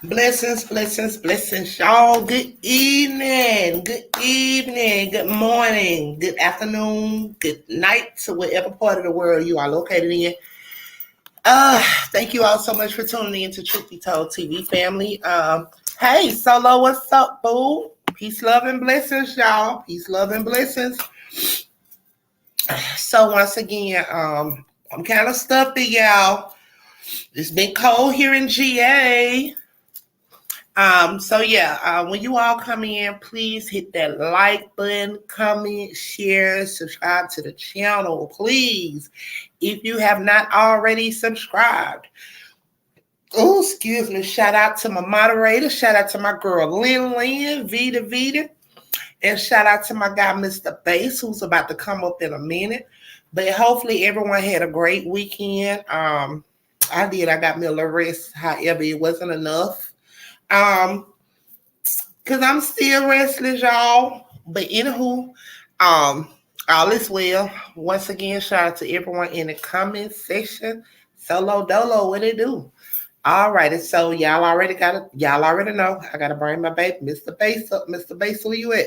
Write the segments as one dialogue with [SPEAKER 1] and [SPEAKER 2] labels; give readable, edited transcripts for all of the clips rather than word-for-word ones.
[SPEAKER 1] Blessings, blessings, blessings, y'all. Good evening, good morning, good afternoon, good night to whatever part of the world you are located in. Thank you all so much for tuning in to Truth Be Told TV family. Hey, Solo, what's up, boo? Peace, love, and blessings, y'all. Peace, love, and blessings. So once again, I'm kind of stuffy, y'all. It's been cold here in GA. When you all come in, please hit that like button, comment, share, subscribe to the channel, please. If you have not already subscribed. Oh, excuse me. Shout out to my moderator. Shout out to my girl, Lynn, Vita. And shout out to my guy, Mr. Bass, who's about to come up in a minute. But hopefully everyone had a great weekend. I did. I got me a little rest. However, it wasn't enough. Cause I'm still restless, y'all. But anywho, all is well. Once again, shout out to everyone in the comment section. Solo Dolo, what it do? All right, and so y'all already know. I gotta bring my baby, Mr. Bass up. Mr. Bass, where you at?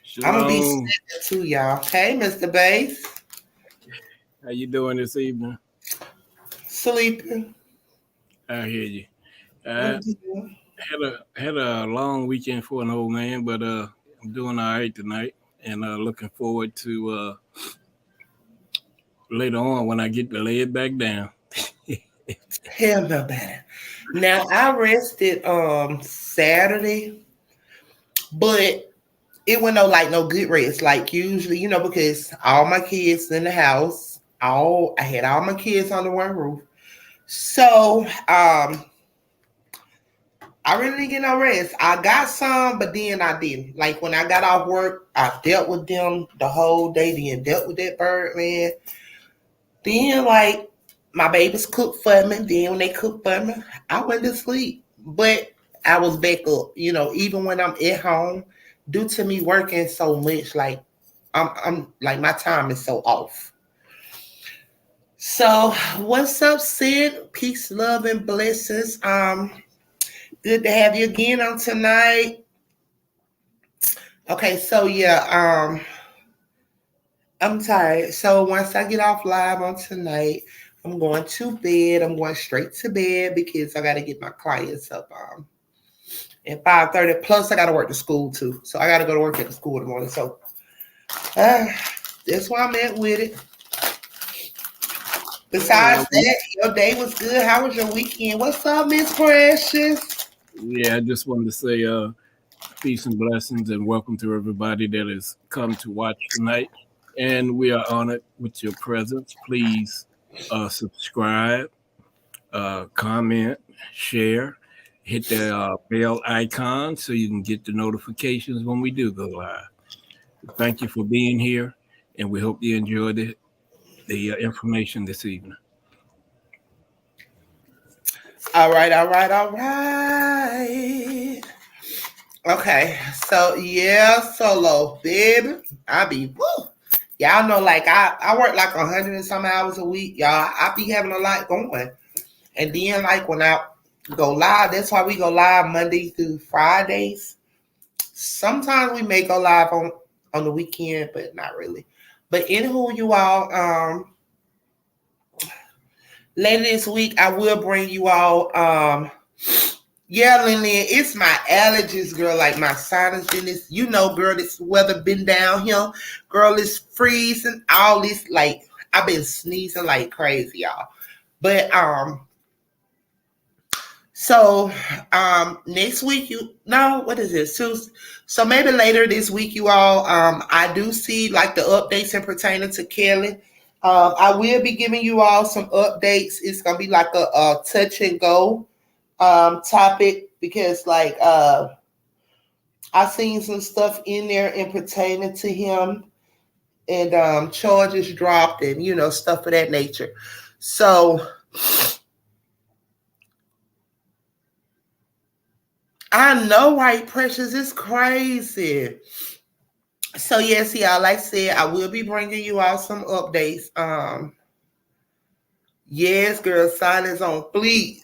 [SPEAKER 2] Shalom.
[SPEAKER 1] I'm gonna be sitting to y'all. Hey, Mr. Bass.
[SPEAKER 2] How you doing this evening?
[SPEAKER 1] Sleeping.
[SPEAKER 2] I hear you. Had a long weekend for an old man, but I'm doing all right tonight, and looking forward to later on when I get to lay it back down.
[SPEAKER 1] Hell no better. Now I rested Saturday, but it wasn't no good rest like usually, because all my kids in the house, I had all my kids under one roof. So I really didn't get no rest. I got some, but then I didn't. Like when I got off work, I dealt with them the whole day, then dealt with that bird, man. Then my babies cooked for me. Then when they cooked for me, I went to sleep. But I was back up, even when I'm at home, due to me working so much, I'm like my time is so off. So what's up, Sid? Peace, love, and blessings. Good to have you again on tonight. Okay, so yeah, I'm tired. So once I get off live on tonight, I'm going to bed. I'm going straight to bed because I got to get my clients up at 5:30. Plus, I got to work to school too. So I got to go to work at the school in the morning. So that's why I'm at with it. Besides that, your day was good. How was your weekend? What's up, Miss Precious?
[SPEAKER 2] Yeah, I just wanted to say peace and blessings and welcome to everybody that has come to watch tonight. And we are honored with your presence. Please subscribe, comment, share, hit the bell icon so you can get the notifications when we do go live. Thank you for being here, and we hope you enjoyed the information this evening.
[SPEAKER 1] All right. Okay, so yeah, Solo, baby. I be woo. Y'all know, I work 100 and some hours a week, y'all. I be having a lot going. And then when I go live, that's why we go live Monday through Fridays. Sometimes we may go live on the weekend, but not really. But anywho, you all, later this week I will bring you all yeah, Lynn, it's my allergies, girl, like my sinus business. You know, girl, this weather been downhill. Girl, it's freezing, all this, like, I've been sneezing like crazy, y'all. But so next week what is this? So maybe later this week, you all, I do see like the updates in pertaining to Kelly. I will be giving you all some updates. It's gonna be like a touch and go topic because like I seen some stuff in there in pertaining to him and charges dropped and stuff of that nature. So I know, right, Precious, it's crazy. So yes, y'all, like I said, I will be bringing you all some updates. Yes, girl, silence on fleek.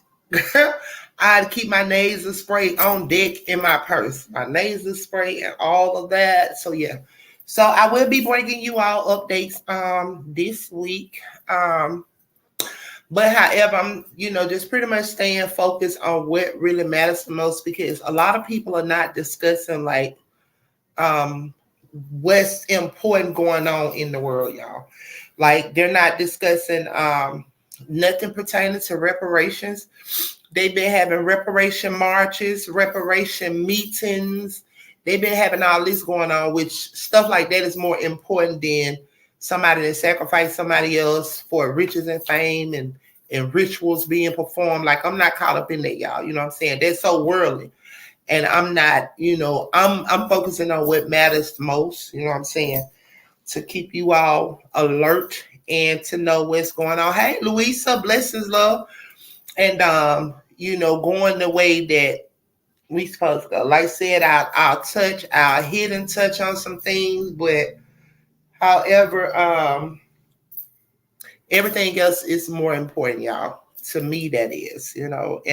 [SPEAKER 1] I'd keep my nasal spray on deck in my purse, my nasal spray and all of that. So yeah, so I will be bringing you all updates this week. But however, I'm just pretty much staying focused on what really matters the most because a lot of people are not discussing like what's important going on in the world, y'all. Like they're not discussing nothing pertaining to reparations. They've been having reparation marches, reparation meetings. They've been having all this going on, which stuff like that is more important than somebody that sacrificed somebody else for riches and fame and rituals being performed. Like I'm not caught up in that, y'all. You know what I'm saying? They're so worldly. And I'm not, I'm focusing on what matters most, you know what I'm saying? To keep you all alert and to know what's going on. Hey, Louisa, blessings, love. And going the way that we supposed to go. Like I said, I'll hit and touch on some things, but however, everything else is more important, y'all. To me, that is, and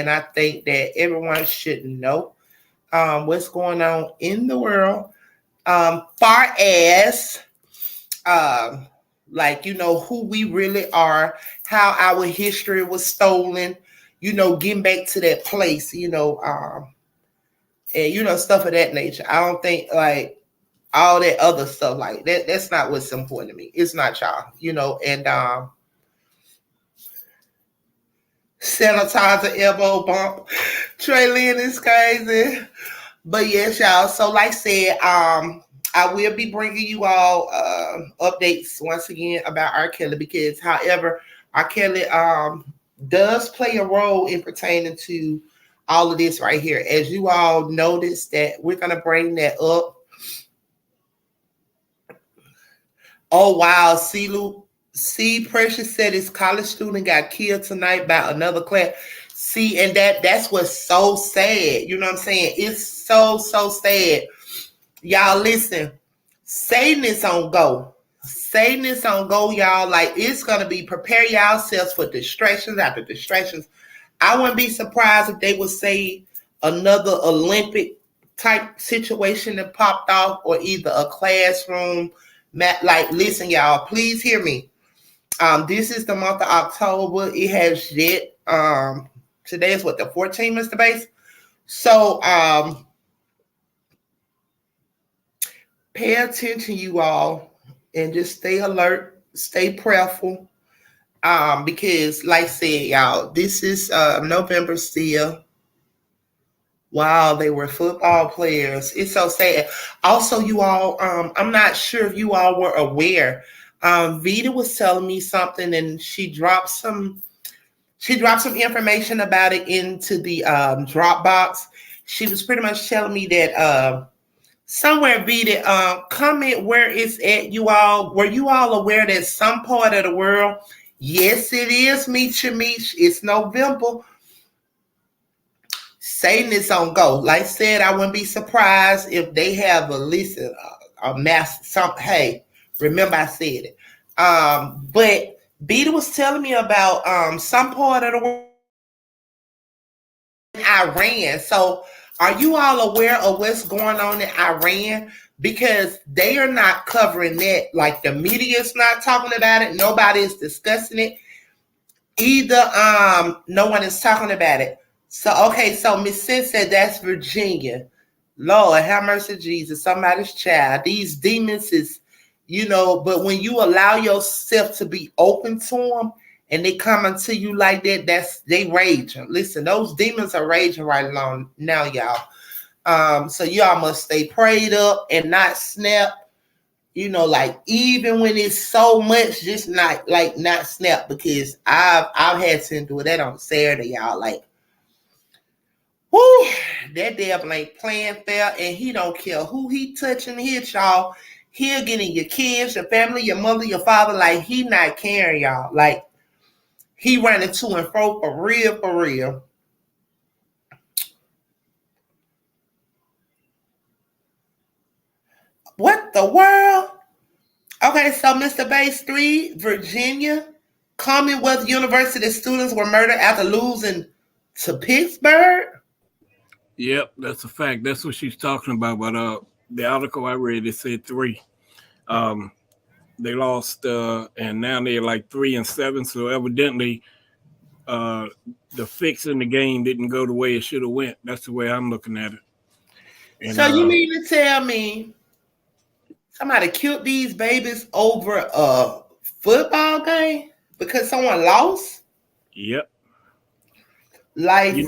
[SPEAKER 1] I think that everyone should know what's going on in the world, far as like who we really are, how our history was stolen, getting back to that place, and stuff of that nature. I don't think like all that other stuff like that. That's not what's important to me. It's not, y'all. And sanitizer elbow bump. Trey Lynn is crazy. But yes, y'all. So like I said, I will be bringing you all updates once again about R. Kelly because, however, R. Kelly does play a role in pertaining to all of this right here. As you all notice that we're going to bring that up. Oh, wow. See, Precious said his college student got killed tonight by another class. See, and that's what's so sad. You know what I'm saying? It's so sad. Y'all listen, Satan is on go. Satan is on go, y'all. Like it's gonna be prepare yourselves for distractions after distractions. I wouldn't be surprised if they would say another Olympic type situation that popped off, or either a classroom. Like, listen, y'all, please hear me. This is the month of October. It has yet. Today is what, the 14th, Mr. Bass. So pay attention, you all, and just stay alert, stay prayerful. Because like I said, y'all, this is November still. Wow, they were football players. It's so sad. Also, you all, I'm not sure if you all were aware. Vita was telling me something, and she dropped some information about it into the Dropbox. She was pretty much telling me that somewhere, Vita, comment where it's at, you all. Were you all aware that some part of the world, yes, it is, Meech, it's November, Satan is on go. Like I said, I wouldn't be surprised if they have a mass, hey, remember I said it. But Vita was telling me about some part of the world, Iran. So Are you all aware of what's going on in Iran? Because they are not covering that. Like the media's not talking about it. Nobody is discussing it. Either no one is talking about it. So okay, so Miss Sin said that's Virginia. Lord, have mercy, Jesus, somebody's child. These demons is, but when you allow yourself to be open to them and they coming to you like that, they raging. Listen, those demons are raging right along now, y'all. So y'all must stay prayed up and not snap. Like even when it's so much, just not snap, because I've had to do that on Saturday, y'all. Like, whoo, that devil ain't playing fair, and he don't care who he touching, hit y'all. He'll get in your kids, your family, your mother, your father. Like he not caring, y'all. Like he running to and fro for real, for real. What the world? Okay, so Mr. Base 3, Virginia, Commonwealth University students were murdered after losing to Pittsburgh.
[SPEAKER 2] Yep, that's a fact. That's what she's talking about. But the article I read, it said 3. They lost, and now they're like 3-7. So evidently, the fix in the game didn't go the way it should have went. That's the way I'm looking at it. And,
[SPEAKER 1] so you mean to tell me somebody killed these babies over a football game because someone lost?
[SPEAKER 2] Yep.
[SPEAKER 1] Like
[SPEAKER 2] it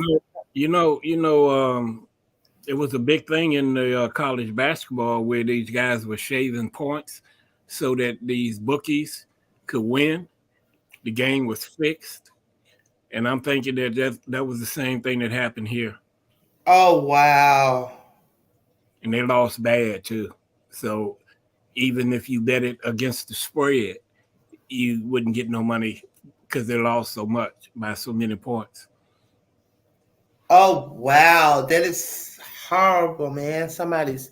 [SPEAKER 2] was a big thing in the college basketball where these guys were shaving points so that these bookies could win. The game was fixed, and I'm thinking that was the same thing that happened here.
[SPEAKER 1] Oh wow!
[SPEAKER 2] And they lost bad too. So even if you bet it against the spread, you wouldn't get no money because they lost so much by so many points.
[SPEAKER 1] Oh wow, that is horrible, man. Somebody's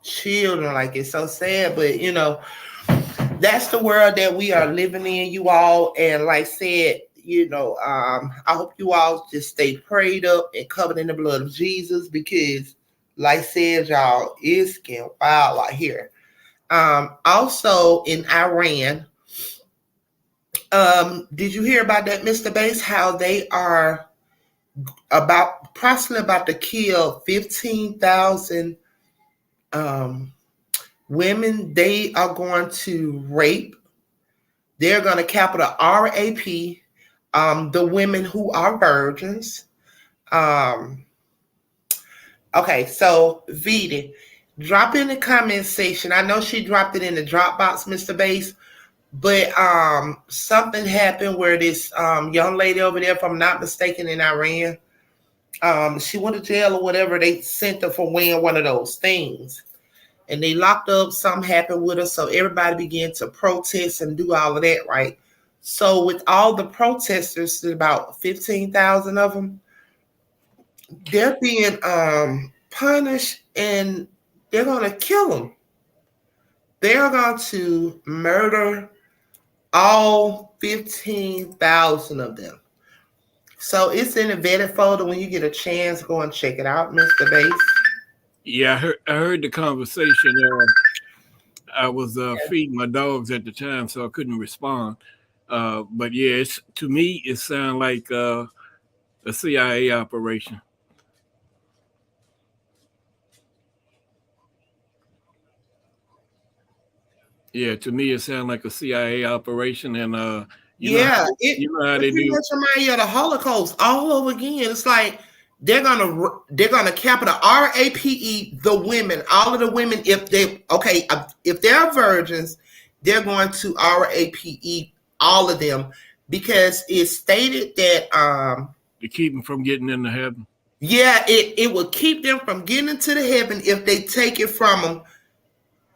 [SPEAKER 1] children, like it's so sad, but that's the world that we are living in, you all. And like I said, I hope you all just stay prayed up and covered in the blood of Jesus, because like I said, y'all, it's getting wild out here. Also in Iran, did you hear about that, Mr. Bass, how they are approximately about to kill 15,000 women? They are going to rape. They're going to capital RAP the women who are virgins. Okay, so Vita, drop in the comment section. I know she dropped it in the Dropbox, Mr. Bass, but something happened where this young lady over there, if I'm not mistaken, in Iran, she went to jail or whatever. They sent her for wearing one of those things. And they locked up, something happened with her, so everybody began to protest and do all of that, right? So with all the protesters, about 15,000 of them, they're being punished, and they're going to kill them. They're going to murder all 15,000 of them. So it's in the vetted folder. When you get a chance, go and check it out, Mr. Bass.
[SPEAKER 2] Yeah, I heard the conversation. I was feeding my dogs at the time, so I couldn't respond. But yeah, to me, it sounds like a CIA operation. Yeah, to me, it sounds like a CIA operation, and
[SPEAKER 1] It
[SPEAKER 2] how they
[SPEAKER 1] pretty
[SPEAKER 2] do.
[SPEAKER 1] much reminds you of the Holocaust all over again. It's like they're gonna capital RAPE the women, all of the women. If they're virgins, they're going to RAPE all of them, because it's stated that
[SPEAKER 2] to keep them from getting into heaven.
[SPEAKER 1] Yeah, it will keep them from getting into the heaven if they take it from them.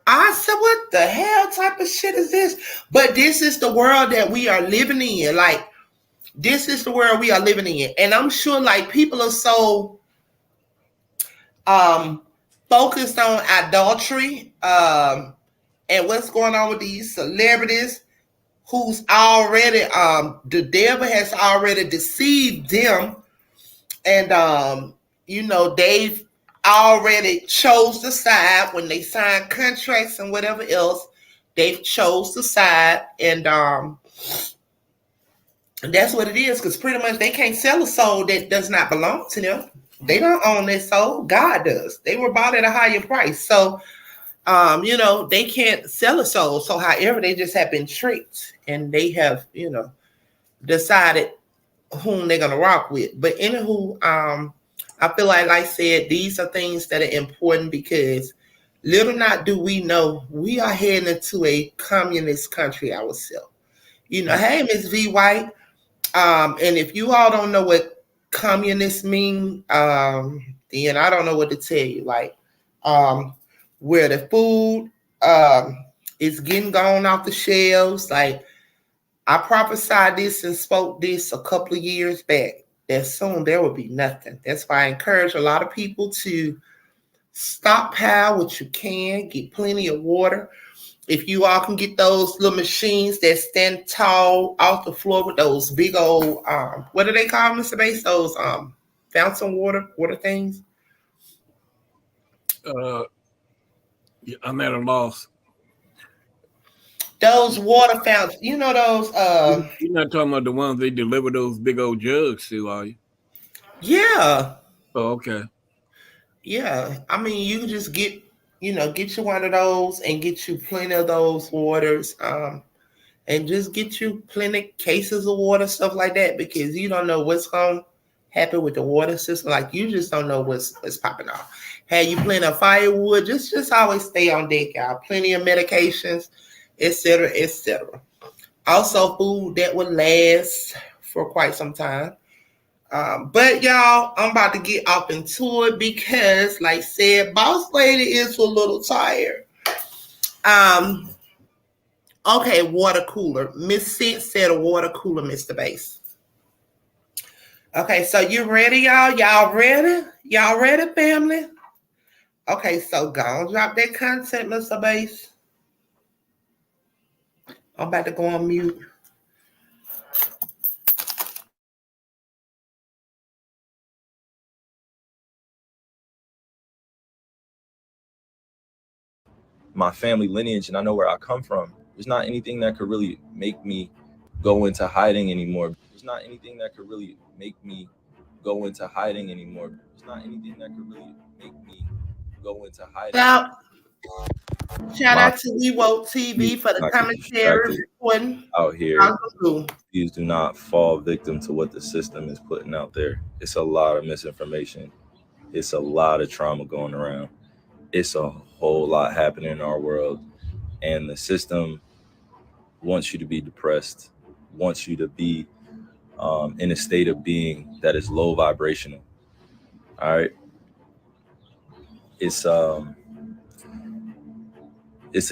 [SPEAKER 1] I said, what the hell type of shit is this? But this is the world that we are living in. Like, this is the world we are living in. And I'm sure, like, people are so focused on adultery and what's going on with these celebrities who's already, the devil has already deceived them. And, they've already chose the side when they signed contracts and whatever else. They've chose the side, and that's what it is. Because pretty much they can't sell a soul that does not belong to them. They don't own that soul. God does. They were bought at a higher price, so they can't sell a soul. So, however, they just have been tricked, and they have, decided whom they're gonna rock with. But anywho, I feel like I said, these are things that are important because little not do we know we are heading into a communist country ourselves. Hey, Miss V White. And if you all don't know what communist mean, then I don't know what to tell you. Like, where the food is getting gone off the shelves. Like, I prophesied this and spoke this a couple of years back, that soon there will be nothing. That's why I encourage a lot of people to stockpile what you can, get plenty of water. If you all can get those little machines that stand tall off the floor with those big old, what do they call them, Mr. Bass? Those fountain water things?
[SPEAKER 2] I'm at a loss.
[SPEAKER 1] Those water fountains, those.
[SPEAKER 2] You're not talking about the ones they deliver those big old jugs to, are you?
[SPEAKER 1] Yeah.
[SPEAKER 2] Oh, okay.
[SPEAKER 1] Yeah. I mean, you can just get you one of those and get you plenty of those waters. And just get you plenty cases of water, stuff like that, because you don't know what's going to happen with the water system. Like, you just don't know what's popping off. Have you plenty of firewood? Just always stay on deck, y'all. Plenty of medications, etc., etc. Also, food that will last for quite some time. But y'all, I'm about to get off into it because, like I said, Boss Lady is a little tired. Okay, water cooler. Miss Sid said a water cooler, Mr. Bass. Okay, so you ready, y'all? Y'all ready? Y'all ready, family? Okay, so go on, drop that content, Mr. Bass. I'm about to go on mute.
[SPEAKER 3] My family lineage and I know where I come from. There's not anything that could really make me go into hiding anymore. There's not anything that could really make me go into hiding anymore. There's not anything that could really make me go into hiding.
[SPEAKER 1] Shout out to Ewo TV for the commentary recording
[SPEAKER 3] out here. Please do not fall victim to what the system is putting out there. It's a lot of misinformation. It's a lot of trauma going around. It's a whole lot happening in our world. And the system wants you to be depressed, wants you to be in a state of being that is low vibrational. All right. It's a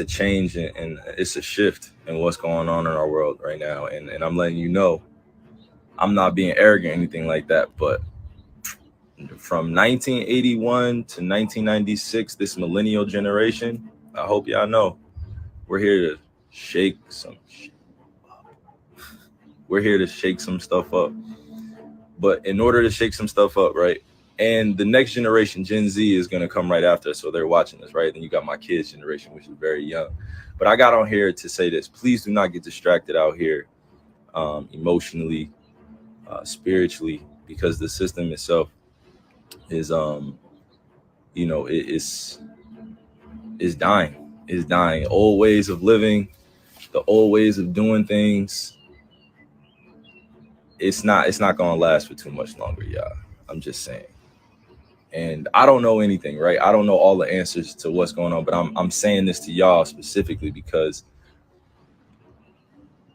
[SPEAKER 3] change and it's a shift in what's going on in our world right now. And I'm letting you know, I'm not being arrogant or anything like that, but from 1981 to 1996, this millennial generation, I hope y'all know, we're here to shake some shit up. We're here to shake some stuff up. But in order to shake some stuff up, right? And the next generation, Gen Z, is going to come right after us. So they're watching this, right? Then you got my kids' generation, which is very young. But I got on here to say this. Please do not get distracted out here emotionally, spiritually, because the system itself is, is dying. Is dying. Old ways of living, the old ways of doing things. It's not going to last for too much longer, y'all. I'm just saying. And I don't know anything, right? I don't know all the answers to what's going on, but I'm saying this to y'all specifically because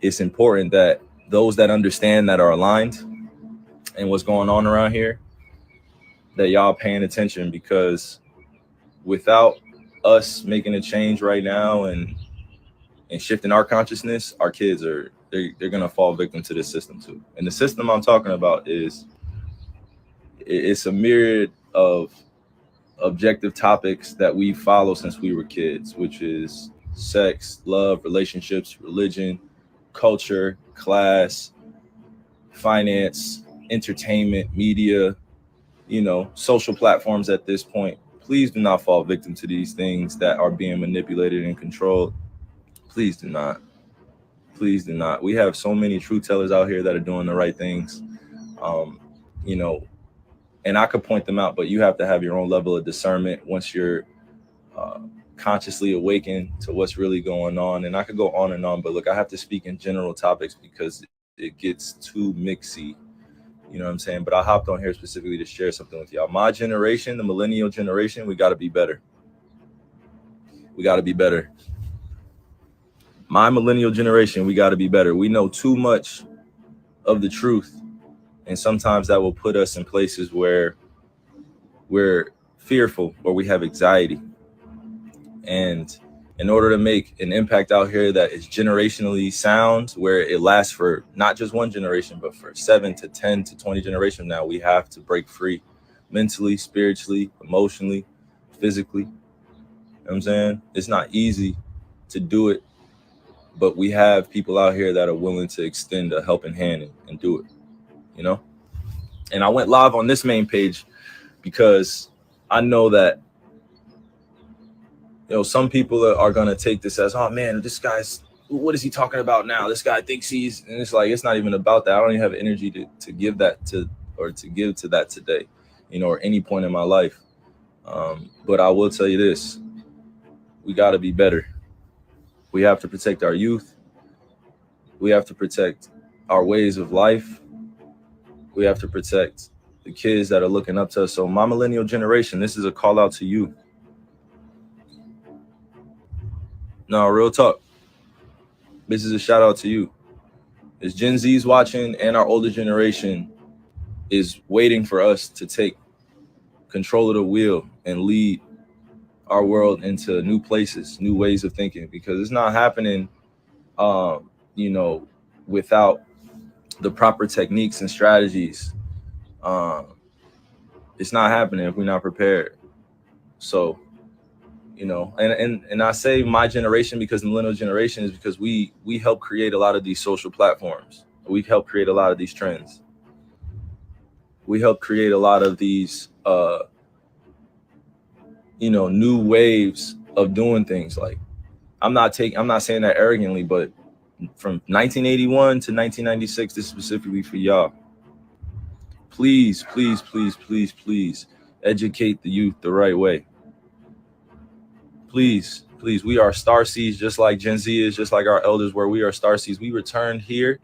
[SPEAKER 3] it's important that those that understand, that are aligned and what's going on around here, that y'all paying attention, because without us making a change right now and shifting our consciousness, our kids they're going to fall victim to this system too. And the system I'm talking about it's a myriad of objective topics that we follow since we were kids, which is sex, love, relationships, religion, culture, class, finance, entertainment, media, social platforms at this point. Please do not fall victim to these things that are being manipulated and controlled. Please do not. Please do not. We have so many truth tellers out here that are doing the right things. You know, and I could point them out, but you have to have your own level of discernment once you're consciously awakened to what's really going on. And I could go on and on, but look, I have to speak in general topics because it gets too mixy. You know what I'm saying? But I hopped on here specifically to share something with y'all. My generation, the millennial generation, we got to be better. We got to be better. My millennial generation, we got to be better. We know too much of the truth. And sometimes that will put us in places where we're fearful or we have anxiety. And in order to make an impact out here that is generationally sound, where it lasts for not just one generation, but for 7 to 10 to 20 generations now, we have to break free mentally, spiritually, emotionally, physically. You know what I'm saying? It's not easy to do it, but we have people out here that are willing to extend a helping hand and do it, you know? And I went live on this main page because I know that, you know, some people are going to take this as, oh man, this guy's, what is he talking about now? This guy thinks he's, and it's like, it's not even about that. I don't even have energy to give that to, or to give to that today, you know, or any point in my life. But I will tell you this, we got to be better. We have to protect our youth. We have to protect our ways of life. We have to protect the kids that are looking up to us. So my millennial generation, this is a call out to you. No, real talk. This is a shout out to you. As Gen Z's watching and our older generation is waiting for us to take control of the wheel and lead our world into new places, new ways of thinking, because it's not happening, you know, without the proper techniques and strategies. It's not happening if we're not prepared. So, you know, and I say my generation because the millennial generation is because we help create a lot of these social platforms. We help create a lot of these trends. We help create a lot of these, you know, new waves of doing things. Like, I'm not saying that arrogantly, but from 1981 to 1996, this is specifically for y'all. Please, please, please, please, please educate the youth the right way. Please, please. We are starseeds, just like Gen Z is, just like our elders were. We are starseeds. We returned here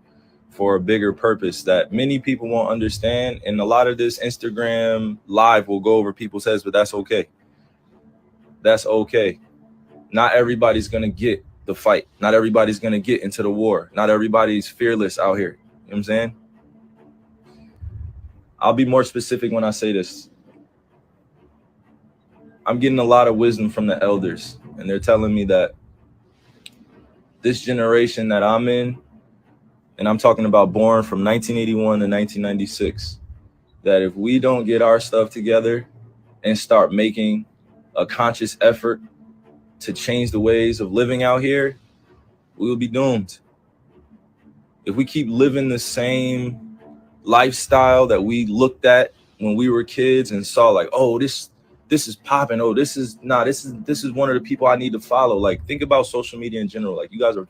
[SPEAKER 3] for a bigger purpose that many people won't understand. And a lot of this Instagram live will go over people's heads, but that's okay. That's okay. Not everybody's going to get the fight. Not everybody's going to get into the war. Not everybody's fearless out here. You know what I'm saying? I'll be more specific when I say this. I'm getting a lot of wisdom from the elders, and they're telling me that this generation that I'm in, and I'm talking about born from 1981 to 1996, that if we don't get our stuff together and start making a conscious effort to change the ways of living out here, we will be doomed. If we keep living the same lifestyle that we looked at when we were kids and saw like, oh, this is popping. Oh, this is one of the people I need to follow. Like, think about social media in general. Like, you guys are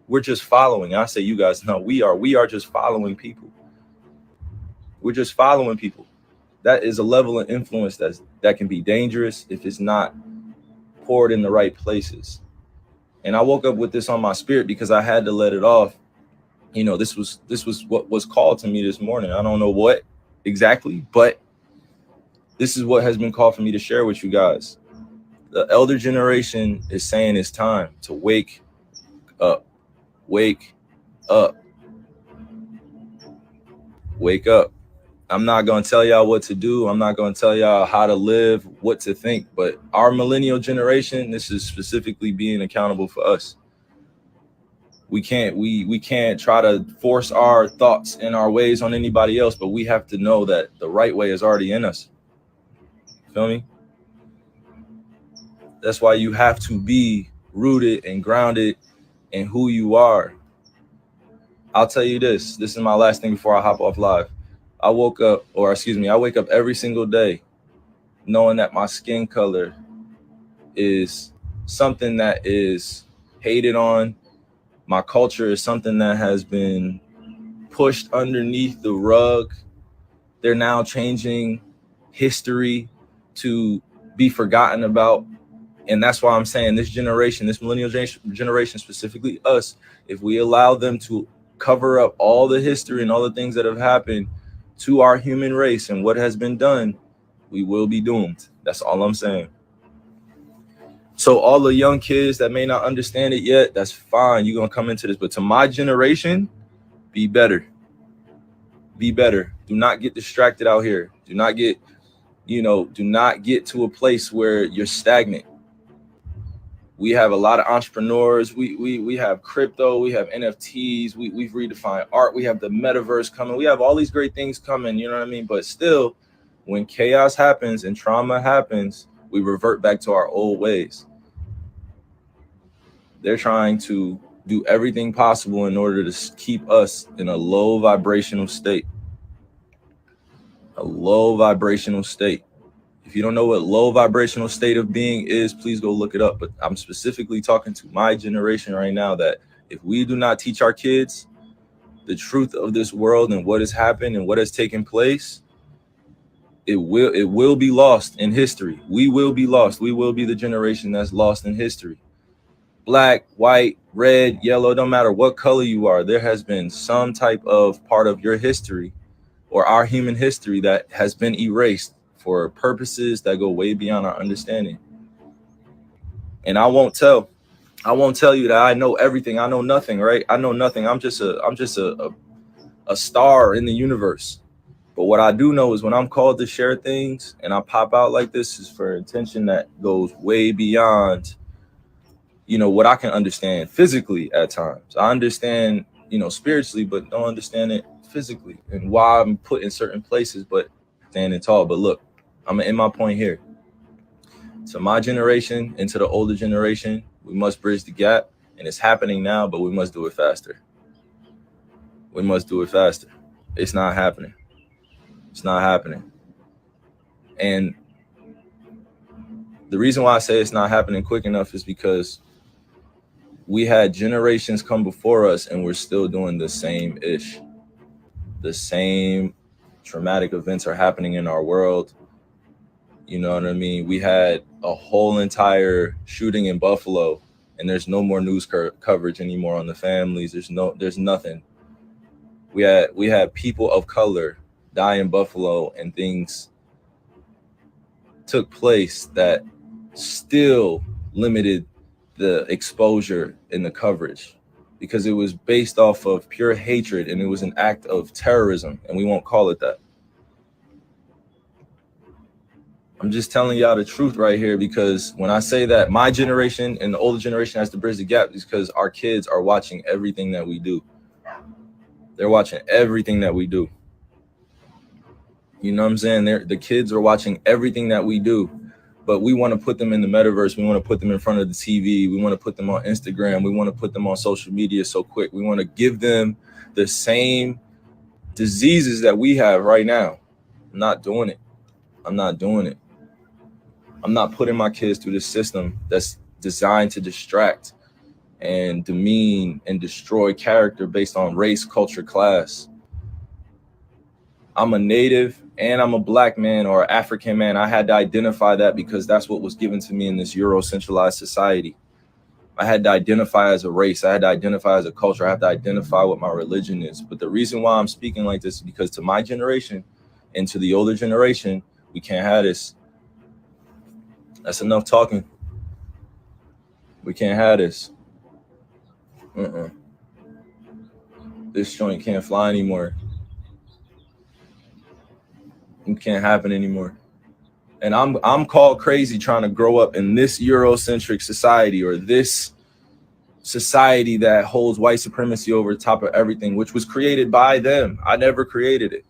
[SPEAKER 3] we're just following. I say you guys, no, we are just following people. We're just following people. That is a level of influence that can be dangerous if it's not poured in the right places. And I woke up with this on my spirit because I had to let it off. You know, this was what was called to me this morning. I don't know what exactly, but this is what has been called for me to share with you guys. The elder generation is saying it's time to wake up. Wake up. Wake up. I'm not going to tell y'all what to do. I'm not going to tell y'all how to live, what to think. But our millennial generation, this is specifically being accountable for us. We can't try to force our thoughts and our ways on anybody else, but we have to know that the right way is already in us. Feel me? That's why you have to be rooted and grounded in who you are. I'll tell you this. This is my last thing before I hop off live. I wake up every single day knowing that my skin color is something that is hated on. My culture is something that has been pushed underneath the rug. They're now changing history to be forgotten about. And that's why I'm saying this generation, this millennial generation, specifically us, if we allow them to cover up all the history and all the things that have happened to our human race and what has been done, we will be doomed. That's all I'm saying. So all the young kids that may not understand it yet, that's fine. You're going to come into this. But to my generation, be better. Be better. Do not get distracted out here. Do not get, do not get to a place where you're stagnant. We have a lot of entrepreneurs. We have crypto. We have NFTs. We've redefined art. We have the metaverse coming. We have all these great things coming. You know what I mean? But still, when chaos happens and trauma happens, we revert back to our old ways. They're trying to do everything possible in order to keep us in a low vibrational state. A low vibrational state. If you don't know what low vibrational state of being is, please go look it up. But I'm specifically talking to my generation right now that if we do not teach our kids the truth of this world and what has happened and what has taken place, it will be lost in history. We will be lost. We will be the generation that's lost in history. Black, white, red, yellow, don't matter what color you are, there has been some type of part of your history or our human history that has been erased for purposes that go way beyond our understanding. And I won't tell you that I know everything. I know nothing, right? I know nothing. I'm just a star in the universe. But what I do know is when I'm called to share things and I pop out like this is for intention that goes way beyond, what I can understand physically at times. I understand, spiritually, but don't understand it physically and why I'm put in certain places, but standing tall. But look, I'm gonna end my point here. To my generation and to the older generation, we must bridge the gap, and it's happening now, but we must do it faster. We must do it faster. It's not happening. It's not happening. And the reason why I say it's not happening quick enough is because we had generations come before us and we're still doing the same ish. The same traumatic events are happening in our world. You know what I mean? We had a whole entire shooting in Buffalo and there's no more news coverage anymore on the families. There's nothing. We had people of color die in Buffalo and things took place that still limited the exposure and the coverage because it was based off of pure hatred and it was an act of terrorism, and we won't call it that. I'm just telling y'all the truth right here, because when I say that my generation and the older generation has to bridge the gap, is because our kids are watching everything that we do. They're watching everything that we do. You know what I'm saying? The kids are watching everything that we do. But we want to put them in the metaverse. We want to put them in front of the TV. We want to put them on Instagram. We want to put them on social media so quick. We want to give them the same diseases that we have right now. I'm not doing it. I'm not doing it. I'm not putting my kids through this system that's designed to distract and demean and destroy character based on race, culture, class. I'm a native and I'm a black man or African man. I had to identify that because that's what was given to me in this Euro-centralized society. I had to identify as a race. I had to identify as a culture. I have to identify what my religion is. But the reason why I'm speaking like this is because to my generation and to the older generation, we can't have this. That's enough talking. We can't have this. This joint can't fly anymore. It can't happen anymore. And I'm called crazy trying to grow up in this Eurocentric society or this society that holds white supremacy over top of everything, which was created by them. I never created it.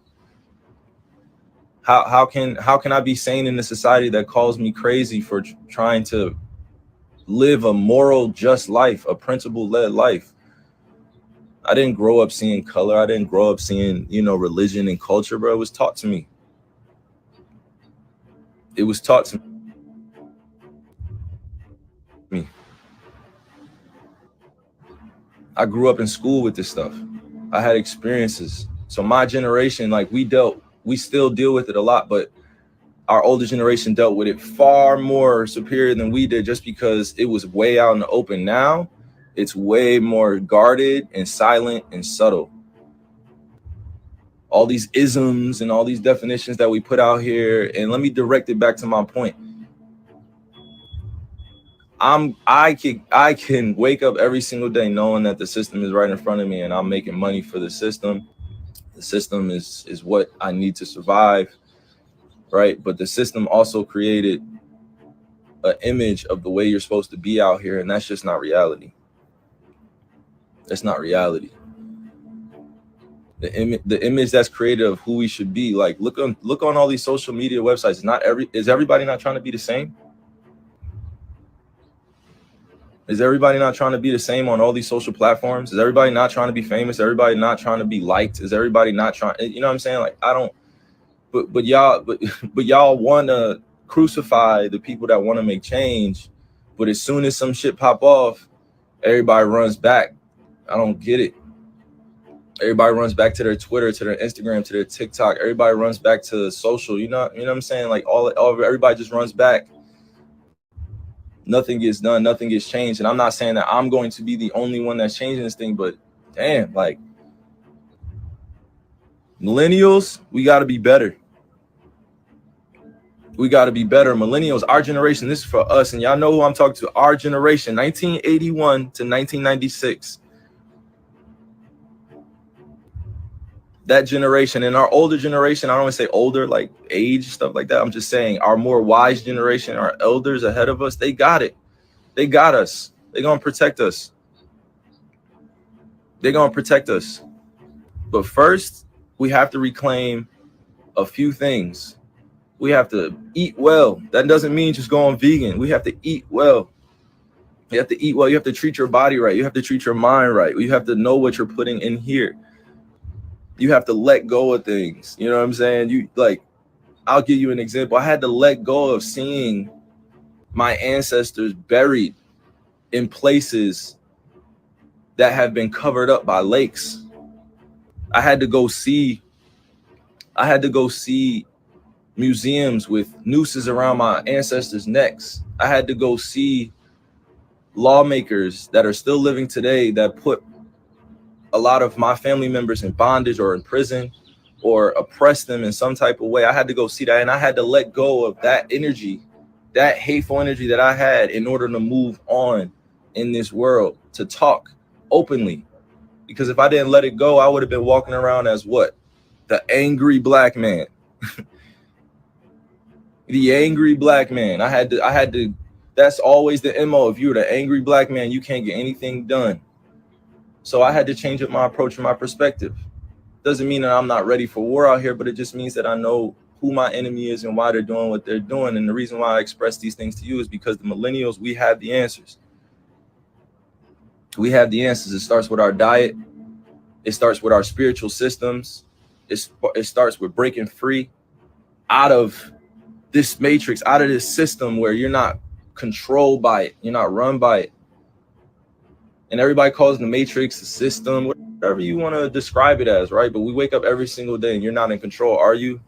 [SPEAKER 3] How can I be sane in a society that calls me crazy for trying to live a moral, just life, a principle-led life? I didn't grow up seeing color. I didn't grow up seeing, religion and culture, bro. It was taught to me. It was taught to me. I grew up in school with this stuff. I had experiences. So my generation, like we still deal with it a lot, but our older generation dealt with it far more superior than we did, just because it was way out in the open. Now it's way more guarded and silent and subtle. All these isms and all these definitions that we put out here. And let me direct it back to my point. I can wake up every single day knowing that the system is right in front of me and I'm making money for the system. The system is what I need to survive, right? But the system also created an image of the way you're supposed to be out here, and that's just not reality. That's not reality. The image that's created of who we should be. Like look on all these social media websites. Is everybody not trying to be the same? Is everybody not trying to be the same on all these social platforms? Is everybody not trying to be famous? Is everybody not trying to be liked? Is everybody not trying? You know what I'm saying? Like I don't. But y'all want to crucify the people that want to make change. But as soon as some shit pop off, everybody runs back. I don't get it. Everybody runs back to their Twitter, to their Instagram, to their TikTok. Everybody runs back to social. You know what I'm saying? Like everybody just runs back. Nothing gets done. Nothing gets changed. And I'm not saying that I'm going to be the only one that's changing this thing, but damn, like millennials, we got to be better. We got to be better. Millennials, our generation, this is for us. And y'all know who I'm talking to. Our generation, 1981 to 1996. That generation and our older generation, I don't want to say older, like age, stuff like that. I'm just saying our more wise generation, our elders ahead of us, they got it. They got us. They're going to protect us. They're going to protect us. But first, we have to reclaim a few things. We have to eat well. That doesn't mean just going vegan. We have to eat well. You have to eat well. You have to treat your body right. You have to treat your mind right. You have to know what you're putting in here. You have to let go of things. You know what I'm saying? I'll give you an example. I had to let go of seeing my ancestors buried in places that have been covered up by lakes. I had to go see museums with nooses around my ancestors' necks. I had to go see lawmakers that are still living today that put a lot of my family members in bondage or in prison or oppressed them in some type of way. I had to go see that, and I had to let go of that energy, that hateful energy that I had, in order to move on in this world, to talk openly. Because if I didn't let it go, I would have been walking around as what? The angry black man. The angry black man. I had to, that's always the MO. If you're the angry black man, you can't get anything done. So I had to change up my approach and my perspective. Doesn't mean that I'm not ready for war out here, but it just means that I know who my enemy is and why they're doing what they're doing. And the reason why I express these things to you is because the millennials, we have the answers. We have the answers. It starts with our diet. It starts with our spiritual systems. It starts with breaking free out of this matrix, out of this system where you're not controlled by it. You're not run by it. And everybody calls the matrix, the system, whatever you want to describe it as, right? But we wake up every single day and you're not in control, are you?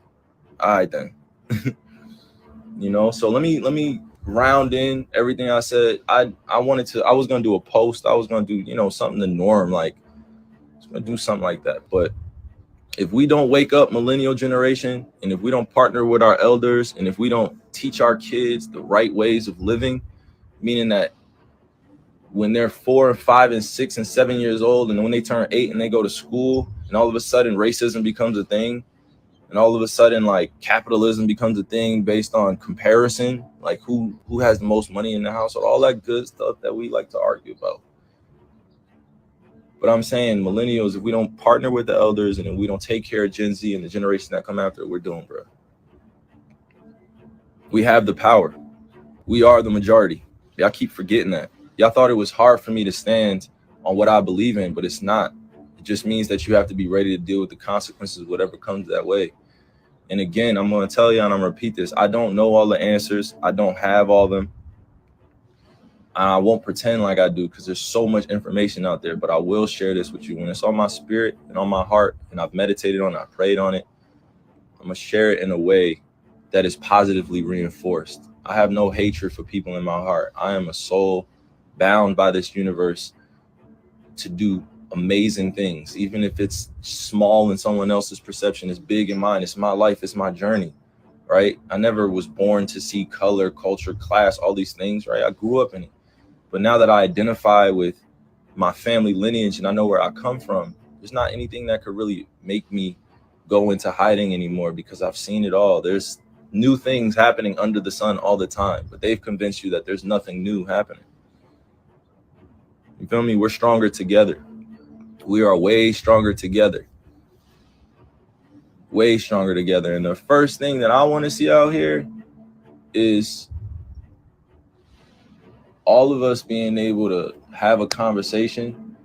[SPEAKER 3] All right, then. You know, so let me round in everything I said. I was going to do a post. I was going to do, you know, something the norm, like I was going to do something like that. But if we don't wake up, millennial generation, and if we don't partner with our elders, and if we don't teach our kids the right ways of living, meaning that when they're 4 and 5 and 6 and 7 years old, and when they turn 8 and they go to school, and all of a sudden racism becomes a thing, and all of a sudden like capitalism becomes a thing based on comparison, like who has the most money in the household, all that good stuff that we like to argue about. But I'm saying millennials, if we don't partner with the elders and if we don't take care of Gen Z and the generation that come after, we're doomed, bro. We have the power. We are the majority. Y'all keep forgetting that. Y'all thought it was hard for me to stand on what I believe in, but it's not. It just means that you have to be ready to deal with the consequences, whatever comes that way. And again, I'm going to tell you, and I'm going to repeat this. I don't know all the answers. I don't have all of them. And I won't pretend like I do, because there's so much information out there, but I will share this with you. When it's on my spirit and on my heart, and I've meditated on it, I prayed on it, I'm going to share it in a way that is positively reinforced. I have no hatred for people in my heart. I am a soul bound by this universe to do amazing things, even if it's small in someone else's perception. It's big in mine. It's my life. It's my journey, right? I never was born to see color, culture, class, all these things, right? I grew up in it. But now that I identify with my family lineage and I know where I come from, there's not anything that could really make me go into hiding anymore, because I've seen it all. There's new things happening under the sun all the time, but they've convinced you that there's nothing new happening. You feel me? We're stronger together. We are way stronger together. Way stronger together. And the first thing that I want to see out here is all of us being able to have a conversation,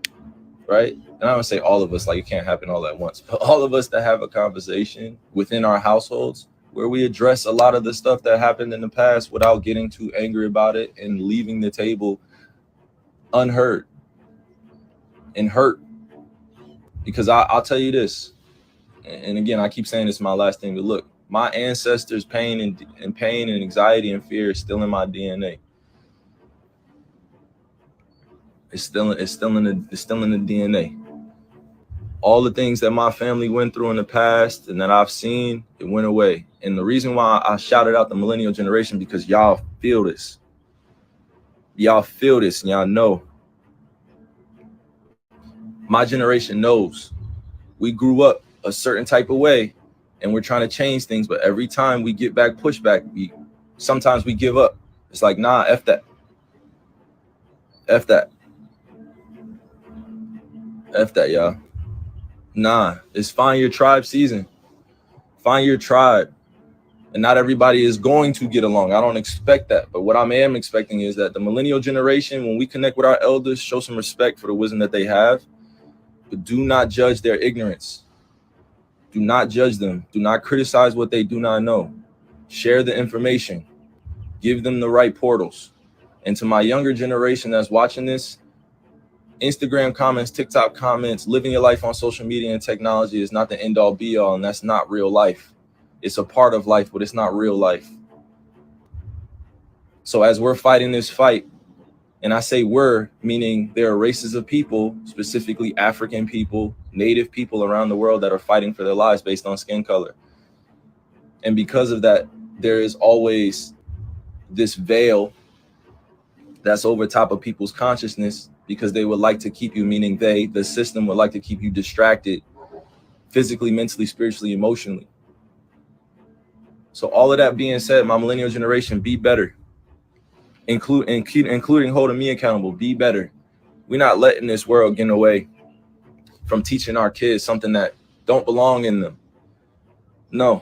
[SPEAKER 3] right? And I don't say all of us, like it can't happen all at once, but all of us that have a conversation within our households where we address a lot of the stuff that happened in the past without getting too angry about it and leaving the table unheard and hurt. Because I'll tell you this, and again, I keep saying this is my last thing, but look, my ancestors' pain and anxiety and fear is still in my DNA. It's still in the DNA. All the things that my family went through in the past and that I've seen, it went away. And the reason why I shouted out the millennial generation, because y'all feel this. Y'all feel this, and y'all know. My generation knows. We grew up a certain type of way, and we're trying to change things, but every time we get back pushback, sometimes we give up. It's like, nah, F that. F that. F that, y'all. Nah, it's find your tribe season. Find your tribe. And not everybody is going to get along. I don't expect that. But what I am expecting is that the millennial generation, when we connect with our elders, show some respect for the wisdom that they have, but do not judge their ignorance. Do not judge them. Do not criticize what they do not know. Share the information. Give them the right portals. And to my younger generation that's watching this, Instagram comments, TikTok comments, living your life on social media and technology is not the end all be all, and that's not real life. It's a part of life, but it's not real life. So as we're fighting this fight, and I say we're, meaning there are races of people, specifically African people, native people around the world that are fighting for their lives based on skin color. And because of that, there is always this veil that's over top of people's consciousness, because they would like to keep you, meaning the system would like to keep you distracted physically, mentally, spiritually, emotionally. So all of that being said, my millennial generation, be better. Including holding me accountable, be better. We're not letting this world get away from teaching our kids something that don't belong in them. No,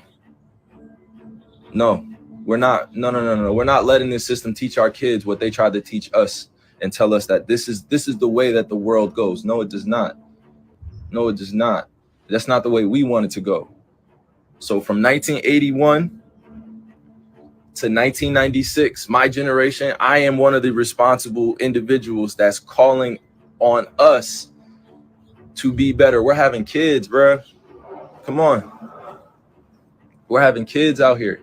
[SPEAKER 3] we're not. No. We're not letting this system teach our kids what they tried to teach us and tell us that this is the way that the world goes. No, it does not. No, it does not. That's not the way we want it to go. So from 1981 to 1996, my generation, I am one of the responsible individuals that's calling on us to be better. We're having kids, bro. Come on. We're having kids out here.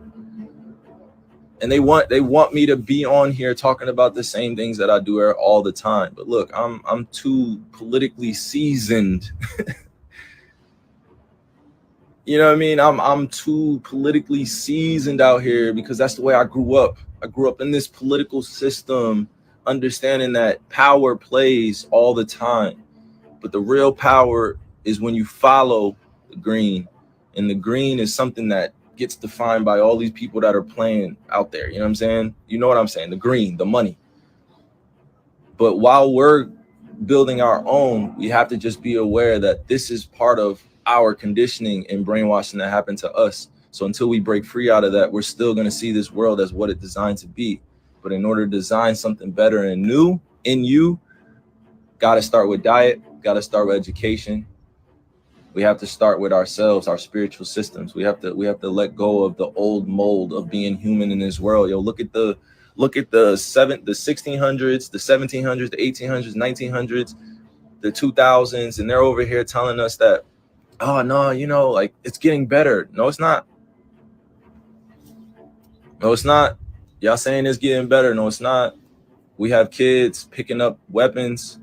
[SPEAKER 3] And they want me to be on here talking about the same things that I do all the time. But look, I'm too politically seasoned. You know what I mean? I'm too politically seasoned out here, because that's the way I grew up. I grew up in this political system, understanding that power plays all the time. But the real power is when you follow the green. And the green is something that gets defined by all these people that are playing out there. You know what I'm saying? You know what I'm saying? The green, the money. But while we're building our own, we have to just be aware that this is part of our conditioning and brainwashing that happened to us. So until we break free out of that, we're still going to see this world as what it's designed to be. But in order to design something better and new in you, got to start with diet, got to start with education, We have to start with ourselves, our spiritual systems. We have to let go of the old mold of being human in this world. Yo, look at the 1600s, the 1700s, the 1800s, 1900s, the 2000s, and they're over here telling us that, oh no, you know, like it's getting better. No, it's not. No, it's not. Y'all saying it's getting better. No, it's not. We have kids picking up weapons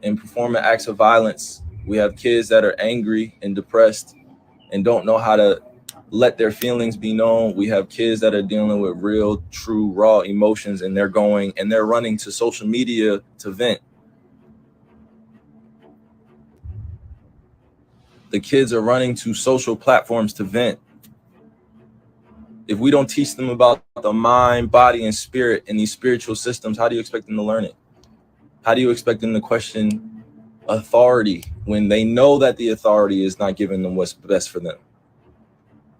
[SPEAKER 3] and performing acts of violence. We have kids that are angry and depressed and don't know how to let their feelings be known. We have kids that are dealing with real, true, raw emotions, and they're running to social media to vent. The kids are running to social platforms to vent. If we don't teach them about the mind, body, and spirit and these spiritual systems, how do you expect them to learn it? How do you expect them to question authority when they know that the authority is not giving them what's best for them?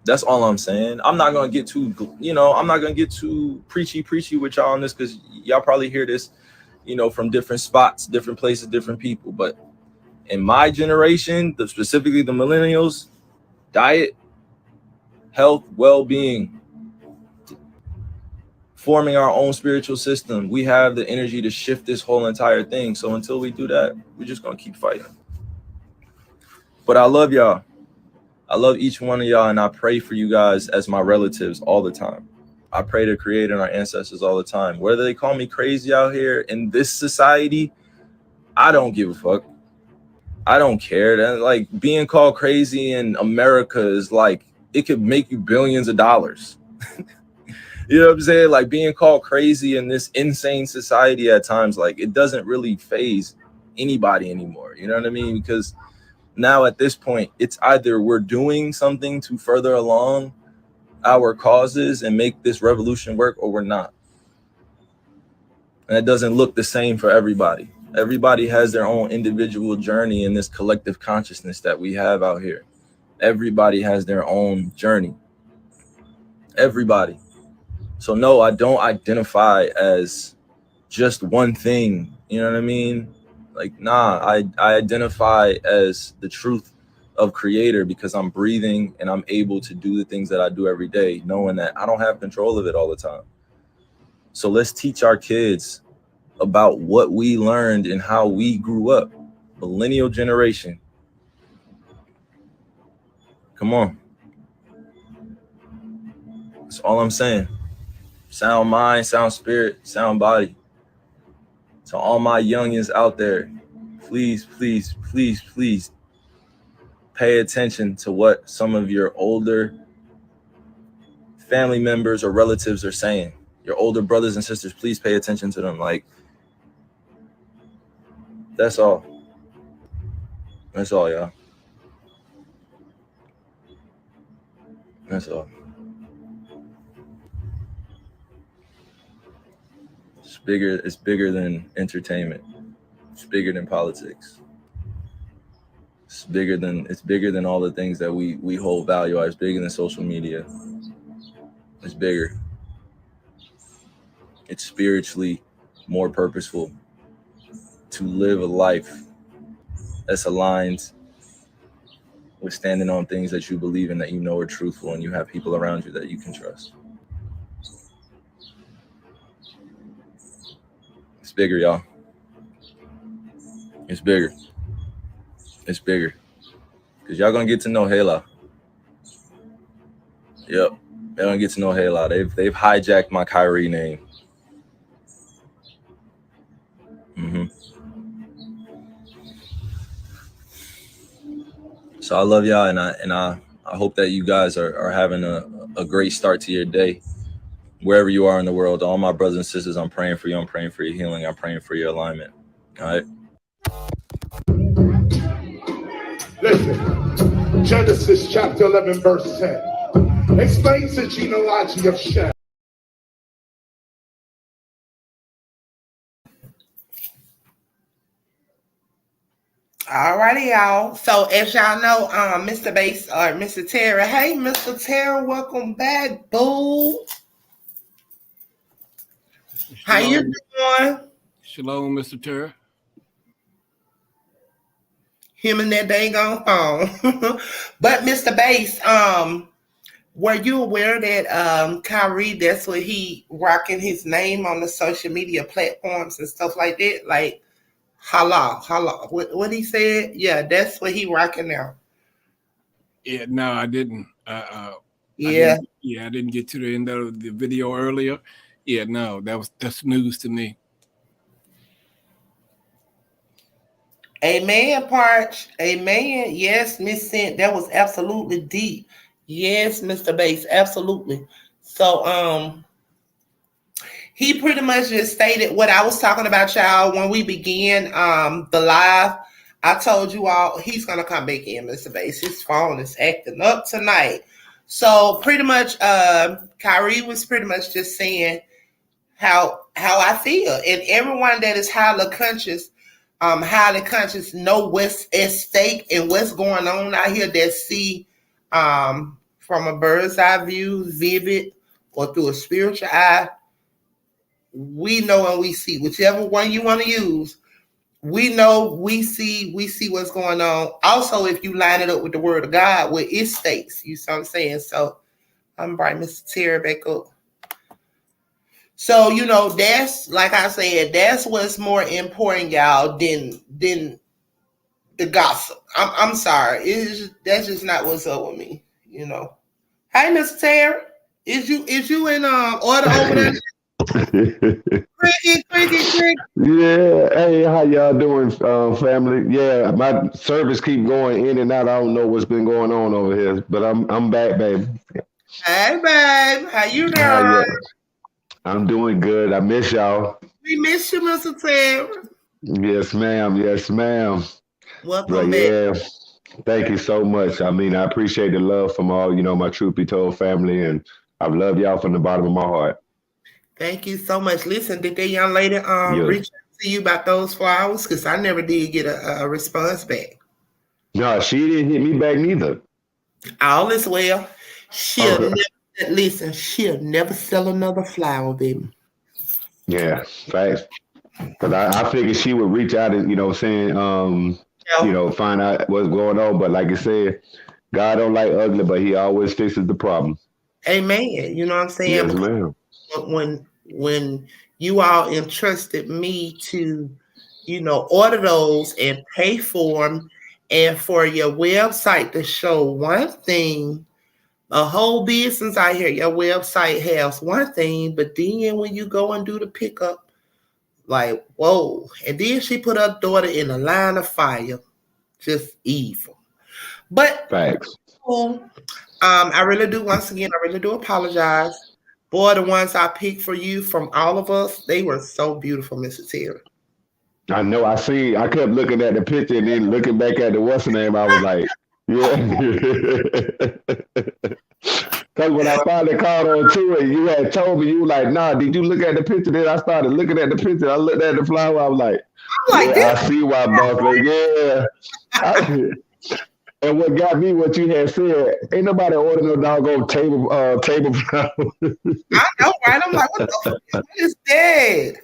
[SPEAKER 3] That's all I'm saying. I'm not going to get too, I'm not going to get too preachy with y'all on this, because y'all probably hear this, from different spots, different places, different people. But in my generation, specifically the millennials, diet, health, well-being, forming our own spiritual system, we have the energy to shift this whole entire thing. So until we do that, we're just going to keep fighting. But I love y'all. I love each one of y'all, and I pray for you guys as my relatives all the time. I pray to Creator and our ancestors all the time. Whether they call me crazy out here in this society, I don't give a fuck. I don't care. That, like, being called crazy in America is like, it could make you billions of dollars. You know what I'm saying? Like, being called crazy in this insane society at times, like, it doesn't really faze anybody anymore. You know what I mean? Because now at this point, it's either we're doing something to further along our causes and make this revolution work, or we're not. And it doesn't look the same for everybody. Everybody has their own individual journey in this collective consciousness that we have out here. Everybody has their own journey. Everybody. So no, I don't identify as just one thing. You know what I mean? Like, nah, I identify as the truth of Creator, because I'm breathing and I'm able to do the things that I do every day, knowing that I don't have control of it all the time. So let's teach our kids about what we learned and how we grew up. Millennial generation. Come on. That's all I'm saying. Sound mind, sound spirit, sound body. So all my youngins out there, please, please, please, please pay attention to what some of your older family members or relatives are saying. Your older brothers and sisters, please pay attention to them. Like, that's all. That's all, y'all. That's all. It's bigger than entertainment. It's bigger than politics. It's bigger than all the things that we hold value. It's bigger than social media. It's bigger. It's spiritually more purposeful to live a life that's aligned with standing on things that you believe in, that you know are truthful, and you have people around you that you can trust. It's bigger, y'all. It's bigger. It's bigger. Because y'all gonna get to know Halo. Yep. They're gonna get to know Halo. They've hijacked my Kyrie name. So I love y'all, and I hope that you guys are having a great start to your day, wherever you are in the world. All my brothers and sisters, I'm praying for you. I'm praying for your healing. I'm praying for your alignment. All right.
[SPEAKER 4] Listen, Genesis chapter 11, verse 10 explains the genealogy of Shem.
[SPEAKER 1] Alrighty, y'all. So as y'all know, Mr. Bass or Mr. Terra. Hey, Mr. Terra, welcome back, boo. How you doing?
[SPEAKER 2] Shalom, Mr. Terra.
[SPEAKER 1] him and that dang on phone. But Mr. Bass, were you aware that Kyrie, that's what he rocking his name on the social media platforms and stuff like that? Like holla. What he said? Yeah, that's what he rocking now.
[SPEAKER 2] Yeah, no, I didn't.
[SPEAKER 1] Yeah.
[SPEAKER 2] I didn't get to the end of the video earlier. Yeah, no, that's news to me.
[SPEAKER 1] Amen, Parch. Amen. Yes, Miss Cent, that was absolutely deep. Yes, Mr. Bass, absolutely. So he pretty much just stated what I was talking about, y'all, when we began the live. I told you all he's gonna come back in, Mr. Bass. His phone is acting up tonight. So pretty much Kyrie was pretty much just saying how I feel. And everyone that is highly conscious know what's at stake and what's going on out here, that see from a bird's eye view, vivid, or through a spiritual eye. We know and we see, whichever one you want to use. We know, we see what's going on. Also, if you line it up with the word of God, where it states, you see what I'm saying? So I'm bringing Mr. Terry back up. So, that's, like I said, that's what's more important, y'all, than the gossip. I'm sorry. That's just not what's up with me, Hey, Mr. Terry, is you in order over there? Cricket.
[SPEAKER 5] Yeah, hey, how y'all doing, family? Yeah, my service keep going in and out. I don't know what's been going on over here, but I'm back, baby.
[SPEAKER 1] Hey, babe, how you doing?
[SPEAKER 5] Yeah. I'm doing good. I miss y'all.
[SPEAKER 1] We miss you, Mr. Terry.
[SPEAKER 5] Yes, ma'am. Yes, ma'am.
[SPEAKER 1] Welcome back.
[SPEAKER 5] Yeah, thank you so much. I mean, I appreciate the love from all, my Truth Be Told family, and I love y'all from the bottom of my heart.
[SPEAKER 1] Thank you so much. Listen, did that young lady reach out to you about those flowers? Because I never did get a response back.
[SPEAKER 5] No, she didn't hit me back neither.
[SPEAKER 1] All is well. She'll never sell another flower, baby.
[SPEAKER 5] Yeah, thanks. Because I figured she would reach out and, find out what's going on. But like I said, God don't like ugly, but he always fixes the problem.
[SPEAKER 1] Amen. You know what I'm saying?
[SPEAKER 5] Yes, ma'am.
[SPEAKER 1] When you all entrusted me to, order those and pay for them, and for your website to show one thing, a whole business out here, your website has one thing, but then when you go and do the pickup, like, whoa. And then she put her daughter in a line of fire. Just evil. But
[SPEAKER 5] thanks.
[SPEAKER 1] I really do, once again, I really do apologize. Boy, the ones I picked for you from all of us, they were so beautiful, Mr. Terry.
[SPEAKER 5] I know. I kept looking at the picture and then looking back at the what's the name. I was like, yeah. Because when I finally called on to it, you had told me, you were like, nah, did you look at the picture? Then I started looking at the picture. I looked at the flower. I was like, I see why, boss. Like, yeah. And what got me, what you had said, ain't nobody order no doggone table flower.
[SPEAKER 1] I know, right? I'm like, what the fuck is that?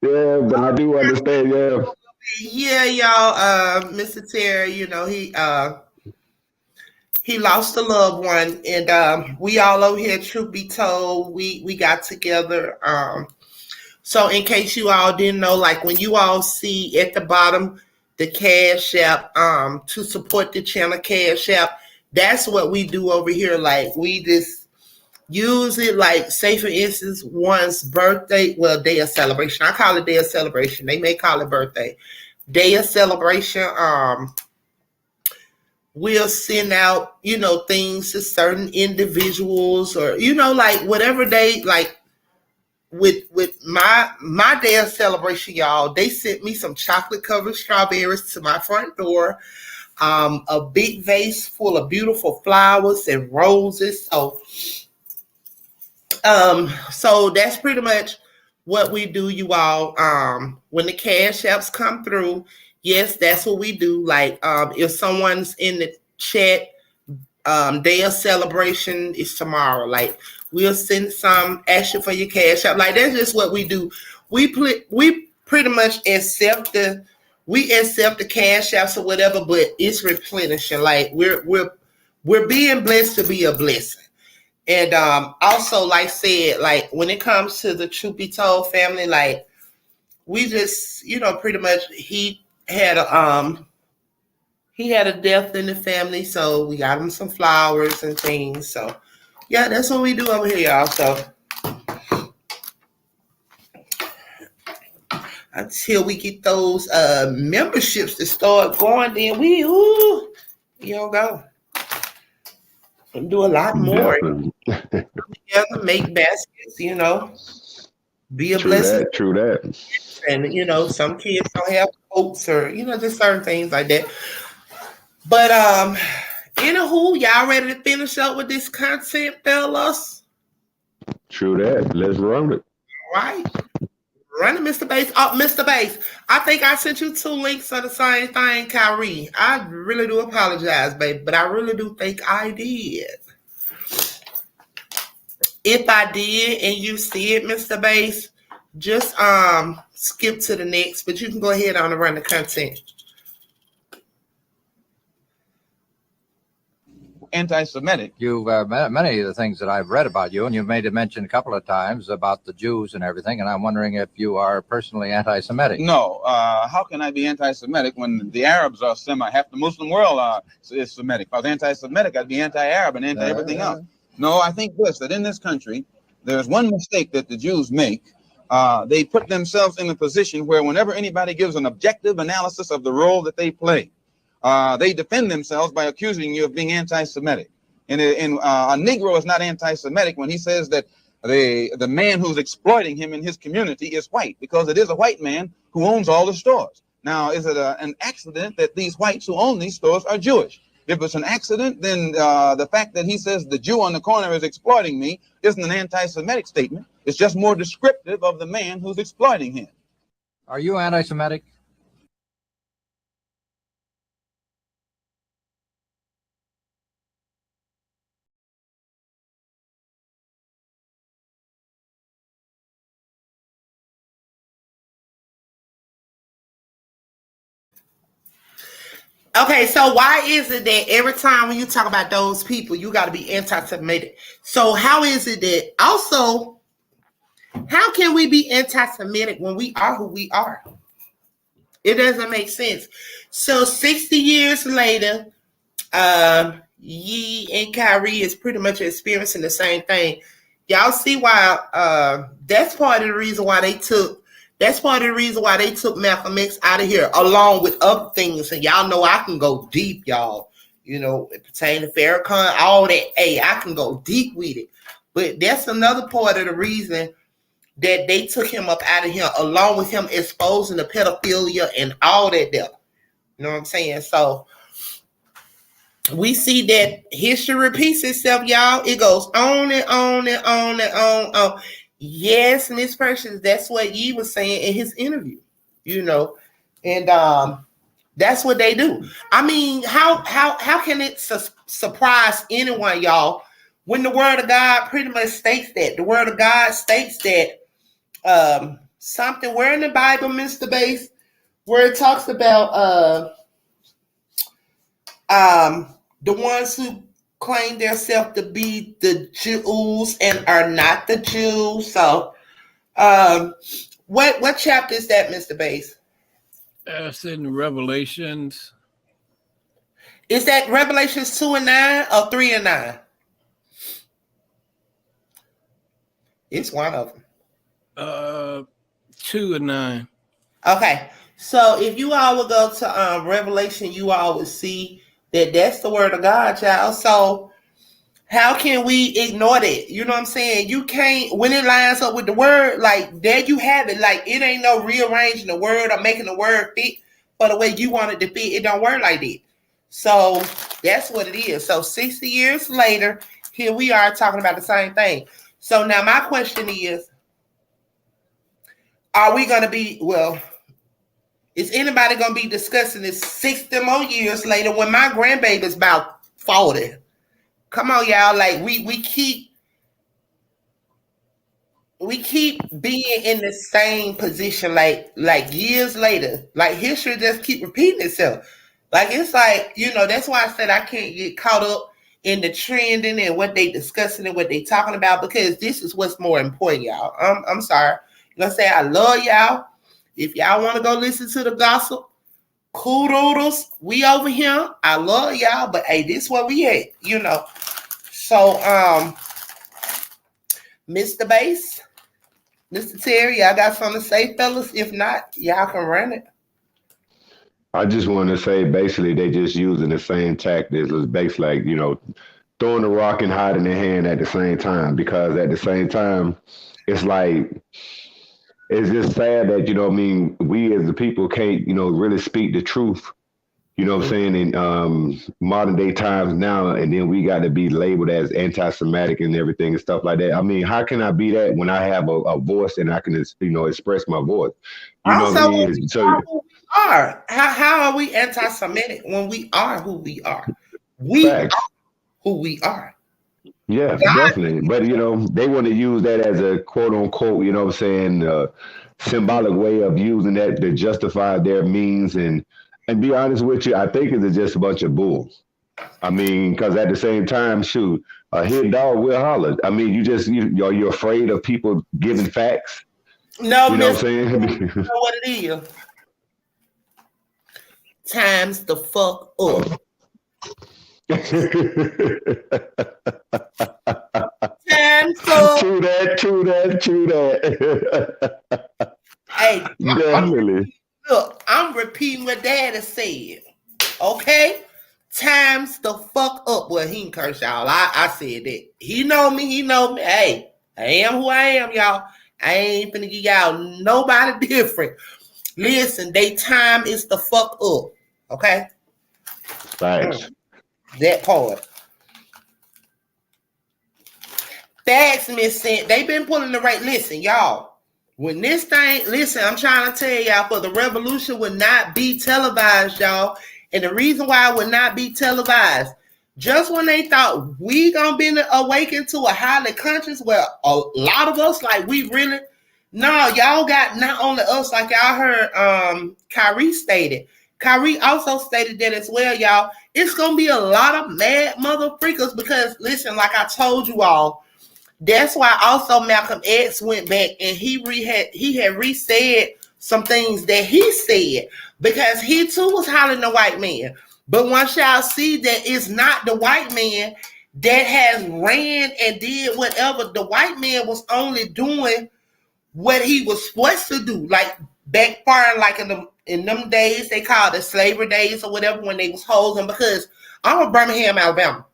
[SPEAKER 5] Yeah, but I do understand, yeah.
[SPEAKER 1] Yeah, y'all, Mr. Terry, he lost a loved one, and we all over here, truth be told, we got together. So in case you all didn't know, like when you all see at the bottom the Cash App to support the channel, Cash App, that's what we do over here. Like we just use it, like say for instance, one's birthday, well, day of celebration. I call it day of celebration. They may call it birthday. Day of celebration, we'll send out, things to certain individuals, or, like whatever they like. With my day of celebration, y'all, they sent me some chocolate covered strawberries to my front door, a big vase full of beautiful flowers and roses. So that's pretty much what we do, you all. When the Cash Apps come through, yes, that's what we do. Like if someone's in the chat, day of celebration is tomorrow. Like we'll send some, ask you for your Cash App. Like that's just what we do. We pretty much accept the we accept the cash apps or whatever, but it's replenishing. Like we're being blessed to be a blessing. And also, like said, like when it comes to the Truth Be Told family, like we just, pretty much he had a death in the family, so we got him some flowers and things. So yeah, that's what we do over here, y'all. So until we get those memberships to start going, then we go and do a lot more. Together, make baskets, be a blessing.
[SPEAKER 5] True that.
[SPEAKER 1] And some kids don't have coats or just certain things like that. But anywho, y'all ready to finish up with this content, fellas?
[SPEAKER 5] True that. Let's run it.
[SPEAKER 1] All right. Run it, Mr. Bass. Oh, Mr. Bass, I think I sent you 2 links of the same thing, Kyrie. I really do apologize, babe, but I really do think I did. If I did and you see it, Mr. Bass, just skip to the next, but you can go ahead on and run the content.
[SPEAKER 6] Anti-Semitic.
[SPEAKER 7] You've many of the things that I've read about you, and you've made a mention a couple of times about the Jews and everything, and I'm wondering if you are personally anti-Semitic.
[SPEAKER 6] No, how can I be anti-Semitic when the Arabs are half the Muslim world is Semitic? If I was anti-Semitic, I'd be anti-Arab and anti-everything else. No, I think that in this country, there's one mistake that the Jews make. They put themselves in a position where whenever anybody gives an objective analysis of the role that they play, they defend themselves by accusing you of being anti-Semitic. And a Negro is not anti-Semitic when he says that the man who's exploiting him in his community is white, because it is a white man who owns all the stores. Now, is it an accident that these whites who own these stores are Jewish? If it's an accident, then the fact that he says the Jew on the corner is exploiting me isn't an anti-Semitic statement. It's just more descriptive of the man who's exploiting him.
[SPEAKER 7] Are you anti-Semitic?
[SPEAKER 1] Okay, so why is it that every time when you talk about those people, you got to be anti-Semitic? So how is it that also, how can we be anti-Semitic when we are who we are? It doesn't make sense. So 60 years later, Ye and Kyrie is pretty much experiencing the same thing. Y'all see why that's part of the reason why they took Malcolm X out of here, along with other things. And y'all know I can go deep, y'all. It pertains to Farrakhan, all that. Hey, I can go deep with it. But that's another part of the reason that they took him up out of here, along with him exposing the pedophilia and all that there. You know what I'm saying? So we see that history repeats itself, y'all. It goes on and on and on and on. Yes, Miss Precious, that's what Ye was saying in his interview, and that's what they do. I mean, how can it surprise anyone, y'all, when the Word of God pretty much states that? The Word of God states that something, where in the Bible, Mr. Bass, where it talks about the ones who claim themselves to be the Jews and are not the Jews. So what chapter is that, Mr. Bass?
[SPEAKER 2] It's in Revelations.
[SPEAKER 1] Is that Revelations 2 and 9 or 3 and 9? It's one of them.
[SPEAKER 2] 2 and 9.
[SPEAKER 1] Okay. So if you all would go to Revelation, you all would see that that's the Word of God, y'all. So how can we ignore that? You know what I'm saying? You can't, when it lines up with the Word, like there you have it. Like it ain't no rearranging the Word or making the Word fit for the way you want it to fit. It don't work like that. So that's what it is. So 60 years later, here we are talking about the same thing. So now my question is, are we going to be, is anybody going to be discussing this 60 more years later when my grandbaby's about 40? Come on, y'all. Like we keep we keep being in the same position like years later. Like history just keep repeating itself. Like it's like, that's why I said I can't get caught up in the trending and what they discussing and what they talking about, because this is what's more important, y'all. I'm sorry. Say I love y'all. If y'all want to go listen to the gossip, cool doodles, we over here. I love y'all, but hey, this where we at, So Mr. Bass, Mr. Terry, y'all got something to say, fellas? If not, y'all can run it.
[SPEAKER 5] I just want to say, basically, they just using the same tactics. It's basically like, throwing the rock and hiding their hand at the same time, because at the same time, it's like, it's just sad that, we as the people can't, really speak the truth, what I'm saying, in modern day times now, and then we got to be labeled as anti-Semitic and everything and stuff like that. I mean, how can I be that when I have a voice and I can, express my voice? You know what I mean? So,
[SPEAKER 1] how are we anti-Semitic when we are who we are? We are who we are.
[SPEAKER 5] Yeah, definitely. But, they want to use that as a quote unquote, symbolic way of using that to justify their means. And be honest with you, I think it's just a bunch of bull. I mean, because at the same time, shoot, a hit dog will holler. I mean, you're afraid of people giving facts.
[SPEAKER 1] No,
[SPEAKER 5] you know what I'm saying?
[SPEAKER 1] You know what it is? Times the fuck up.
[SPEAKER 5] True that.
[SPEAKER 1] Hey,
[SPEAKER 5] definitely.
[SPEAKER 1] Look, I'm repeating what Daddy said. Okay? Times the fuck up. Well, he ain't curse y'all. I said that. He know me. Hey, I am who I am, y'all. I ain't finna give y'all nobody different. Listen, they time is the fuck up. Okay?
[SPEAKER 5] Thanks.
[SPEAKER 1] That part. Facts, Miss Cent. They been pulling the right. Listen, y'all. When this thing, listen, I'm trying to tell y'all, for the revolution would not be televised, y'all. And the reason why it would not be televised, just when they thought we gonna be awakened to a highly conscious, where a lot of us, like we really, no, y'all got not only us, like y'all heard Kyrie stated. Kyrie also stated that as well, y'all. It's gonna be a lot of mad mother freakers because, listen, like I told you all, that's why also Malcolm X went back and he had re-said some things that he said, because he too was hollering the white man. But once y'all see that it's not the white man that has ran and did whatever, the white man was only doing what he was supposed to do, like backfiring, like in them days they called it slavery days or whatever, when they was holding. Because I'm from Birmingham, Alabama.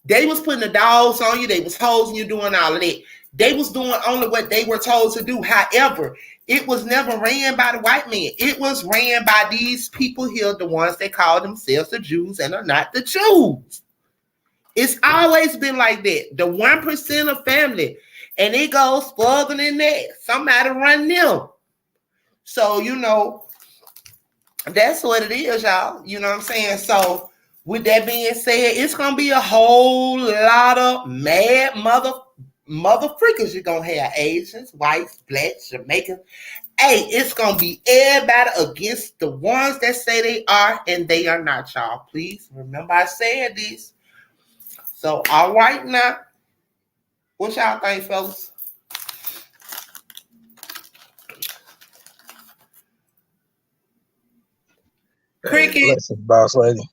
[SPEAKER 1] They was putting the dogs on you. They was hosing you, doing all of that. They was doing only what they were told to do. However, it was never ran by the white man. It was ran by these people here, the ones that call themselves the Jews and are not the Jews. It's always been like that. The 1% of family. And it goes further than that. Somebody run them. So, that's what it is, y'all. You know what I'm saying? So, with that being said, it's gonna be a whole lot of mad mother freakers. You're gonna have Asians, whites, blacks, Jamaicans. Hey, it's gonna be everybody against the ones that say they are and they are not, y'all. Please remember I said this. So, all right now, what y'all think, fellas? Cricket.
[SPEAKER 8] Blessings, boss lady.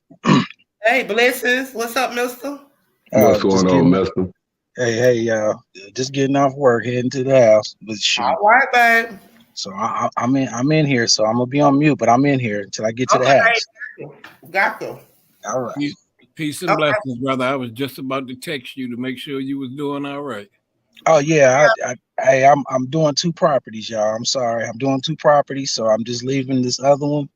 [SPEAKER 1] Hey, blessings. What's up, mister?
[SPEAKER 5] What's going on, mister?
[SPEAKER 8] Hey, y'all. Just getting off work, heading to the house. But shoot.
[SPEAKER 1] All right, babe.
[SPEAKER 8] So I'm in here, so I'm gonna be on mute, but I'm in here until I get to the house.
[SPEAKER 1] Gotcha.
[SPEAKER 8] All right.
[SPEAKER 2] Peace and blessings, brother. I was just about to text you to make sure you was doing all right.
[SPEAKER 8] Oh yeah, I'm doing 2 properties, y'all. I'm sorry, I'm doing 2 properties, so I'm just leaving this other one,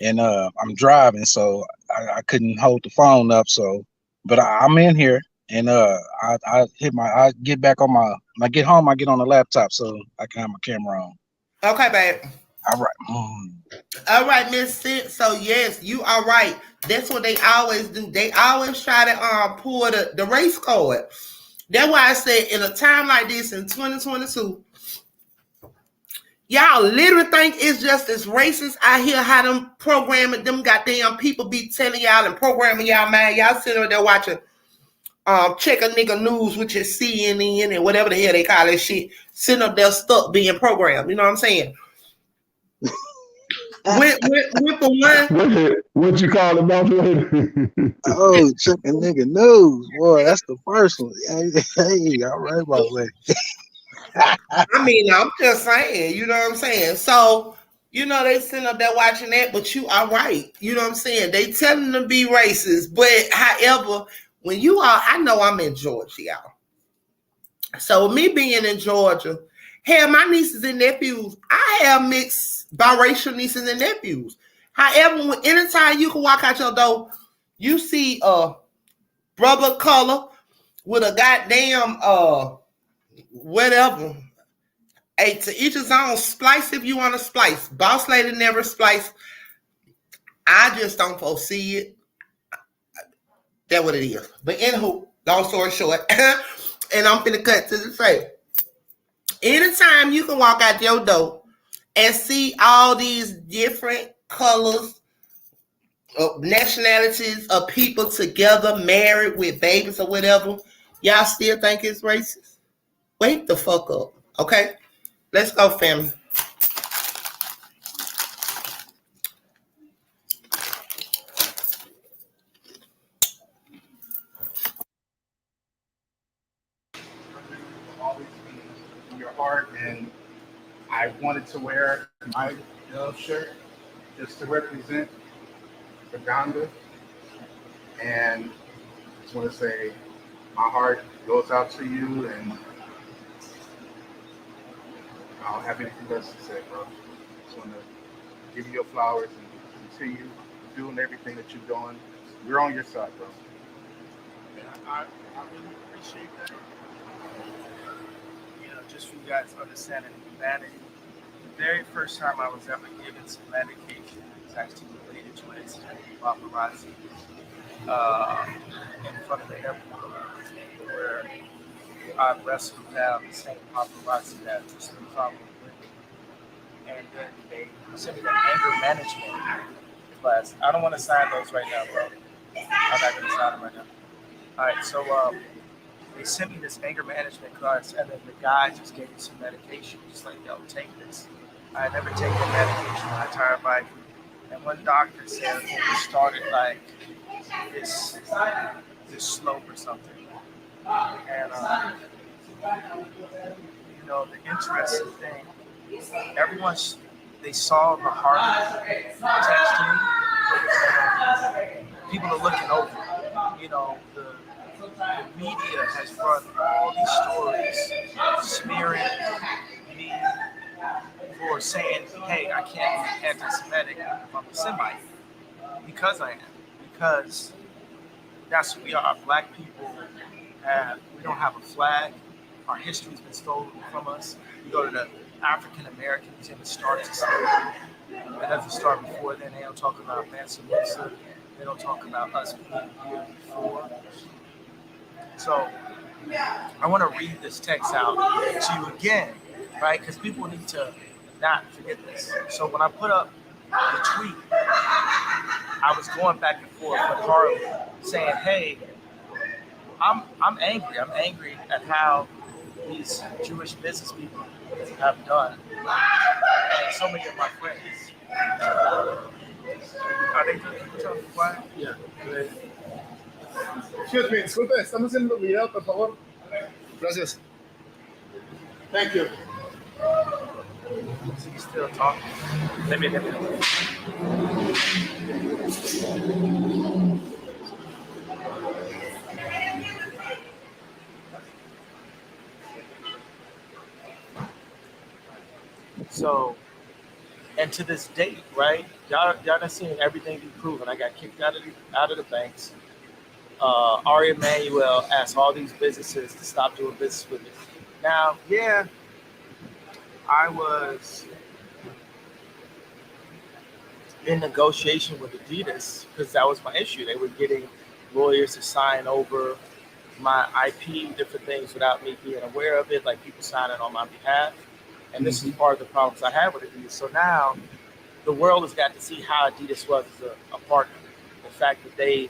[SPEAKER 8] and I'm driving, so I couldn't hold the phone up. So, but I'm in here, and I get back on when I get home, I get on the laptop so I can have my camera on.
[SPEAKER 1] Okay, babe.
[SPEAKER 8] All right.
[SPEAKER 1] All right, Miss Sid. So yes, you are right. That's what they always do. They always try to pull the race card. That's why I said in a time like this in 2022, y'all literally think it's just as racist. I hear how them programming, them goddamn people be telling y'all and programming y'all mind. Y'all sitting there watching check a nigga news, which is CNN and whatever the hell they call that shit, sitting up there stuck being programmed. You know what I'm saying? With for one,
[SPEAKER 5] What you call it, my boy?
[SPEAKER 8] Oh, check a nigga news, boy. That's the first one. Hey, all right, my boy.
[SPEAKER 1] I mean, I'm just saying, you know what I'm saying? So, you know, they sitting up there watching that, but you are right. You know what I'm saying? They telling them to be racist. But however, when you are, I know I'm in Georgia, y'all. So me being in Georgia, hell, my nieces and nephews, I have mixed biracial nieces and nephews. However, anytime you can walk out your door, you see a brother color with a goddamn whatever. Hey, to each his own. Splice if you want to splice. Boss lady never splice. I just don't foresee it. That's what it is. But anywho, long story short, and I'm finna cut to the face. Anytime you can walk out your door and see all these different colors, nationalities of people together, married with babies or whatever, y'all still think it's racist? Wake the fuck up, okay? Let's go, family.
[SPEAKER 9] Always be in your heart, and I wanted to wear my shirt just to represent Uganda, and I just want to say my heart goes out to you, and I don't have anything else to say, bro. Just want to give you your flowers and continue doing everything that you're doing. We're on your side, bro.
[SPEAKER 10] Yeah, I really appreciate that. You know, just for you guys understanding humanity. The very first time I was ever given some medication was actually related to an incident with paparazzi in front of the airport, where I wrestled down the same paparazzi that was still following with me. And then they sent me an anger management class. I don't want to sign those right now, bro. I'm not going to sign them right now. All right, so they sent me this anger management class, and then the guy just gave me some medication. He's like, yo, take this. I had never taken medication my entire life. And one doctor said it started like this slope or something. And, you know, the interesting thing, they saw the heart text me. People are looking over. You know, the media has run all these stories smearing me for saying, hey, I can't be anti-Semitic if I'm a Semite. Because I am. Because that's who we are. Black people, we don't have a flag. Our history's been stolen from us. You go to the African American Museum, it starts in slavery. It doesn't start before then. They don't talk about Mansa Musa. They don't talk about us being here before. So I want to read this text out to you again, right? Because people need to not forget this. So when I put up the tweet, I was going back and forth with Harley saying, hey, I'm angry. I'm angry at how these Jewish business people have done. And so many of my friends. Are they talking quiet?
[SPEAKER 9] Yeah. Excuse me, disculpe, estamos haciendo un video, por favor. Gracias. Thank you.
[SPEAKER 10] Is he still talking? Let me know. So, and to this date, right? Y'all done seen everything be proven. I got kicked out of the banks. Ari Emanuel asked all these businesses to stop doing business with me. Now, yeah, I was in negotiation with Adidas because that was my issue. They were getting lawyers to sign over my IP, different things without me being aware of it, like people signing on my behalf. And this is part of the problems I have with Adidas. So now the world has got to see how Adidas was as a partner. The fact that they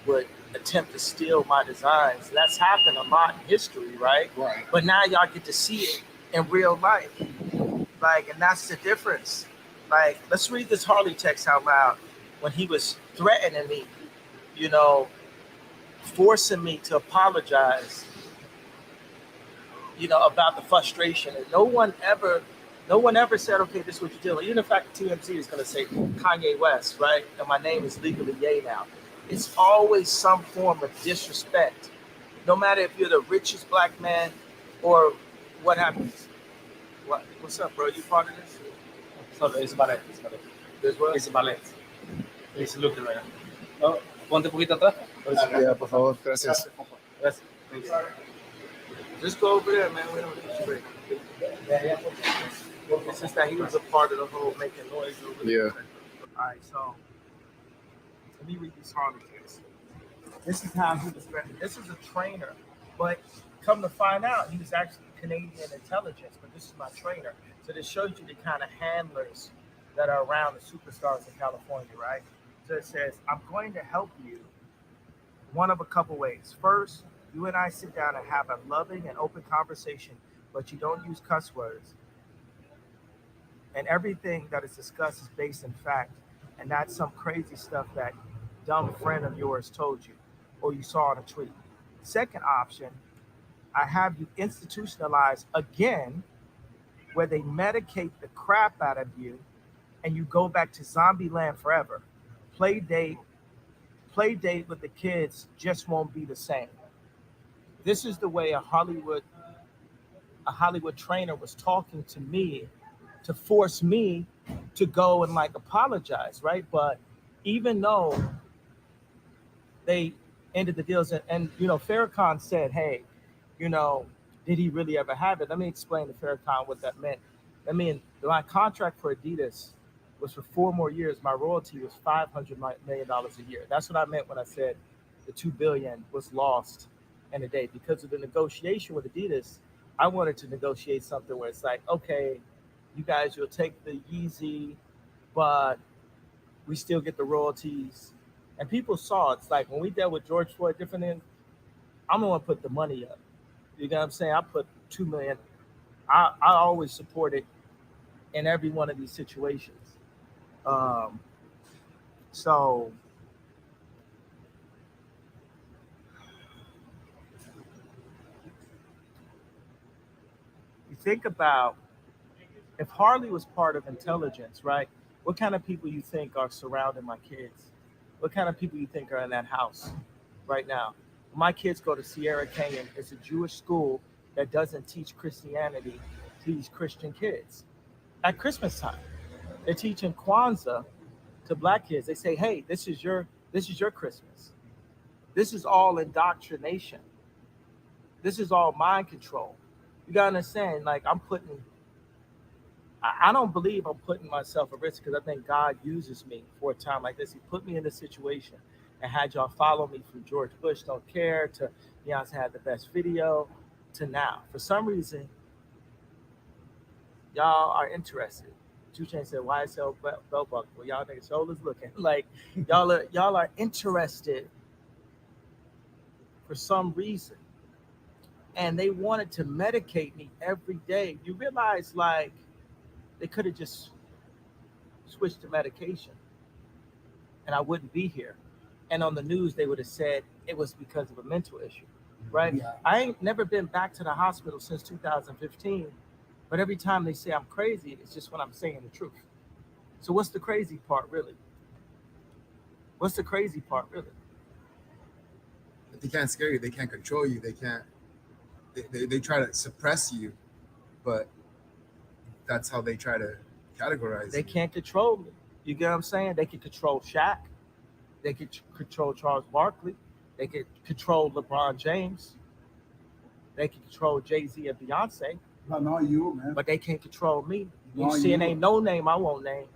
[SPEAKER 10] would attempt to steal my designs. That's happened a lot in history, right?
[SPEAKER 9] Right.
[SPEAKER 10] But now y'all get to see it in real life. Like, and that's the difference. Like, let's read this Harley text out loud when he was threatening me, you know, forcing me to apologize, you know, about the frustration. And no one ever said, okay, this is what you're dealing. Even the fact that TMZ is going to say Kanye West, right? And my name is legally Ye now. It's always some form of disrespect. No matter if you're the richest black man or what happens. What's up, bro? You part of this?
[SPEAKER 11] Solo, es ballet.
[SPEAKER 10] There's what?
[SPEAKER 11] Es ballet. Es look right now. No, ponte un poquito atrás.
[SPEAKER 12] Ya, por favor, gracias.
[SPEAKER 11] Gracias.
[SPEAKER 10] Just go over there, man. We don't need you break. It's just that he was a part of the whole making noise over there.
[SPEAKER 12] Yeah.
[SPEAKER 10] All right, so let me read these Harley kids. This is how he was threatened. This is a trainer, but come to find out, he was actually Canadian intelligence, but this is my trainer. So this shows you the kind of handlers that are around the superstars in California, right? So it says, I'm going to help you one of a couple ways. First, you and I sit down and have a loving and open conversation, but you don't use cuss words. And everything that is discussed is based in fact, and not some crazy stuff that dumb friend of yours told you or you saw on a tweet. Second option, I have you institutionalized again, where they medicate the crap out of you and you go back to zombie land forever. Play date with the kids just won't be the same. This is the way a Hollywood trainer was talking to me to force me to go and like apologize, right? But even though they ended the deals and you know, Farrakhan said, hey, you know, did he really ever have it? Let me explain to Farrakhan what that meant. I mean, my contract for Adidas was for 4 more years. My royalty was $500 million a year. That's what I meant when I said the $2 billion was lost in a day. Because of the negotiation with Adidas, I wanted to negotiate something where it's like, okay, you guys, you'll take the Yeezy, but we still get the royalties. And people saw it's like when we dealt with George Floyd, different than I'm the one to put the money up. You know what I'm saying? I put $2 million. I always support it in every one of these situations. So you think about if Harley was part of intelligence, right? What kind of people you think are surrounding my kids? What kind of people you think are in that house right now? My kids go to Sierra Canyon. It's a Jewish school that doesn't teach Christianity to these Christian kids. At Christmas time, they're teaching Kwanzaa to black kids. They say, hey, this is your Christmas. This is all indoctrination. This is all mind control. You gotta understand, like I don't believe I'm putting myself at risk because I think God uses me for a time like this. He put me in this situation and had y'all follow me from George Bush Don't Care to Beyonce Had the Best Video to now. For some reason, y'all are interested. 2 Chainz said, YSL belt buckle. Well, y'all niggas shoulders looking. Like y'all are interested for some reason. And they wanted to medicate me every day. You realize like they could have just switched to medication and I wouldn't be here. And on the news, they would have said it was because of a mental issue, right? Yeah. I ain't never been back to the hospital since 2015, but every time they say I'm crazy, it's just when I'm saying the truth. So what's the crazy part, really? What's the crazy part, really?
[SPEAKER 12] They can't scare you. They can't control you. They can't. They try to suppress you, but that's how they try to categorize
[SPEAKER 10] They
[SPEAKER 12] you.
[SPEAKER 10] can't control me. You get what I'm saying? They can control Shaq. They can control Charles Barkley. They can control LeBron James. They can control Jay-Z and Beyonce.
[SPEAKER 9] But not you, man.
[SPEAKER 10] But they can't control me. You
[SPEAKER 9] Not
[SPEAKER 10] see, it
[SPEAKER 9] you.
[SPEAKER 10] ain't no name I won't name.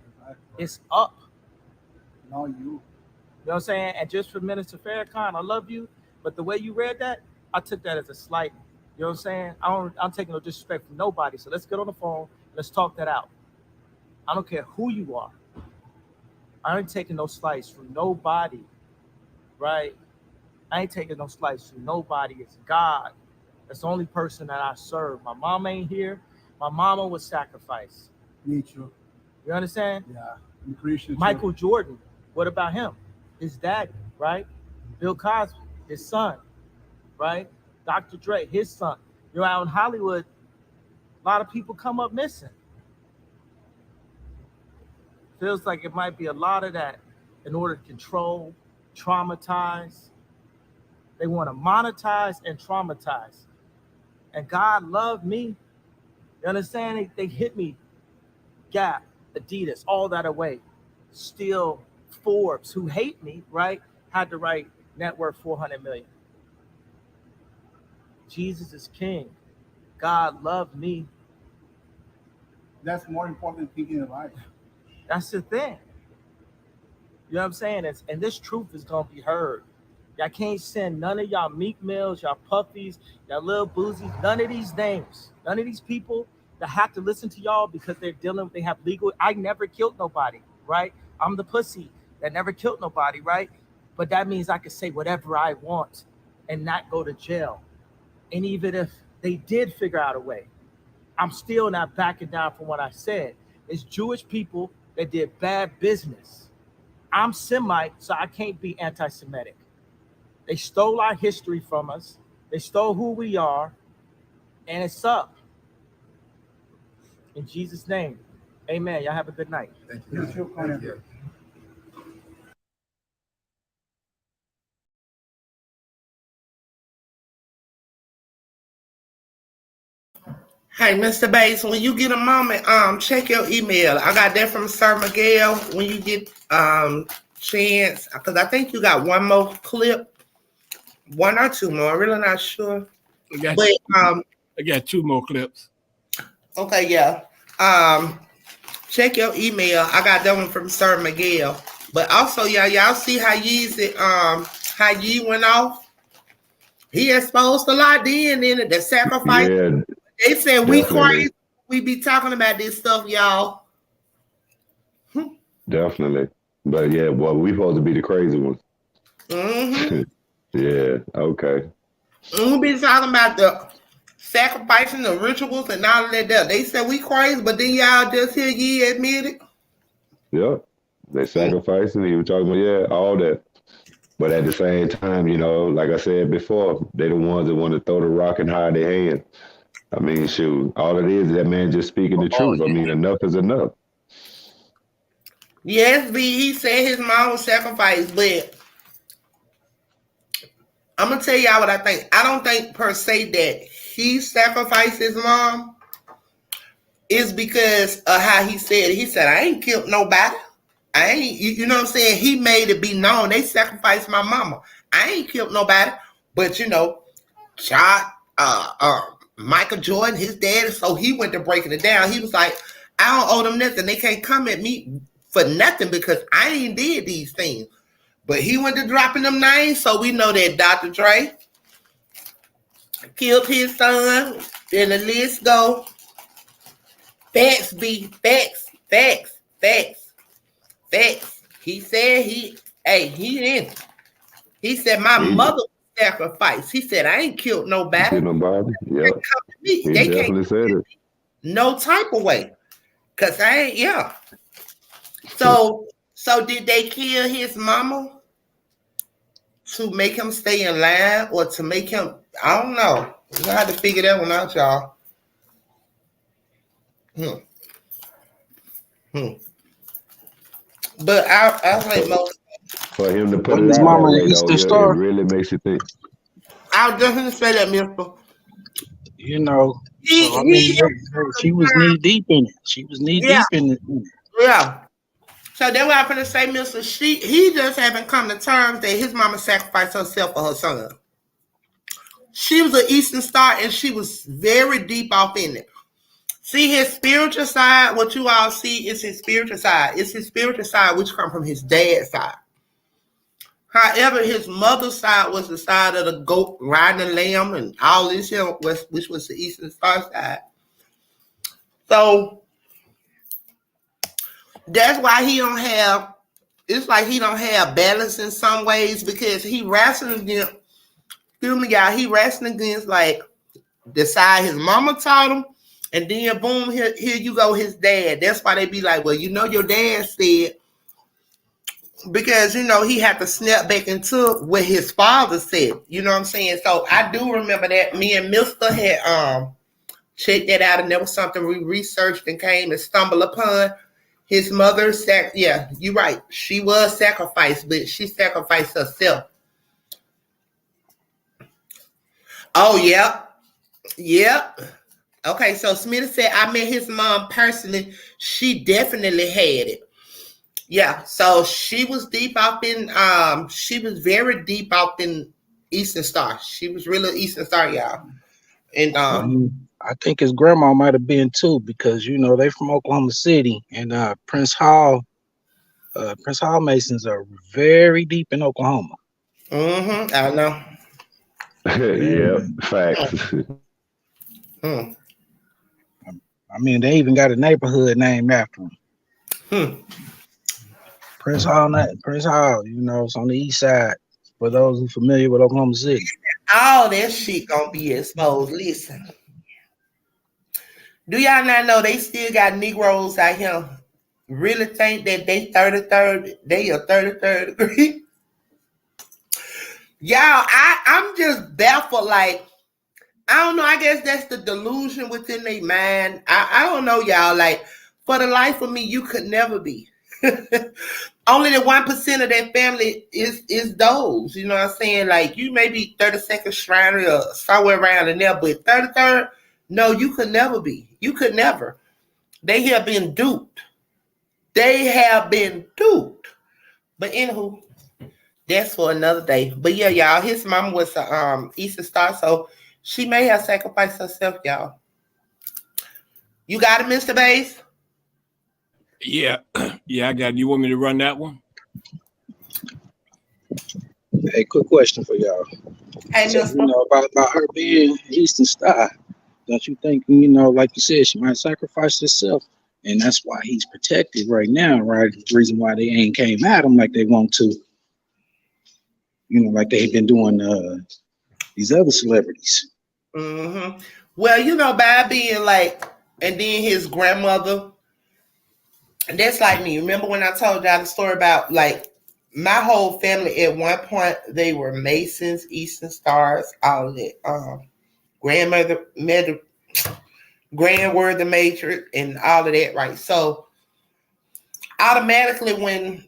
[SPEAKER 10] It's up.
[SPEAKER 9] Not you.
[SPEAKER 10] You know what I'm saying? And just for Minister Farrakhan, I love you, but the way you read that,
[SPEAKER 11] I took that as a slight. You know what I'm saying? I'm taking no disrespect from nobody. So let's get on the phone. Let's talk that out. I don't care who you are. I ain't taking no slights from nobody, right? I ain't taking no slights from nobody. It's God. That's the only person that I serve. My mom ain't here. My mama was sacrificed.
[SPEAKER 13] Me too.
[SPEAKER 11] You understand?
[SPEAKER 13] Yeah. I'm appreciative.
[SPEAKER 11] Michael Jordan. What about him? His daddy, right? Bill Cosby, his son, right? Dr. Dre, his son. You know, out in Hollywood, a lot of people come up missing. Feels like it might be a lot of that in order to control, traumatize. They want to monetize and traumatize. And God loved me. You understand? They hit me. Gap, Adidas, all that away. Still Forbes, who hate me, right? Had to write net worth 400 million. Jesus is king. God loved me.
[SPEAKER 13] That's more important than thinking in life.
[SPEAKER 11] That's the thing. You know what I'm saying? And this truth is going to be heard. Y'all can't send none of y'all Meek Mills, y'all Puffies, y'all Lil Boozies, none of these names, none of these people that have to listen to y'all because they have legal. I never killed nobody, right? I'm the pussy that never killed nobody, right? But that means I can say whatever I want and not go to jail. And even if they did figure out a way, I'm still not backing down from what I said. It's Jewish people that did bad business. I'm Semite, so I can't be anti-Semitic. They stole our history from us. They stole who we are, and it's up. In Jesus' name, amen. Y'all have a good night.
[SPEAKER 13] Thank you. Thank you.
[SPEAKER 1] Hey, Mr. Bates, when you get a moment, check your email. I got that from Sir Miguel. When you get chance, because I think you got one more clip, one or two more. I'm really not sure.
[SPEAKER 2] I got two more clips.
[SPEAKER 1] Okay, yeah. Check your email. I got that one from Sir Miguel. But also, y'all see how how Yee went off? He exposed a lot then in the sacrifice.
[SPEAKER 5] Yeah.
[SPEAKER 1] They said
[SPEAKER 5] Definitely.
[SPEAKER 1] we crazy. We be talking about this stuff, y'all.
[SPEAKER 5] Definitely. But yeah, well, we supposed to be the crazy ones.
[SPEAKER 1] Mm-hmm.
[SPEAKER 5] Yeah, okay.
[SPEAKER 1] We be talking about the sacrificing, the rituals, and all of that. They said we crazy, but then y'all just hear Yee admit it.
[SPEAKER 5] Yep. They sacrificing, he was talking about, all that. But at the same time, like I said before, they the ones that want to throw the rock and hide their hand. I mean, shoot, all it is that man just speaking the truth. I mean, enough is enough.
[SPEAKER 1] Yes, he said his mom was sacrificed, but I'm going to tell y'all what I think. I don't think per se that he sacrificed his mom. Is because of how he said it. He said, I ain't killed nobody. I ain't, you know what I'm saying? He made it be known. They sacrificed my mama. I ain't killed nobody. But, shot Michael Jordan, his dad. So he went to breaking it down. He was like, I don't owe them nothing. They can't come at me for nothing because I ain't did these things. But he went to dropping them names. So we know that Dr. Dre killed his son. Then the list go. Facts be facts. He said he didn't. He said my mother sacrificed. He said I ain't killed nobody.
[SPEAKER 5] Yeah. He definitely said it.
[SPEAKER 1] No type of way. Cause I ain't, yeah. So did they kill his mama to make him stay in line or to make him? I don't know. You gonna have to figure that one out, y'all. But I like most.
[SPEAKER 5] For him to put
[SPEAKER 8] His
[SPEAKER 5] it out
[SPEAKER 8] mama
[SPEAKER 5] that
[SPEAKER 8] an
[SPEAKER 5] way,
[SPEAKER 8] Easter
[SPEAKER 5] though,
[SPEAKER 8] Star.
[SPEAKER 5] it really makes you think.
[SPEAKER 1] I was just gonna say that, Mister.
[SPEAKER 8] She was knee deep in it. She was knee deep in it.
[SPEAKER 1] Yeah. So that's what I'm gonna say, Mister. He just haven't come to terms that his mama sacrificed herself for her son. She was an Eastern Star, and she was very deep off in it. See his spiritual side. What you all see is his spiritual side. It's his spiritual side, which comes from his dad's side. However, his mother's side was the side of the goat riding the lamb and all this here, which was the Eastern Star side. So that's why he don't have. It's like he don't have balance in some ways because he wrestling against. Excuse me, y'all. He wrestling against like the side his mama taught him, and then boom, here you go, his dad. That's why they be like, well, you know, your dad said. Because, you know, he had to snap back into what his father said. You know what I'm saying? So I do remember that me and Mr. had checked that out, and there was something we researched and came and stumbled upon. His mother yeah, you're right. She was sacrificed, but she sacrificed herself. Oh, yep. Yep. Okay, so Smith said, I met his mom personally. She definitely had it. Yeah, so she was deep up in she was very deep up in Eastern Star. She was really Eastern Star, y'all. And
[SPEAKER 8] I think his grandma might have been too, because you know they from Oklahoma City, and Prince Hall Masons are very deep in Oklahoma.
[SPEAKER 1] I know.
[SPEAKER 5] Yeah, facts.
[SPEAKER 8] I mean, they even got a neighborhood named after him. Prince Hall, you know, it's on the east side. For those who familiar with Oklahoma City.
[SPEAKER 1] All that shit gonna be exposed. Listen. Do y'all not know they still got Negroes out here really think that they are 33rd degree? Y'all, I'm just baffled. Like, I don't know. I guess that's the delusion within their mind. I don't know, y'all. Like, for the life of me, you could never be. Only the 1% of that family is those. You know what I'm saying? Like, you may be 32nd Shriner or somewhere around in there, but 33rd, no, you could never be. You could never. They have been duped. They have been duped. But anywho, that's for another day. But yeah, y'all, his mom was a Eastern Star, so she may have sacrificed herself, y'all. You got it, Mr. Bass?
[SPEAKER 2] Yeah, yeah, I got it. You want me to run that one?
[SPEAKER 8] Hey, quick question for y'all.
[SPEAKER 1] Hey,
[SPEAKER 8] so, you know, about her being Eastern Star, don't you think, you know, like you said, she might sacrifice herself, and that's why he's protected right now, right? The reason why they ain't came at him like they want to, you know, like they've been doing these other celebrities.
[SPEAKER 1] Well, you know, by being like, and then his grandmother. And that's like me. Remember when I told y'all the story about like my whole family at one point, they were Masons, Eastern Stars, all of that. Grandmother, Grandword the Matrix, and all of that, right? So automatically when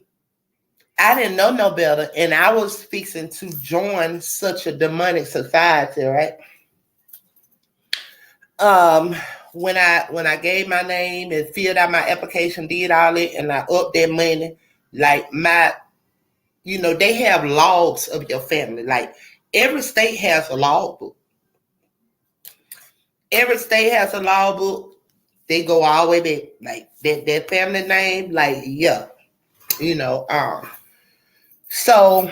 [SPEAKER 1] I didn't know no better and I was fixing to join such a demonic society, right? When I gave my name and filled out my application, did all it, and I upped that money, like you know, they have logs of your family. Like every state has a log book. Every state has a log book. They go all the way back. Like that family name, like, yeah. You know, so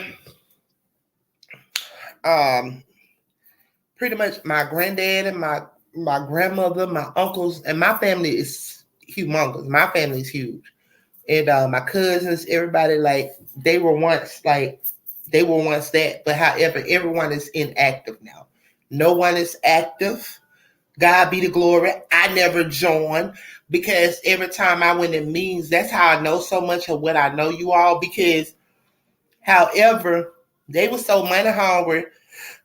[SPEAKER 1] pretty much my granddad and my grandmother, my uncles, and my family is humongous. My family is huge. And my cousins, everybody, like, they were once that. But however, everyone is inactive now. No one is active. God be the glory. I never joined because every time I went in meetings, that's how I know so much of what I know, you all. Because, however, they were so money hungry.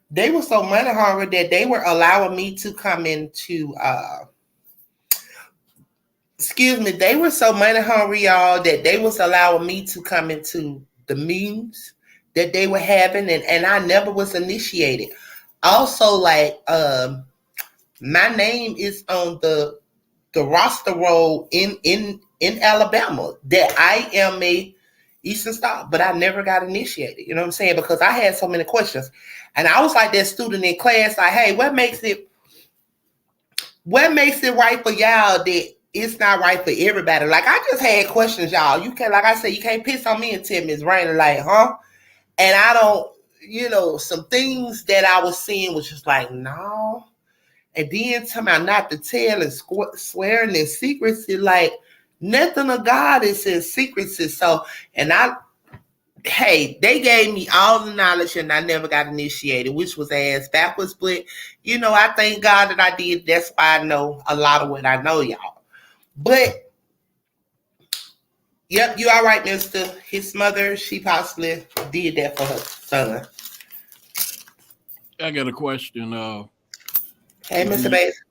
[SPEAKER 1] They were so money hungry that they were allowing me to come into, they were so money hungry, y'all, that they was allowing me to come into the meetings that they were having, and I never was initiated. Also, like, my name is on the roster roll in Alabama that I am a Eastern Star, but I never got initiated. You know what I'm saying? Because I had so many questions. And I was like that student in class, like, hey, what makes it right for y'all that it's not right for everybody? Like, I just had questions, y'all. You can't, like I said, you can't piss on me and tell me it's raining. Like, huh? And I don't, some things that I was seeing was just like, no. And then talking about not to tell and swearing in secrecy, like nothing of God is in secrecy. So, hey, they gave me all the knowledge and I never got initiated, which was ass backwards. But, I thank God that I did. That's why I know a lot of what I know, y'all. But, yep, you all right, mister. His mother, she possibly did that for her son.
[SPEAKER 2] I got a question.
[SPEAKER 1] Hey, Mr. Bates.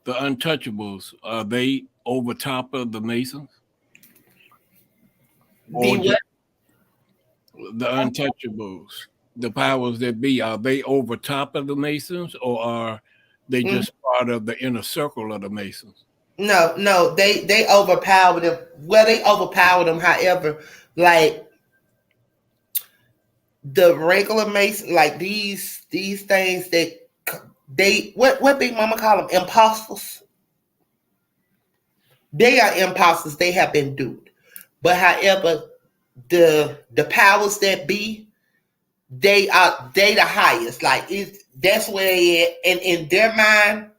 [SPEAKER 2] The Untouchables, are they over top of the Masons? The Untouchables, the powers that be, are they over top of the Masons, or are they just part of the inner circle of the Masons?
[SPEAKER 1] No, they overpower them. Well, they overpower them. However, like the regular Mason, like these things that they what Big Mama call them, imposters. They are imposters. They have been duped. But however, the powers that be, they the highest. Like that's where they at, and in their mind,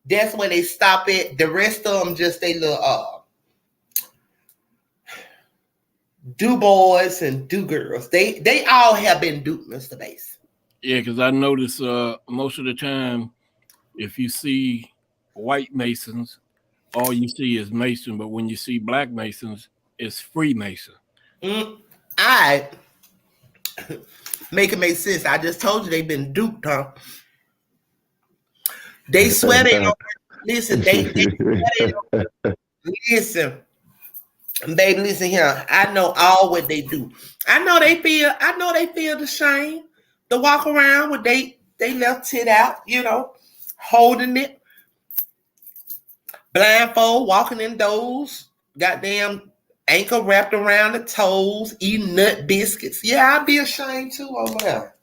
[SPEAKER 1] that's where they stop it. The rest of them just they little do boys and do girls. They all have been duped, Mr. Bass.
[SPEAKER 2] Yeah, because I notice most of the time, if you see white Masons, all you see is Mason. But when you see black Masons, it's Freemason.
[SPEAKER 1] I make it make sense. I just told you they've been duped, huh? They swear they don't listen. They listen. Baby, listen here. I know all what they do. I know they feel the shame to walk around with they left tit out, holding it. Blindfold, walking indoors, goddamn ankle wrapped around the toes, eating nut biscuits. Yeah, I'd be ashamed too over there.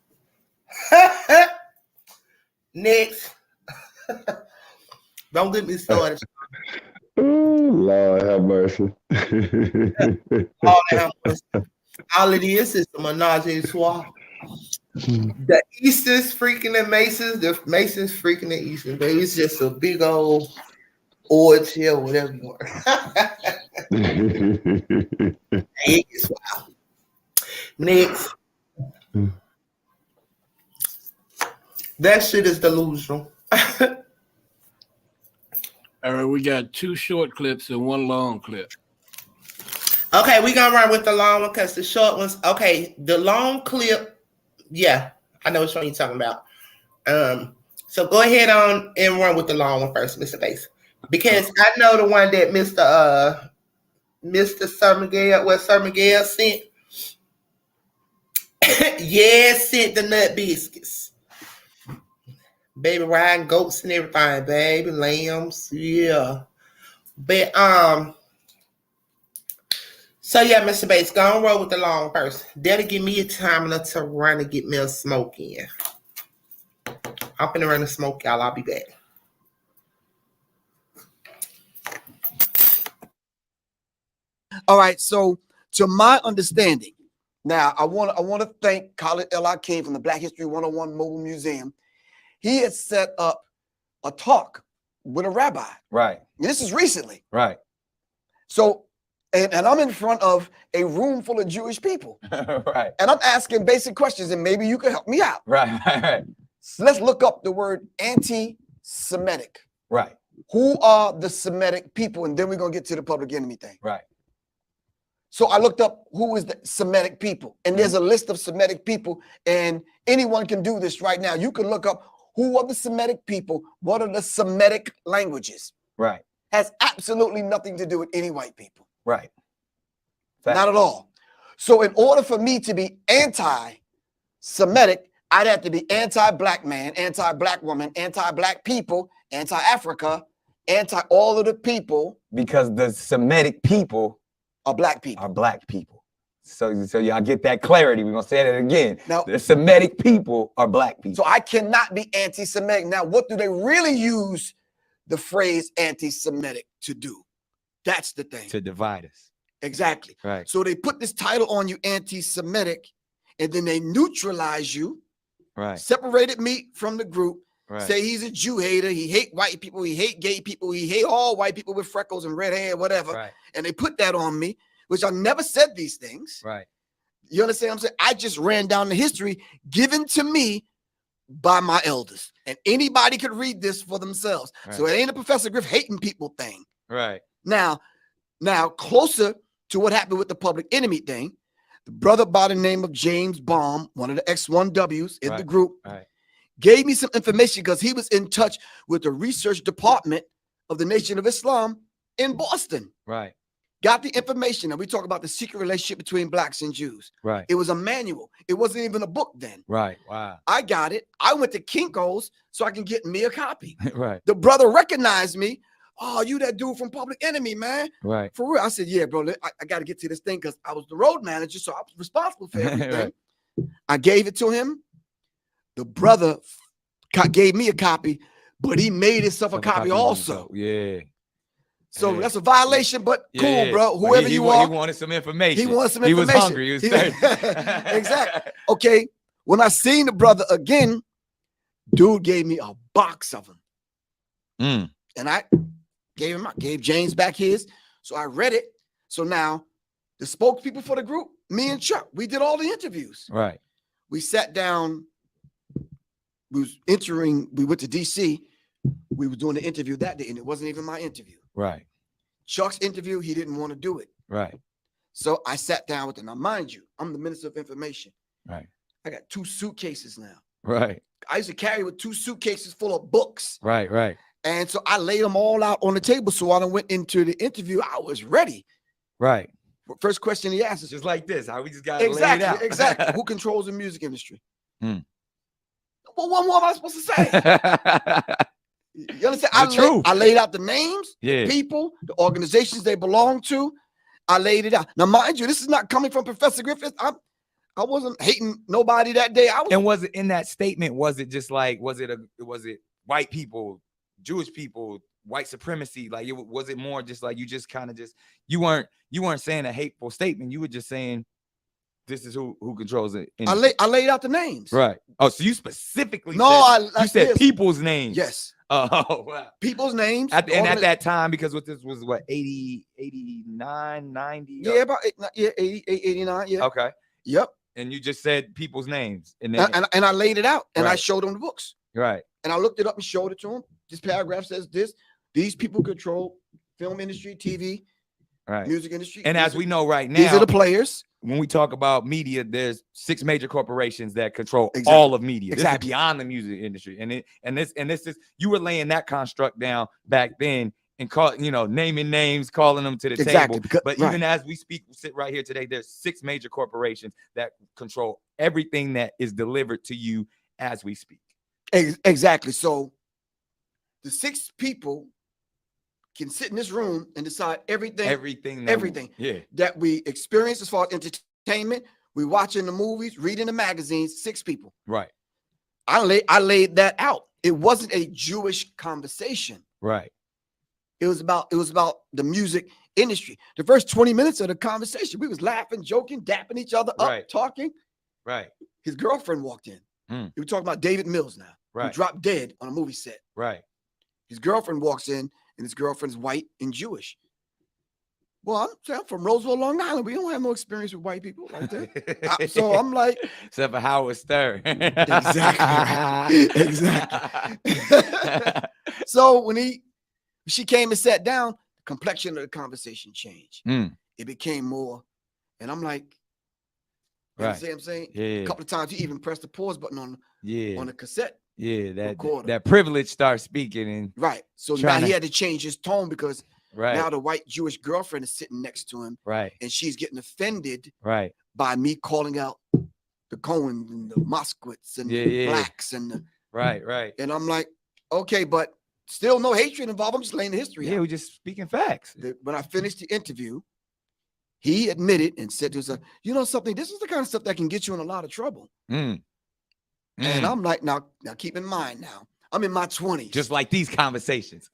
[SPEAKER 1] Next. Don't get me started.
[SPEAKER 5] Oh, Lord have mercy.
[SPEAKER 1] All it is a menage a trois. The Easters freaking the Masons, the Masons freaking the Eastern. Baby, it's just a big old orgy or whatever you want. It gets wild. Next. That shit is delusional.
[SPEAKER 2] All right, we got 2 short clips and 1 long clip.
[SPEAKER 1] Okay, we're going to run with the long one because the short ones, okay, the long clip, yeah, I know which one you're talking about. So go ahead on and run with the long one first, Mr. Bass. Because I know the one that Mr. Sir Miguel sent. Yeah, sent the nut biscuits. Baby riding goats and everything, baby lambs, yeah. But so yeah, Mr. Bates, go on roll with the long first. That'll give me a time enough to run and get me a smoke in. I'm gonna run a smoke, y'all. I'll be back.
[SPEAKER 14] All right, so to my understanding, now I want to thank Khalid L.I. King from the Black History 101 Mobile Museum. He has set up a talk with a rabbi.
[SPEAKER 15] Right.
[SPEAKER 14] This is recently.
[SPEAKER 15] Right.
[SPEAKER 14] So, and I'm in front of a room full of Jewish people.
[SPEAKER 15] Right.
[SPEAKER 14] And I'm asking basic questions, and maybe you can help me out.
[SPEAKER 15] Right.
[SPEAKER 14] So let's look up the word anti-Semitic.
[SPEAKER 15] Right.
[SPEAKER 14] Who are the Semitic people? And then we're going to get to the public enemy thing.
[SPEAKER 15] Right.
[SPEAKER 14] So I looked up who is the Semitic people. And there's a list of Semitic people. And anyone can do this right now. You can look up who are the Semitic people. What are the Semitic languages?
[SPEAKER 15] Right.
[SPEAKER 14] Has absolutely nothing to do with any white people.
[SPEAKER 15] Right.
[SPEAKER 14] Not at all. So in order for me to be anti-Semitic, I'd have to be anti-black man, anti-black woman, anti-black people, anti-Africa, anti-all of the people.
[SPEAKER 15] Because the Semitic people
[SPEAKER 14] are black people.
[SPEAKER 15] So y'all get that clarity. We're going to say that again.
[SPEAKER 14] Now,
[SPEAKER 15] the Semitic people are black people.
[SPEAKER 14] So I cannot be anti-Semitic. Now, what do they really use the phrase anti-Semitic to do? That's the thing.
[SPEAKER 15] To divide us.
[SPEAKER 14] Exactly.
[SPEAKER 15] Right.
[SPEAKER 14] So they put this title on you, anti-Semitic, and then they neutralize you.
[SPEAKER 15] Right.
[SPEAKER 14] Separated me from the group.
[SPEAKER 15] Right.
[SPEAKER 14] Say he's a Jew hater. He hate white people. He hate gay people. He hate all white people with freckles and red hair, whatever.
[SPEAKER 15] Right.
[SPEAKER 14] And they put that on me, which I never said these things.
[SPEAKER 15] Right.
[SPEAKER 14] You understand what I'm saying? I just ran down the history given to me by my elders. And anybody could read this for themselves.
[SPEAKER 15] Right.
[SPEAKER 14] So it ain't a Professor Griff hating people thing.
[SPEAKER 15] Right.
[SPEAKER 14] Now, closer to what happened with the Public Enemy thing, the brother by the name of James Baum, one of the X1Ws in the group, gave me some information because he was in touch with the research department of the Nation of Islam in Boston.
[SPEAKER 15] Right.
[SPEAKER 14] Got the information, and we talk about the secret relationship between blacks and Jews.
[SPEAKER 15] Right.
[SPEAKER 14] It was a manual. It wasn't even a book then.
[SPEAKER 15] Right. Wow.
[SPEAKER 14] I got it. I went to Kinko's so I can get me a copy.
[SPEAKER 15] Right.
[SPEAKER 14] The brother recognized me. Oh, you that dude from Public Enemy, man.
[SPEAKER 15] Right.
[SPEAKER 14] For real. I said, yeah, bro, I got to get to this thing because I was the road manager, so I was responsible for everything.
[SPEAKER 15] Right.
[SPEAKER 14] I gave it to him. The brother gave me a copy, but he made himself a copy also.
[SPEAKER 15] Yeah.
[SPEAKER 14] So that's a violation, but cool, bro.
[SPEAKER 15] But
[SPEAKER 14] Whoever you are.
[SPEAKER 15] He wanted some information.
[SPEAKER 14] He wanted some
[SPEAKER 15] He
[SPEAKER 14] information.
[SPEAKER 15] was hungry. He was thirsty.
[SPEAKER 14] Exactly. Okay. When I seen the brother again, dude gave me a box of them. And I gave James back his. So I read it. So now the spokespeople for the group, me and Chuck, we did all the interviews.
[SPEAKER 15] Right.
[SPEAKER 14] We sat down. We went to DC. We were doing the interview that day, and it wasn't even my interview.
[SPEAKER 15] Right.
[SPEAKER 14] Chuck's interview, he didn't want to do it.
[SPEAKER 15] Right.
[SPEAKER 14] So I sat down with him. Now, mind you, I'm the Minister of Information.
[SPEAKER 15] Right.
[SPEAKER 14] I got 2 suitcases now.
[SPEAKER 15] Right.
[SPEAKER 14] I used to carry with 2 suitcases full of books.
[SPEAKER 15] Right. Right.
[SPEAKER 14] And so I laid them all out on the table. So when I went into the interview, I was ready.
[SPEAKER 15] Right.
[SPEAKER 14] First question he asked is
[SPEAKER 15] just like this. How we just got
[SPEAKER 14] exactly,
[SPEAKER 15] laid out.
[SPEAKER 14] exactly. Who controls the music industry? Well, what more am I supposed to say? You understand? I laid out the names, people, the organizations they belong to. I laid it out. Now, mind you, this is not coming from Professor Griffith. I wasn't hating nobody that day.
[SPEAKER 15] And was it in that statement? Was it just like was it white people, Jewish people, white supremacy? Like was it more just like you just kind of you weren't saying a hateful statement. You were just saying this is who controls it.
[SPEAKER 14] I laid out the names.
[SPEAKER 15] Right. Oh, so you specifically said people's names.
[SPEAKER 14] Yes.
[SPEAKER 15] Oh, wow.
[SPEAKER 14] People's names.
[SPEAKER 15] At that time, because what this was, what, 80, 89, 90?
[SPEAKER 14] Yeah, about 80, 89, yeah.
[SPEAKER 15] Okay.
[SPEAKER 14] Yep.
[SPEAKER 15] And you just said people's names. And
[SPEAKER 14] I laid it out, and I showed them the books.
[SPEAKER 15] Right.
[SPEAKER 14] And I looked it up and showed it to them. This paragraph says this. These people control film industry, TV, music industry.
[SPEAKER 15] And as we know right now,
[SPEAKER 14] these are the players.
[SPEAKER 15] When we talk about media, there's 6 major corporations that control all of media. This is beyond the music industry. And this is you were laying that construct down back then and naming names, calling them to the table. But even as we sit right here today, there's 6 major corporations that control everything that is delivered to you as we speak.
[SPEAKER 14] Exactly. So the 6 people can sit in this room and decide everything that we experience as far as entertainment. We watching the movies, reading the magazines. 6 people.
[SPEAKER 15] Right.
[SPEAKER 14] I laid that out. It wasn't a Jewish conversation.
[SPEAKER 15] Right.
[SPEAKER 14] It was about the music industry. The first 20 minutes of the conversation, we was laughing, joking, dapping each other up, talking.
[SPEAKER 15] Right.
[SPEAKER 14] His girlfriend walked in. We were talking about David Mills now.
[SPEAKER 15] Right.
[SPEAKER 14] Who dropped dead on a movie set.
[SPEAKER 15] Right.
[SPEAKER 14] His girlfriend walks in, and his girlfriend's white and Jewish. Well, I'm from Roseville, Long Island. We don't have no experience with white people like that. So I'm like,
[SPEAKER 15] except for Howard Stern.
[SPEAKER 14] Exactly. Exactly. So when she came and sat down, the complexion of the conversation changed. It became more, and I'm like, you see what I'm saying?
[SPEAKER 15] Yeah.
[SPEAKER 14] A couple of times he even pressed the pause button on the cassette.
[SPEAKER 15] Yeah, that privilege starts speaking and
[SPEAKER 14] So now he had to change his tone because
[SPEAKER 15] Right.
[SPEAKER 14] Now the white Jewish girlfriend is sitting next to him.
[SPEAKER 15] Right.
[SPEAKER 14] And she's getting offended.
[SPEAKER 15] Right.
[SPEAKER 14] By me calling out the Cohens and the Moskowitz and the blacks and the
[SPEAKER 15] Right.
[SPEAKER 14] And I'm like, okay, but still no hatred involved. I'm just laying the history out.
[SPEAKER 15] We're just speaking facts.
[SPEAKER 14] When I finished the interview, he admitted and said to himself, you know something, this is the kind of stuff that can get you in a lot of trouble. And I'm like, now keep in mind now, I'm in my 20s.
[SPEAKER 15] Just like these conversations.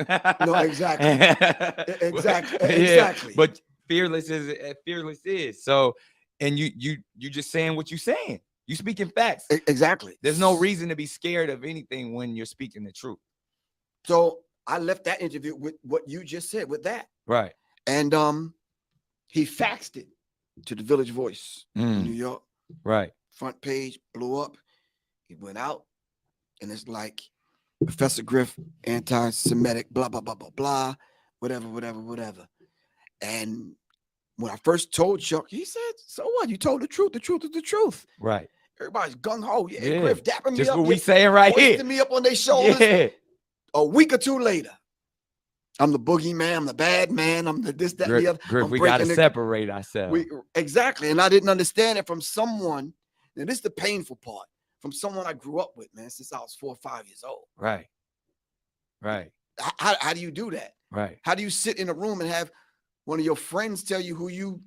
[SPEAKER 14] No, exactly. Exactly.
[SPEAKER 15] But fearless is. So, and you just saying what you're saying. You speaking facts.
[SPEAKER 14] Exactly.
[SPEAKER 15] There's no reason to be scared of anything when you're speaking the truth.
[SPEAKER 14] So I left that interview with what you just said with that.
[SPEAKER 15] Right.
[SPEAKER 14] And he faxed it to the Village Voice in New York.
[SPEAKER 15] Right.
[SPEAKER 14] Front page blew up. He went out, and it's like Professor Griff, anti-Semitic, blah, blah, blah, blah, blah, whatever. And when I first told Chuck, he said, so what? You told the truth. The truth is the truth.
[SPEAKER 15] Right.
[SPEAKER 14] Everybody's gung-ho. Yeah, Griff dapping me
[SPEAKER 15] just
[SPEAKER 14] up.
[SPEAKER 15] What we saying right here.
[SPEAKER 14] Hoisting me up on their shoulders.
[SPEAKER 15] Yeah.
[SPEAKER 14] A week or two later, I'm the boogeyman. I'm the bad man. I'm the this, that, and the other.
[SPEAKER 15] Griff, we got to separate ourselves.
[SPEAKER 14] Exactly. And I didn't understand it from someone. And this is the painful part. From someone I grew up with, man, since I was 4 or 5 years old.
[SPEAKER 15] Right. Right.
[SPEAKER 14] How do you do that?
[SPEAKER 15] Right.
[SPEAKER 14] How do you sit in a room and have one of your friends tell you who you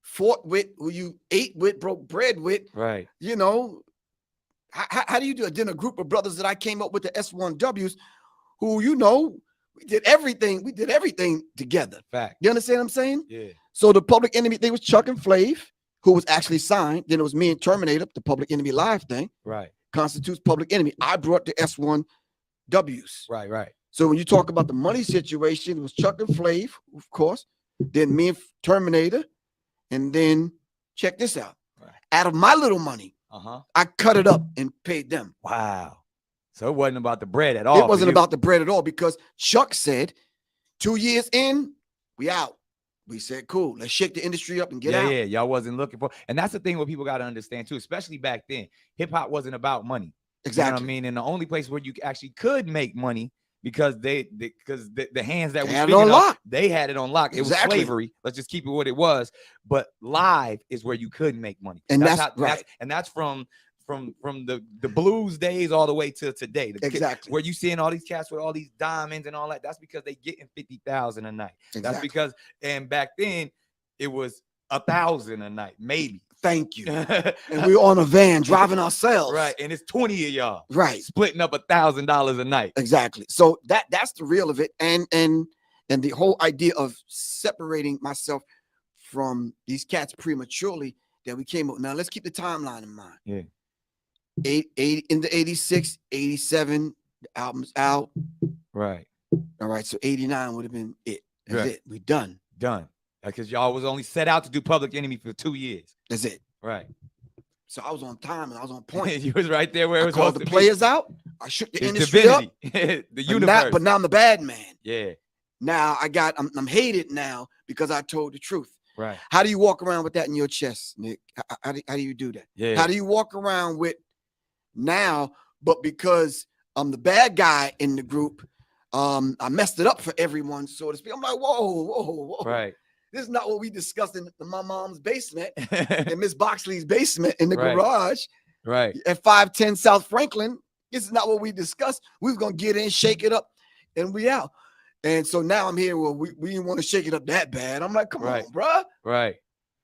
[SPEAKER 14] fought with, who you ate with, broke bread with?
[SPEAKER 15] Right.
[SPEAKER 14] You know, how do you do it? Then a group of brothers that I came up with, the S1Ws, who, you know, we did everything. We did everything together.
[SPEAKER 15] Fact.
[SPEAKER 14] You understand what I'm saying?
[SPEAKER 15] Yeah.
[SPEAKER 14] So the Public Enemy thing was Chuck and Flav, who was actually signed. Then it was me and Terminator, the Public Enemy Live thing.
[SPEAKER 15] Right.
[SPEAKER 14] Constitutes Public Enemy. I brought the S1Ws.
[SPEAKER 15] Right, right.
[SPEAKER 14] So when you talk about the money situation, it was Chuck and Flav, of course. Then me and Terminator. And then check this out. Right. Out of my little money, I cut it up and paid them.
[SPEAKER 15] Wow. So it wasn't about the bread at all.
[SPEAKER 14] It wasn't about the bread at all, because Chuck said 2 years in, we out. We said, cool, let's shake the industry up and get out.
[SPEAKER 15] Yeah, y'all wasn't looking for. And that's the thing what people got to understand too, especially back then. Hip hop wasn't about money.
[SPEAKER 14] Exactly.
[SPEAKER 15] You know what I mean? And the only place where you actually could make money, because the hands that
[SPEAKER 14] had it on lock.
[SPEAKER 15] They had it on lock. It was slavery. Let's just keep it what it was. But live is where you could make money.
[SPEAKER 14] And that's right.
[SPEAKER 15] That's from the blues days all the way to today.
[SPEAKER 14] Exactly.
[SPEAKER 15] Where you seeing all these cats with all these diamonds and all that. That's because they getting 50,000 a night.
[SPEAKER 14] Exactly.
[SPEAKER 15] That's because, and back then it was 1,000 a night, maybe.
[SPEAKER 14] Thank you. And we were on a van driving ourselves.
[SPEAKER 15] Right. And it's 20 of y'all.
[SPEAKER 14] Right.
[SPEAKER 15] Splitting up $1,000 a night.
[SPEAKER 14] Exactly. So that's the real of it. And the whole idea of separating myself from these cats prematurely that we came up. Now let's keep the timeline in mind.
[SPEAKER 15] Yeah.
[SPEAKER 14] 80 in the 86, 87, the album's out.
[SPEAKER 15] Right.
[SPEAKER 14] All right. So 89 would have been it. That's
[SPEAKER 15] right.
[SPEAKER 14] it. We done.
[SPEAKER 15] Because y'all was only set out to do Public Enemy for 2 years.
[SPEAKER 14] That's it.
[SPEAKER 15] Right.
[SPEAKER 14] So I was on time and I was on point.
[SPEAKER 15] You was right there where it was
[SPEAKER 14] called the players out. I shook the industry
[SPEAKER 15] divinity.
[SPEAKER 14] up.
[SPEAKER 15] The universe.
[SPEAKER 14] But now I'm the bad man.
[SPEAKER 15] Yeah.
[SPEAKER 14] Now I'm hated now because I told the truth.
[SPEAKER 15] Right.
[SPEAKER 14] How do you walk around with that in your chest, Nick? How do you do that?
[SPEAKER 15] Yeah.
[SPEAKER 14] How do you walk around with now, but because I'm the bad guy in the group, I messed it up for everyone, so to speak. I'm like, whoa.
[SPEAKER 15] Right.
[SPEAKER 14] This is not what we discussed in my mom's basement, in Miss Boxley's basement in the garage.
[SPEAKER 15] Right.
[SPEAKER 14] At 510 South Franklin. This is not what we discussed. We was going to get in, shake it up, and we out. And so now I'm here. Well, we didn't want to shake it up that bad. I'm like, come on, bro.
[SPEAKER 15] Right.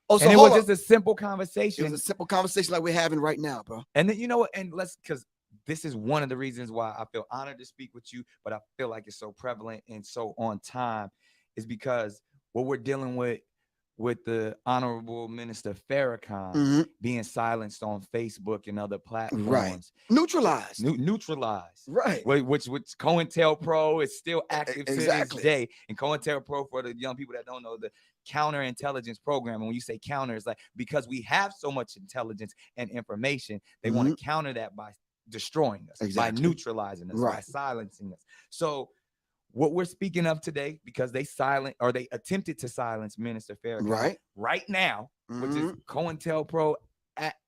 [SPEAKER 14] Oh, so
[SPEAKER 15] and it was just a simple conversation.
[SPEAKER 14] It was a simple conversation like we're having right now, bro.
[SPEAKER 15] And then, you know what? And because this is one of the reasons why I feel honored to speak with you, but I feel like it's so prevalent and so on time, is because what we're dealing with the Honorable Minister Farrakhan being silenced on Facebook and other platforms.
[SPEAKER 14] Right. Neutralized.
[SPEAKER 15] Neutralized.
[SPEAKER 14] Right.
[SPEAKER 15] Which COINTELPRO is still active to this
[SPEAKER 14] Exactly.
[SPEAKER 15] day. And COINTELPRO, for the young people that don't know, the counterintelligence program. And when you say counter, it's like, because we have so much intelligence and information, they want to counter that by destroying us, by neutralizing us, by silencing us. So what we're speaking of today, because they attempted to silence Minister Farrakhan right now, which is COINTELPRO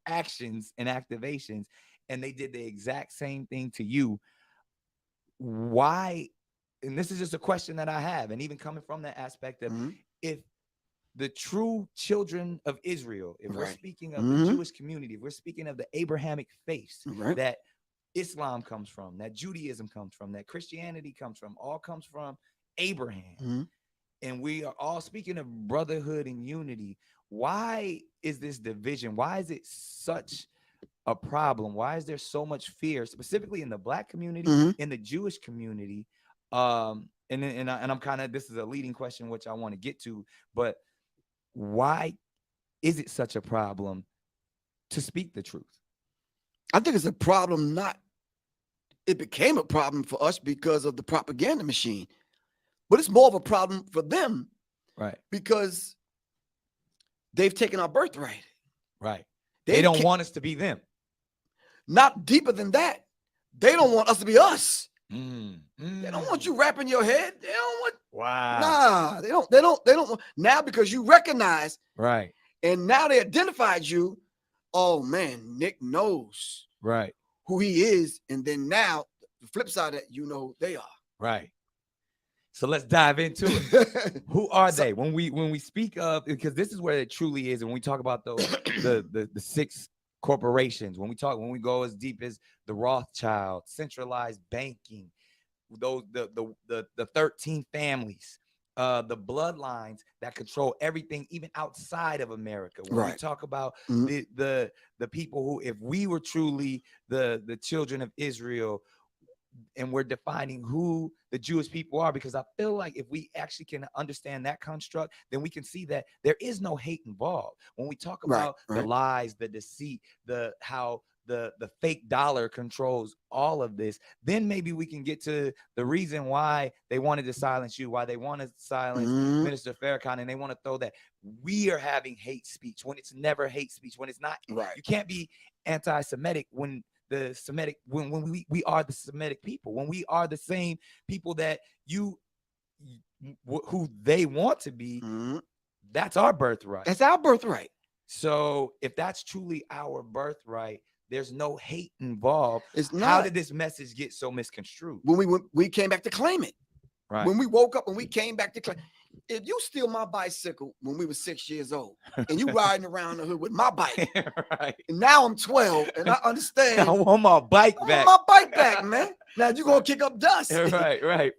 [SPEAKER 15] actions and activations, and they did the exact same thing to you. Why? And this is just a question that I have, and even coming from that aspect of if the true children of Israel, if we're speaking of the Jewish community, if we're speaking of the Abrahamic faith that Islam comes from, that Judaism comes from, that Christianity comes from, all comes from Abraham. And we are all speaking of brotherhood and unity. Why is this division? Why is it such a problem? Why is there so much fear, specifically in the Black community, in the Jewish community? And I'm kind of, this is a leading question, which I want to get to, but why is it such a problem to speak the truth?
[SPEAKER 14] I think it's a problem. It became a problem for us because of the propaganda machine, but it's more of a problem for them,
[SPEAKER 15] right?
[SPEAKER 14] Because they've taken our birthright.
[SPEAKER 15] Right. They don't want us to be them. Not
[SPEAKER 14] deeper than that. They don't want us to be us. They don't want you wrapping your head. They don't want.
[SPEAKER 15] Wow.
[SPEAKER 14] Nah, they don't. Now because you recognize.
[SPEAKER 15] Right.
[SPEAKER 14] And now they identified you. Oh man, Nick knows.
[SPEAKER 15] Right.
[SPEAKER 14] Who he is. And then now the flip side of that, you know who they are.
[SPEAKER 15] Right. So let's dive into it. Who are they? When we speak of, because this is where it truly is, and when we talk about those the 6 corporations, when we go as deep as the Rothschild, centralized banking, those the 13 families, the bloodlines that control everything, even outside of America. When we talk about the people who, if we were truly the children of Israel, and we're defining who the Jewish people are, because I feel like if we actually can understand that construct, then we can see that there is no hate involved. When we talk about the lies, the deceit, how the fake dollar controls all of this, then maybe we can get to the reason why they wanted to silence you, why they want to silence Minister Farrakhan, and they want to throw that we are having hate speech when it's never hate speech, when it's not. You can't be anti-Semitic when the Semitic, when we are the Semitic people, when we are the same people that who they want to be. That's our birthright.
[SPEAKER 14] That's our birthright.
[SPEAKER 15] So if that's truly our birthright, there's no hate involved.
[SPEAKER 14] It's not.
[SPEAKER 15] How did this message get so misconstrued?
[SPEAKER 14] When we came back to claim it.
[SPEAKER 15] Right.
[SPEAKER 14] When we woke up and we came back to claim. If you steal my bicycle when we were 6 years old and you riding around the hood with my bike, and now I'm 12 and I understand.
[SPEAKER 15] I want my bike back.
[SPEAKER 14] I want my bike back, man. Now you're gonna kick up dust.
[SPEAKER 15] Right.
[SPEAKER 14] You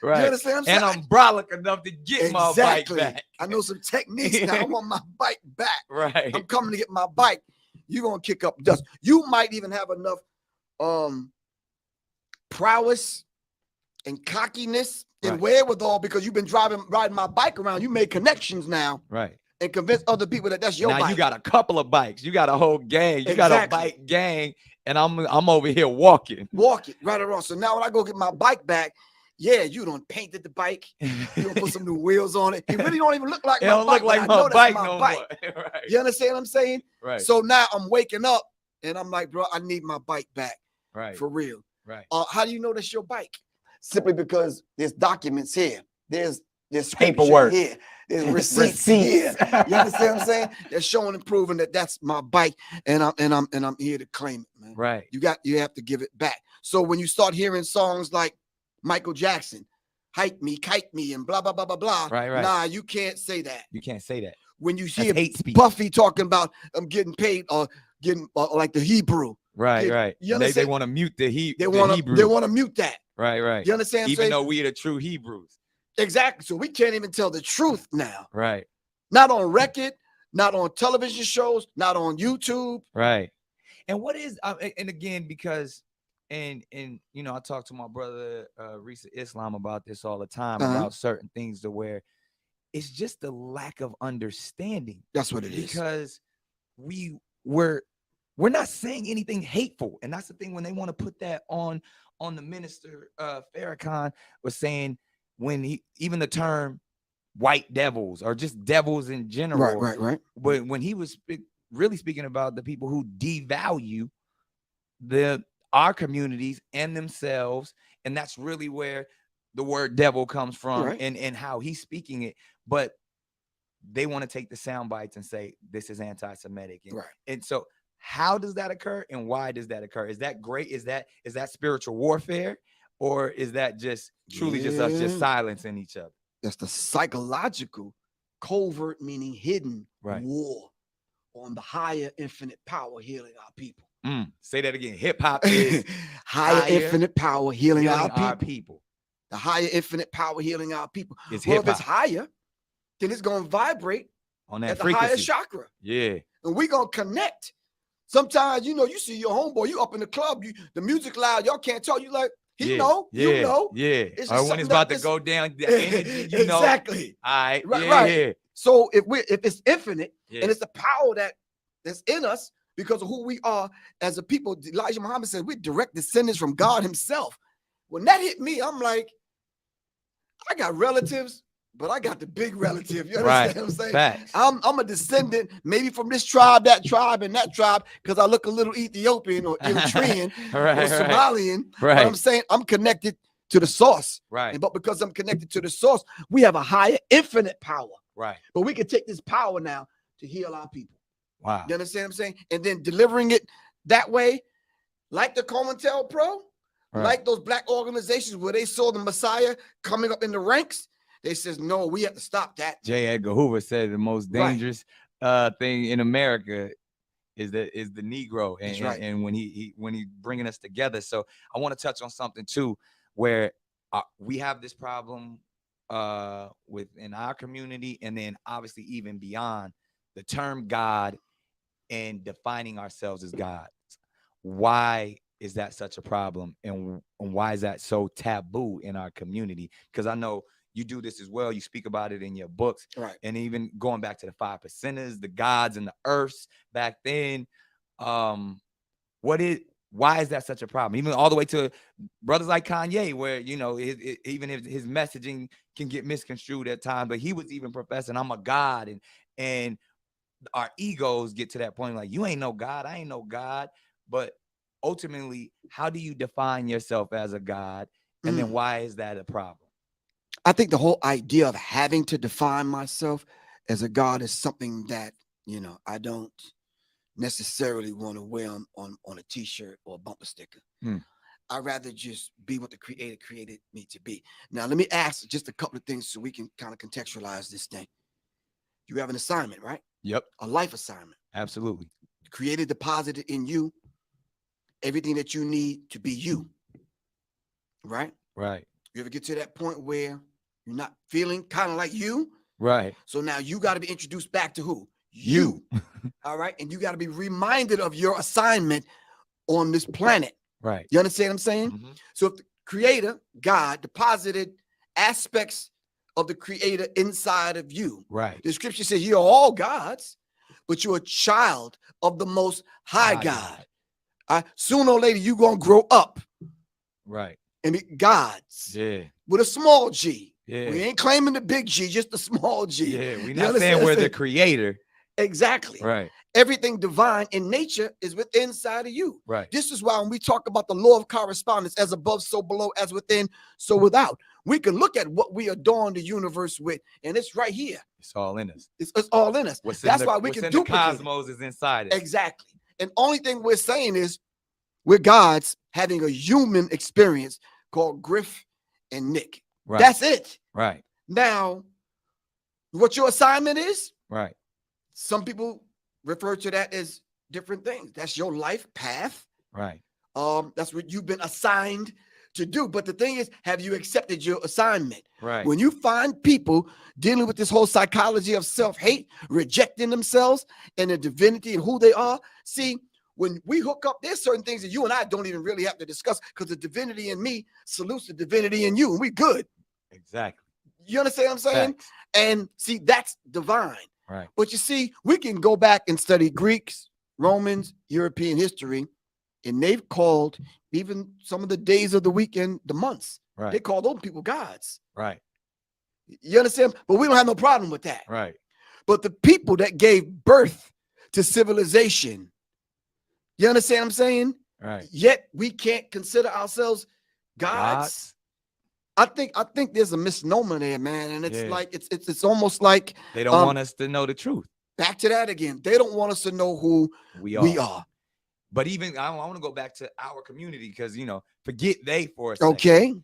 [SPEAKER 14] understand what I'm saying?
[SPEAKER 15] And I'm brolic enough to get my bike back.
[SPEAKER 14] I know some techniques now. I want my bike back.
[SPEAKER 15] Right.
[SPEAKER 14] I'm coming to get my bike. You're gonna kick up dust. You might even have enough prowess and cockiness and wherewithal, because you've been riding my bike around. You made connections now, and convince other people that that's your bike.
[SPEAKER 15] Now you got a couple of bikes. You got a whole gang. You got a bike gang, and I'm over here walking
[SPEAKER 14] right around. So now when I go get my bike back, yeah, you done painted the bike. You done put some new wheels on it. It really don't even look like
[SPEAKER 15] it
[SPEAKER 14] my
[SPEAKER 15] don't
[SPEAKER 14] bike.
[SPEAKER 15] Look like my bike no more. Right.
[SPEAKER 14] You understand what I'm saying?
[SPEAKER 15] Right.
[SPEAKER 14] So now I'm waking up and I'm like, bro, I need my bike back.
[SPEAKER 15] Right.
[SPEAKER 14] For real.
[SPEAKER 15] Right.
[SPEAKER 14] How do you know that's your bike? Simply because there's documents here. There's
[SPEAKER 15] paperwork
[SPEAKER 14] here. There's receipts here. You understand what I'm saying? They're showing and proving that that's my bike, and I'm here to claim it, man.
[SPEAKER 15] Right.
[SPEAKER 14] You have to give it back. So when you start hearing songs like Michael Jackson, "Hype Me, Kite Me," and blah blah blah blah blah,
[SPEAKER 15] right.
[SPEAKER 14] Nah, you can't say that.
[SPEAKER 15] You can't say that.
[SPEAKER 14] When you hear
[SPEAKER 15] hate speech.
[SPEAKER 14] Puffy talking about I'm getting paid or getting like the Hebrew.
[SPEAKER 15] Right.
[SPEAKER 14] You
[SPEAKER 15] They want to mute the Hebrew.
[SPEAKER 14] They want to mute that.
[SPEAKER 15] Right.
[SPEAKER 14] You understand?
[SPEAKER 15] Even though we are the true Hebrews.
[SPEAKER 14] Exactly. So we can't even tell the truth now.
[SPEAKER 15] Right.
[SPEAKER 14] Not on record, not on television shows, not on YouTube.
[SPEAKER 15] Right. And what is and again, because and you know, I talk to my brother Risa Islam about this all the time, about certain things to where it's just the lack of understanding.
[SPEAKER 14] That's what it is.
[SPEAKER 15] Because we're not saying anything hateful. And that's the thing, when they want to put that on the minister Farrakhan was saying, when even the term white devils or just devils in general.
[SPEAKER 14] Right.
[SPEAKER 15] But when he was really speaking about the people who devalue our communities and themselves, and that's really where the word devil comes from, and how he's speaking it. But they want to take the sound bites and say this is anti-Semitic. And so how does that occur, and why does that occur? Is that great? Is that spiritual warfare, or is that just truly just us just silencing each other?
[SPEAKER 14] That's the psychological, covert, meaning hidden war on the higher infinite power healing our people.
[SPEAKER 15] Say that again. Hip hop is
[SPEAKER 14] higher infinite power healing our
[SPEAKER 15] people.
[SPEAKER 14] The higher infinite power healing our people.
[SPEAKER 15] It's
[SPEAKER 14] if it's higher, then it's going to vibrate
[SPEAKER 15] on that
[SPEAKER 14] at
[SPEAKER 15] frequency.
[SPEAKER 14] The higher chakra.
[SPEAKER 15] Yeah.
[SPEAKER 14] And we're going to connect. Sometimes, you know, you see your homeboy, you up in the club, the music loud, y'all can't talk. You like, you know.
[SPEAKER 15] Yeah. Or when it's about to go down, the energy, you know.
[SPEAKER 14] Exactly.
[SPEAKER 15] All right.
[SPEAKER 14] Right. So if it's infinite
[SPEAKER 15] Yeah.
[SPEAKER 14] and it's the power that's in us because of who we are as a people, Elijah Muhammad said we're direct descendants from God himself. When that hit me, I'm like, I got relatives, but I got the big relative. You understand what I'm saying?
[SPEAKER 15] Facts.
[SPEAKER 14] I'm a descendant, maybe from this tribe, that tribe, and that tribe, because I look a little Ethiopian or Eritrean or Somalian. But I'm saying I'm connected to the source.
[SPEAKER 15] Right.
[SPEAKER 14] But because I'm connected to the source, we have a higher infinite power.
[SPEAKER 15] Right.
[SPEAKER 14] But we can take this power now to heal our people.
[SPEAKER 15] Wow.
[SPEAKER 14] You understand what I'm saying? And then delivering it that way, like the COINTELPRO, like those black organizations where they saw the Messiah coming up in the ranks, they says, no, we have to stop that.
[SPEAKER 15] J. Edgar Hoover said the most dangerous thing in America is the Negro, and, and when he bringing us together. So I want to touch on something too, where we have this problem within our community, and then obviously even beyond the term God and defining ourselves as gods. Why is that such a problem, and why is that so taboo in our community? Because I know you do this as well. You speak about it in your books, and even going back to the 5 percenters, the gods and the earths back then. Why is that such a problem? Even all the way to brothers like Kanye, where even if his messaging can get misconstrued at times, but he was even professing, I'm a god, and our egos get to that point like, you ain't no God, I ain't no God. But ultimately, how do you define yourself as a God, and then why is that a problem?
[SPEAKER 14] I think the whole idea of having to define myself as a God is something that, I don't necessarily want to wear on a t-shirt or a bumper sticker. I'd rather just be what the Creator created me to be. Now, let me ask just a couple of things so we can kind of contextualize this thing. You have an assignment, right?
[SPEAKER 15] Yep.
[SPEAKER 14] A life assignment.
[SPEAKER 15] Absolutely.
[SPEAKER 14] The Creator deposited in you everything that you need to be you. Right?
[SPEAKER 15] Right.
[SPEAKER 14] You ever get to that point where you're not feeling kind of like you?
[SPEAKER 15] Right.
[SPEAKER 14] So now you got to be introduced back to who? You. All right. And you got to be reminded of your assignment on this planet.
[SPEAKER 15] Right.
[SPEAKER 14] You understand what I'm saying? So if the Creator, God, deposited aspects of the Creator inside of you.
[SPEAKER 15] Right.
[SPEAKER 14] The scripture says you're all gods, but you're a child of the Most High God. Sooner or later, you're going to grow up.
[SPEAKER 15] Right.
[SPEAKER 14] And be gods.
[SPEAKER 15] Yeah.
[SPEAKER 14] With a small G.
[SPEAKER 15] Yeah.
[SPEAKER 14] We ain't claiming the big G, just the small G.
[SPEAKER 15] Yeah. We're not saying we're the creator.
[SPEAKER 14] Exactly.
[SPEAKER 15] Right.
[SPEAKER 14] Everything divine in nature is within inside of you.
[SPEAKER 15] Right.
[SPEAKER 14] This is why when we talk about the law of correspondence, as above, so below, as within, so without, we can look at what we adorn the universe with, and it's right here.
[SPEAKER 15] It's all in us.
[SPEAKER 14] It's all in us. That's why we can duplicate.
[SPEAKER 15] The cosmos is inside it.
[SPEAKER 14] Exactly. And only thing we're saying is we're gods having a human experience called Griff and Nick.
[SPEAKER 15] Right.
[SPEAKER 14] That's it.
[SPEAKER 15] Right.
[SPEAKER 14] Now, what your assignment is,
[SPEAKER 15] right.
[SPEAKER 14] Some people refer to that as different things. That's your life path.
[SPEAKER 15] Right.
[SPEAKER 14] That's what you've been assigned to do. But the thing is, have you accepted your assignment?
[SPEAKER 15] Right.
[SPEAKER 14] When you find people dealing with this whole psychology of self-hate, rejecting themselves and their divinity and who they are, see, when we hook up, there's certain things that you and I don't even really have to discuss because the divinity in me salutes the divinity in you, and we good.
[SPEAKER 15] Exactly.
[SPEAKER 14] You understand what I'm saying?
[SPEAKER 15] Facts.
[SPEAKER 14] And see, that's divine.
[SPEAKER 15] Right.
[SPEAKER 14] But you see, we can go back and study Greeks, Romans, European history, and they've called even some of the days of the weekend the months.
[SPEAKER 15] Right.
[SPEAKER 14] They call those people gods.
[SPEAKER 15] Right.
[SPEAKER 14] You understand? But we don't have no problem with that.
[SPEAKER 15] Right.
[SPEAKER 14] But the people that gave birth to civilization, you understand what I'm saying?
[SPEAKER 15] Right.
[SPEAKER 14] Yet we can't consider ourselves gods. I think there's a misnomer there, man. And it's like it's almost like
[SPEAKER 15] they don't want us to know the truth.
[SPEAKER 14] Back to that again. They don't want us to know who we are.
[SPEAKER 15] But even I want to go back to our community because forget they for a second.
[SPEAKER 14] Okay.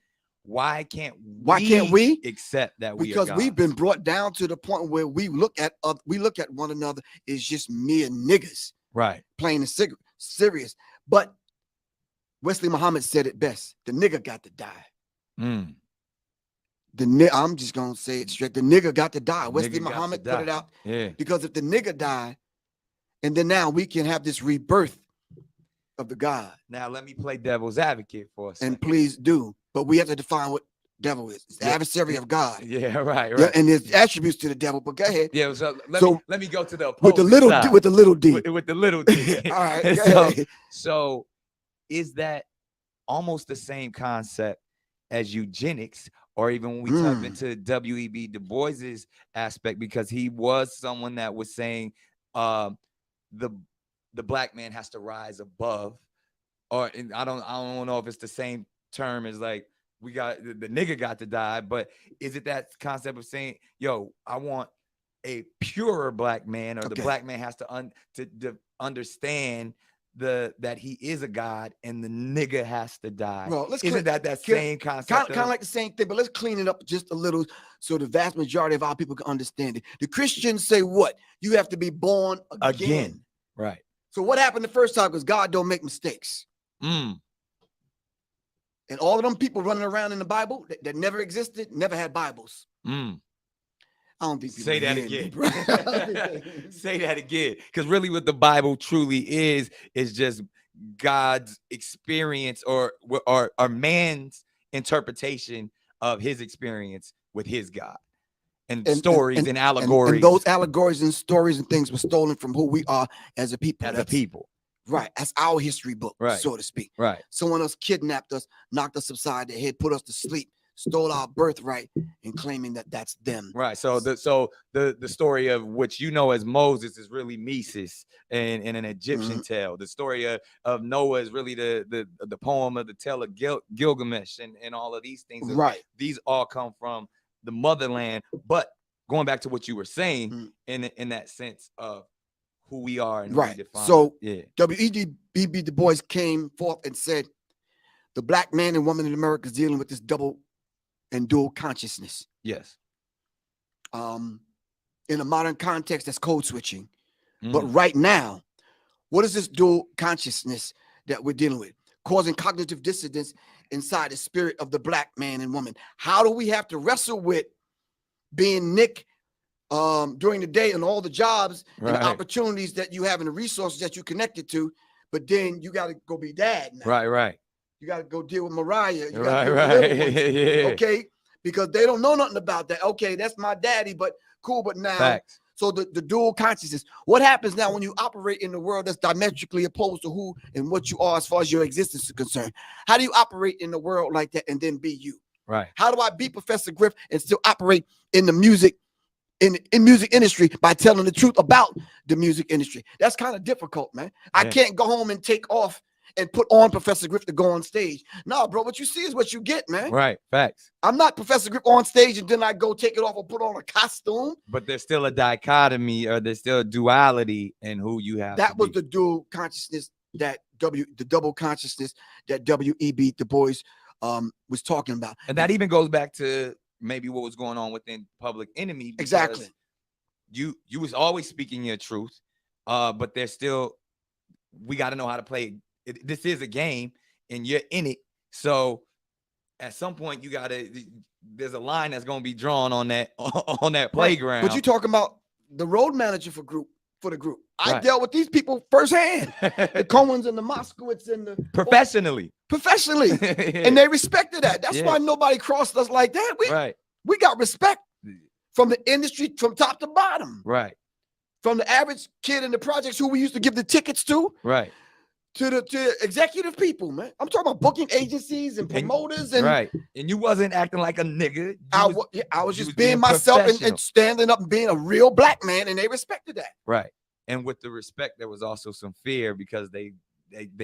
[SPEAKER 15] Why can't
[SPEAKER 14] we
[SPEAKER 15] accept that we are
[SPEAKER 14] because
[SPEAKER 15] gods?
[SPEAKER 14] we've been brought down to the point where we look at one another as just mere niggas.
[SPEAKER 15] Right.
[SPEAKER 14] Plain and serious. But Wesley Muhammad said it best. The nigga got to die. I'm just gonna say it straight. The nigga got to die. Wesley Muhammad put it out.
[SPEAKER 15] Yeah.
[SPEAKER 14] Because if the nigga die, and then now we can have this rebirth of the God.
[SPEAKER 15] Now let me play devil's advocate for a second.
[SPEAKER 14] And please do. But we have to define what devil is. It's the adversary of God.
[SPEAKER 15] Yeah, right.
[SPEAKER 14] Yeah, and there's attributes to the devil. But go ahead.
[SPEAKER 15] Yeah, so let me go to the
[SPEAKER 14] with the little d, with the little d.
[SPEAKER 15] With the little d.
[SPEAKER 14] All right.
[SPEAKER 15] So is that almost the same concept as eugenics, or even when we tap into W.E.B. Du Bois's aspect, because he was someone that was saying the black man has to rise above, or I don't know if it's the same term as like we got the nigga got to die, but is it that concept of saying, yo, I want a purer black man, or the black man has to understand that he is a god and the nigga has to die?
[SPEAKER 14] Well, let's
[SPEAKER 15] Isn't that same concept?
[SPEAKER 14] Kind of like the same thing, but let's clean it up just a little so the vast majority of our people can understand it. The Christians say what? You have to be born again.
[SPEAKER 15] Right.
[SPEAKER 14] So what happened the first time? Because God don't make mistakes. And all of them people running around in the Bible that never existed, never had Bibles. I don't think
[SPEAKER 15] say that again. Say that again. Because really what the Bible truly is just God's experience or man's interpretation of his experience with his God. And stories and allegories.
[SPEAKER 14] And those allegories and stories and things were stolen from who we are as a people. Right. That's our history book, so to speak.
[SPEAKER 15] Right.
[SPEAKER 14] Someone else kidnapped us, knocked us upside the head, put us to sleep, stole our birthright, and claiming that that's them.
[SPEAKER 15] Right. So the story of which you know as Moses is really Mesis and an Egyptian tale. The story of Noah is really the poem of the tale of Gilgamesh and all of these things.
[SPEAKER 14] Right.
[SPEAKER 15] These all come from the motherland. But going back to what you were saying in that sense of who we are and who we define.
[SPEAKER 14] So W.E.B. Du Bois came forth and said, the black man and woman in America is dealing with this double and dual consciousness.
[SPEAKER 15] Yes.
[SPEAKER 14] In a modern context, that's code switching. But right now, what is this dual consciousness that we're dealing with? Causing cognitive dissonance inside the spirit of the black man and woman. How do we have to wrestle with being Nick during the day and all the jobs and the opportunities that you have and the resources that you connected to, but then you got to go be dad now.
[SPEAKER 15] Right.
[SPEAKER 14] You got to go deal with Mariah. You
[SPEAKER 15] Right.
[SPEAKER 14] Okay, because they don't know nothing about that. Okay, that's my daddy, but cool. But now,
[SPEAKER 15] Facts.
[SPEAKER 14] So the dual consciousness. What happens now when you operate in the world that's diametrically opposed to who and what you are as far as your existence is concerned? How do you operate in the world like that and then be you?
[SPEAKER 15] Right.
[SPEAKER 14] How do I be Professor Griff and still operate in the music in music industry by telling the truth about the music industry? That's kind of difficult, man. I can't go home and take off and put on Professor Griff to go on stage. No, bro, what you see is what you get, man.
[SPEAKER 15] Right. Facts.
[SPEAKER 14] I'm not Professor Griff on stage and then I go take it off or put on a costume.
[SPEAKER 15] But there's still a dichotomy, or there's still a duality in who you have.
[SPEAKER 14] That was the dual consciousness the double consciousness that W.E.B. Du Bois was talking about.
[SPEAKER 15] And that even goes back to maybe what was going on within Public Enemy.
[SPEAKER 14] Exactly.
[SPEAKER 15] You was always speaking your truth, but there's still, we got to know how to play. This is a game and you're in it. So at some point there's a line that's going to be drawn on that playground.
[SPEAKER 14] But you talking about the road manager for the group. I dealt with these people firsthand. The Cohens and the Moskowitz and the
[SPEAKER 15] professionally.
[SPEAKER 14] And they respected that. That's why nobody crossed us like that. We got respect from the industry from top to bottom.
[SPEAKER 15] Right.
[SPEAKER 14] From the average kid in the projects who we used to give the tickets to.
[SPEAKER 15] Right.
[SPEAKER 14] To executive people, man. I'm talking about booking agencies and promoters and
[SPEAKER 15] And you wasn't acting like a nigga.
[SPEAKER 14] I was just being myself and standing up and being a real black man, and they respected that.
[SPEAKER 15] Right. And with the respect, there was also some fear because they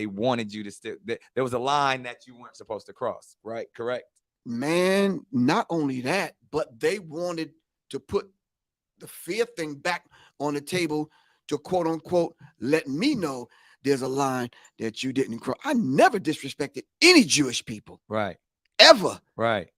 [SPEAKER 15] wanted you to still. There was a line that you weren't supposed to cross. Right. Correct.
[SPEAKER 14] Man, not only that, but they wanted to put the fear thing back on the table to quote unquote let me know there's a line that you didn't cross. I never disrespected any Jewish people.
[SPEAKER 15] Right.
[SPEAKER 14] Ever.
[SPEAKER 15] Right.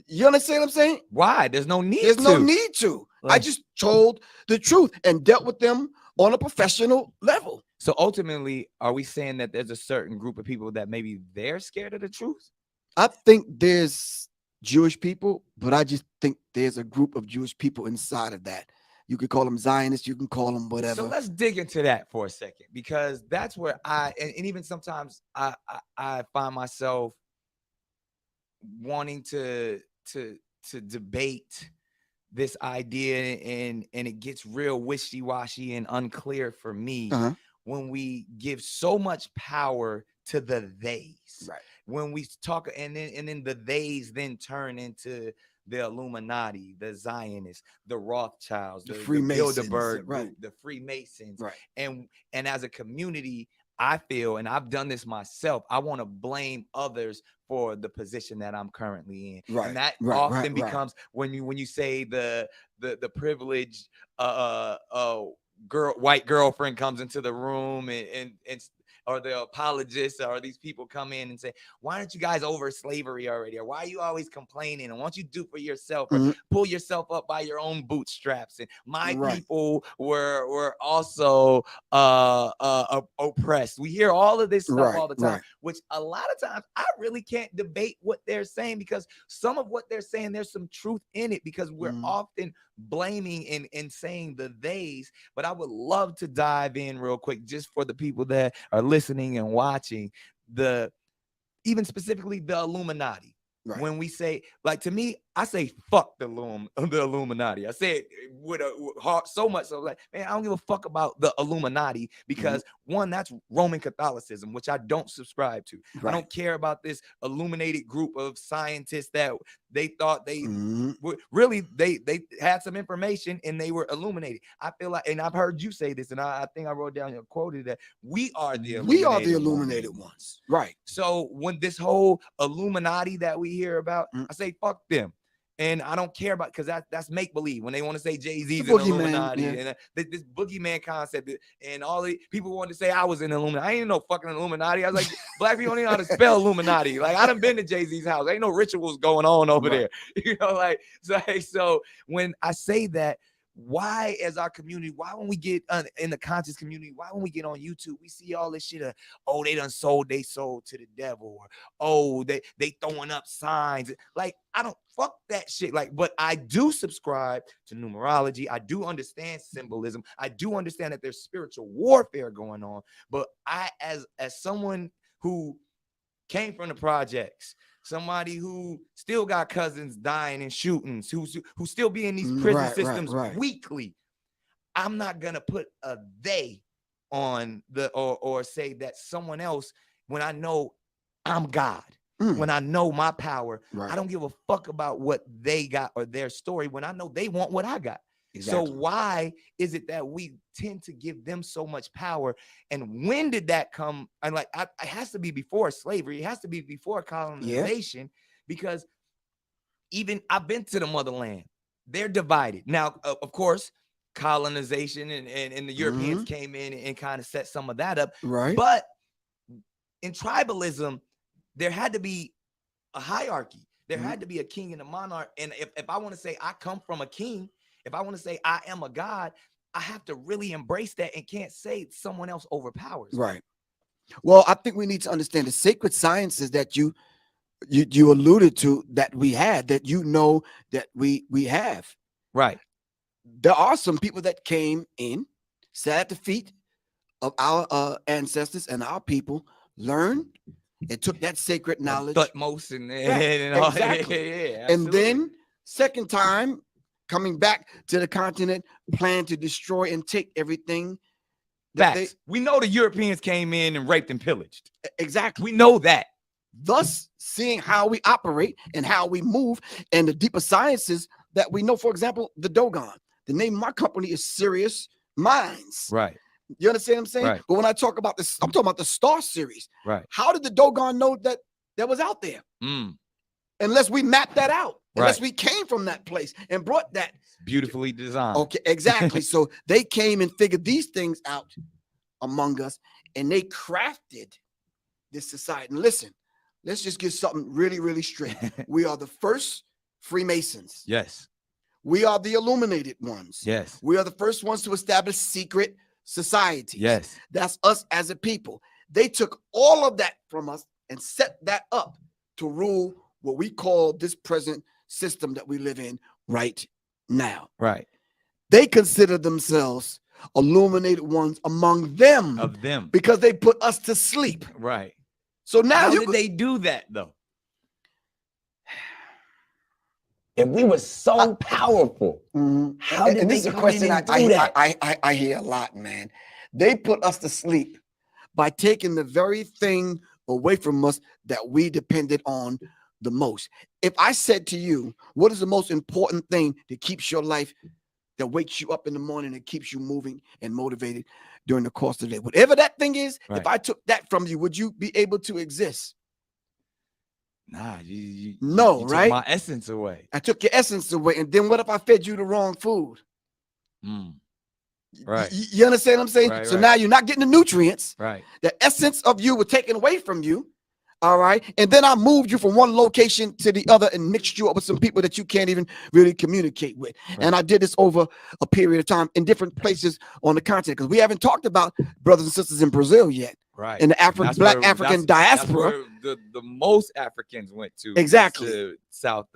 [SPEAKER 14] You understand what I'm saying?
[SPEAKER 15] Why? There's no need
[SPEAKER 14] There's no need to. I just told the truth and dealt with them on a professional level.
[SPEAKER 15] So ultimately, are we saying that there's a certain group of people that maybe they're scared of the truth?
[SPEAKER 14] I think there's Jewish people, but I just think there's a group of Jewish people inside of that. You could call them Zionists, you can call them whatever.
[SPEAKER 15] So let's dig into that for a second, because that's where and even sometimes I find myself wanting to debate this idea, and it gets real wishy-washy and unclear for me when we give so much power to the theys.
[SPEAKER 14] Right.
[SPEAKER 15] When we talk, and then the theys then turn into the Illuminati, the Zionists, the Rothschilds, the
[SPEAKER 14] Freemasons,
[SPEAKER 15] Bilderberg
[SPEAKER 14] right.
[SPEAKER 15] group, the Freemasons.
[SPEAKER 14] Right.
[SPEAKER 15] And as a community, I feel, and I've done this myself, I want to blame others for the position that I'm currently in.
[SPEAKER 14] Right.
[SPEAKER 15] And that
[SPEAKER 14] Right.
[SPEAKER 15] often
[SPEAKER 14] Right.
[SPEAKER 15] becomes when you say the privileged white girlfriend comes into the room, and or the apologists, or these people come in and say, why aren't you guys over slavery already? Or why are you always complaining? And why don't you do for yourself, or pull yourself up by your own bootstraps? And my people were also oppressed. We hear all of this stuff all the time, which a lot of times I really can't debate what they're saying, because some of what they're saying, there's some truth in it, because we're often blaming and saying the theys. But I would love to dive in real quick, just for the people that are listening and watching, even specifically the Illuminati. Right. When we say, like, to me, I say fuck the Illuminati. I say it with a heart, so much so, like, man, I don't give a fuck about the Illuminati, because one, that's Roman Catholicism, which I don't subscribe to. I don't care about this illuminated group of scientists that they thought they really they had some information and they were illuminated. I feel like, and I've heard you say this, and I think I wrote down and quoted that we are the illuminated
[SPEAKER 14] ones. Right.
[SPEAKER 15] So when this whole Illuminati that we hear about, I say fuck them. And I don't care about, because that's make believe. When they want to say Jay-Z's an Illuminati, and this boogeyman concept, and all the people want to say I was in Illuminati. I ain't no fucking Illuminati. I was like, black people don't even know how to spell Illuminati. Like, I done been to Jay-Z's house. Ain't no rituals going on over there. You know, like, so when I say that, why, as our community, why when we get in the conscious community, why when we get on YouTube, we see all this shit of, oh, they done sold their soul to the devil, or oh, they throwing up signs. Like, I don't fuck that shit. Like, but I do subscribe to numerology. I do understand symbolism. I do understand that there's spiritual warfare going on. But I, as someone who came from the projects, somebody who still got cousins dying in shootings, who still be in these prison systems weekly, I'm not gonna put a they on the or say that someone else, when I know I'm God, when I know my power. I don't give a fuck about what they got or their story, when I know they want what I got. Exactly. So why is it that we tend to give them so much power? And when did that come? And like, it has to be before slavery. It has to be before colonization, because even I've been to the motherland. They're divided. Now, of course, colonization and the Europeans came in and kind of set some of that up. Right. But in tribalism, there had to be a hierarchy. There had to be a king and a monarch. And if I want to say I come from a king, if I want to say I am a god, I have to really embrace that and can't say someone else overpowers.
[SPEAKER 14] Right. Well, I think we need to understand the sacred sciences that you alluded to, that we had, that that we have.
[SPEAKER 15] Right.
[SPEAKER 14] There are some people that came in, sat at the feet of our ancestors and our people, learned and took that sacred knowledge.
[SPEAKER 15] Thutmose and all
[SPEAKER 14] exactly.
[SPEAKER 15] Yeah,
[SPEAKER 14] and then second time, coming back to the continent, plan to destroy and take everything.
[SPEAKER 15] Facts. We know the Europeans came in and raped and pillaged.
[SPEAKER 14] Exactly.
[SPEAKER 15] We know that.
[SPEAKER 14] Thus, seeing how we operate and how we move, and the deeper sciences that we know. For example, the Dogon. The name of my company is Serious Minds.
[SPEAKER 15] Right.
[SPEAKER 14] You understand what I'm saying?
[SPEAKER 15] Right.
[SPEAKER 14] But when I talk about this, I'm talking about the Star Series.
[SPEAKER 15] Right.
[SPEAKER 14] How did the Dogon know that was out there? Unless we mapped that out. Unless we came from that place and brought that.
[SPEAKER 15] Beautifully designed.
[SPEAKER 14] Okay, exactly. So they came and figured these things out among us, and they crafted this society. And listen, let's just get something really, really straight. We are the first Freemasons.
[SPEAKER 15] Yes.
[SPEAKER 14] We are the illuminated ones.
[SPEAKER 15] Yes.
[SPEAKER 14] We are the first ones to establish secret societies.
[SPEAKER 15] Yes.
[SPEAKER 14] That's us as a people. They took all of that from us and set that up to rule what we call this present system that we live in right now.
[SPEAKER 15] Right.
[SPEAKER 14] They consider themselves illuminated ones among them.
[SPEAKER 15] Of them.
[SPEAKER 14] Because they put us to sleep.
[SPEAKER 15] Right.
[SPEAKER 14] So now
[SPEAKER 15] how did they do that though?
[SPEAKER 16] If we were so powerful, how did
[SPEAKER 14] and
[SPEAKER 16] they
[SPEAKER 14] this is a
[SPEAKER 16] come
[SPEAKER 14] question
[SPEAKER 16] in and do that?
[SPEAKER 14] I hear a lot, man. They put us to sleep by taking the very thing away from us that we depended on the most. If I said to you, what is the most important thing that keeps your life, that wakes you up in the morning and keeps you moving and motivated during the course of the day? Whatever that thing is, if I took that from you, would you be able to exist?
[SPEAKER 15] Nah, you
[SPEAKER 14] Took
[SPEAKER 15] took my essence away.
[SPEAKER 14] I took your essence away. And then what if I fed you the wrong food?
[SPEAKER 15] Right.
[SPEAKER 14] You understand what I'm saying?
[SPEAKER 15] Right,
[SPEAKER 14] so
[SPEAKER 15] right.
[SPEAKER 14] now you're not getting the nutrients.
[SPEAKER 15] Right.
[SPEAKER 14] The essence of you was taken away from you. All right. And then I moved you from one location to the other and mixed you up with some people that you can't even really communicate with.
[SPEAKER 15] Right.
[SPEAKER 14] And I did this over a period of time in different places on the continent, because we haven't talked about brothers and sisters in Brazil yet.
[SPEAKER 15] Right.
[SPEAKER 14] In the African
[SPEAKER 15] That's
[SPEAKER 14] diaspora.
[SPEAKER 15] where the most Africans went to.
[SPEAKER 14] Exactly.
[SPEAKER 15] To South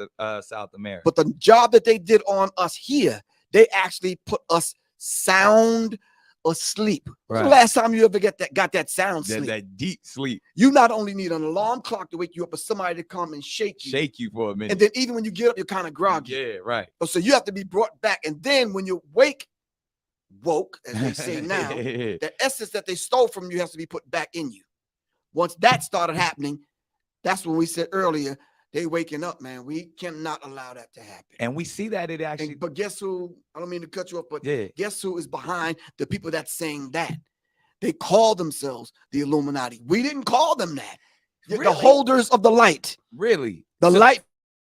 [SPEAKER 15] America.
[SPEAKER 14] But the job that they did on us here, they actually put us sound asleep. When's the last time you ever got that sound sleep?
[SPEAKER 15] That deep sleep.
[SPEAKER 14] You not only need an alarm clock to wake you up, but somebody to come and shake you.
[SPEAKER 15] For a minute.
[SPEAKER 14] And then even when you get up, you're kind of groggy.
[SPEAKER 15] Yeah, right.
[SPEAKER 14] So you have to be brought back. And then when you woke, as they say now, the essence that they stole from you has to be put back in you. Once that started happening, that's when we said earlier, they waking up, man. We cannot allow that to happen.
[SPEAKER 15] And we see that it actually.
[SPEAKER 14] But guess who? I don't mean to cut you off, but
[SPEAKER 15] yeah.
[SPEAKER 14] Guess who is behind the people that's saying that? They call themselves the Illuminati. We didn't call them that.
[SPEAKER 15] Really?
[SPEAKER 14] The holders of the light.
[SPEAKER 15] Really?
[SPEAKER 14] The light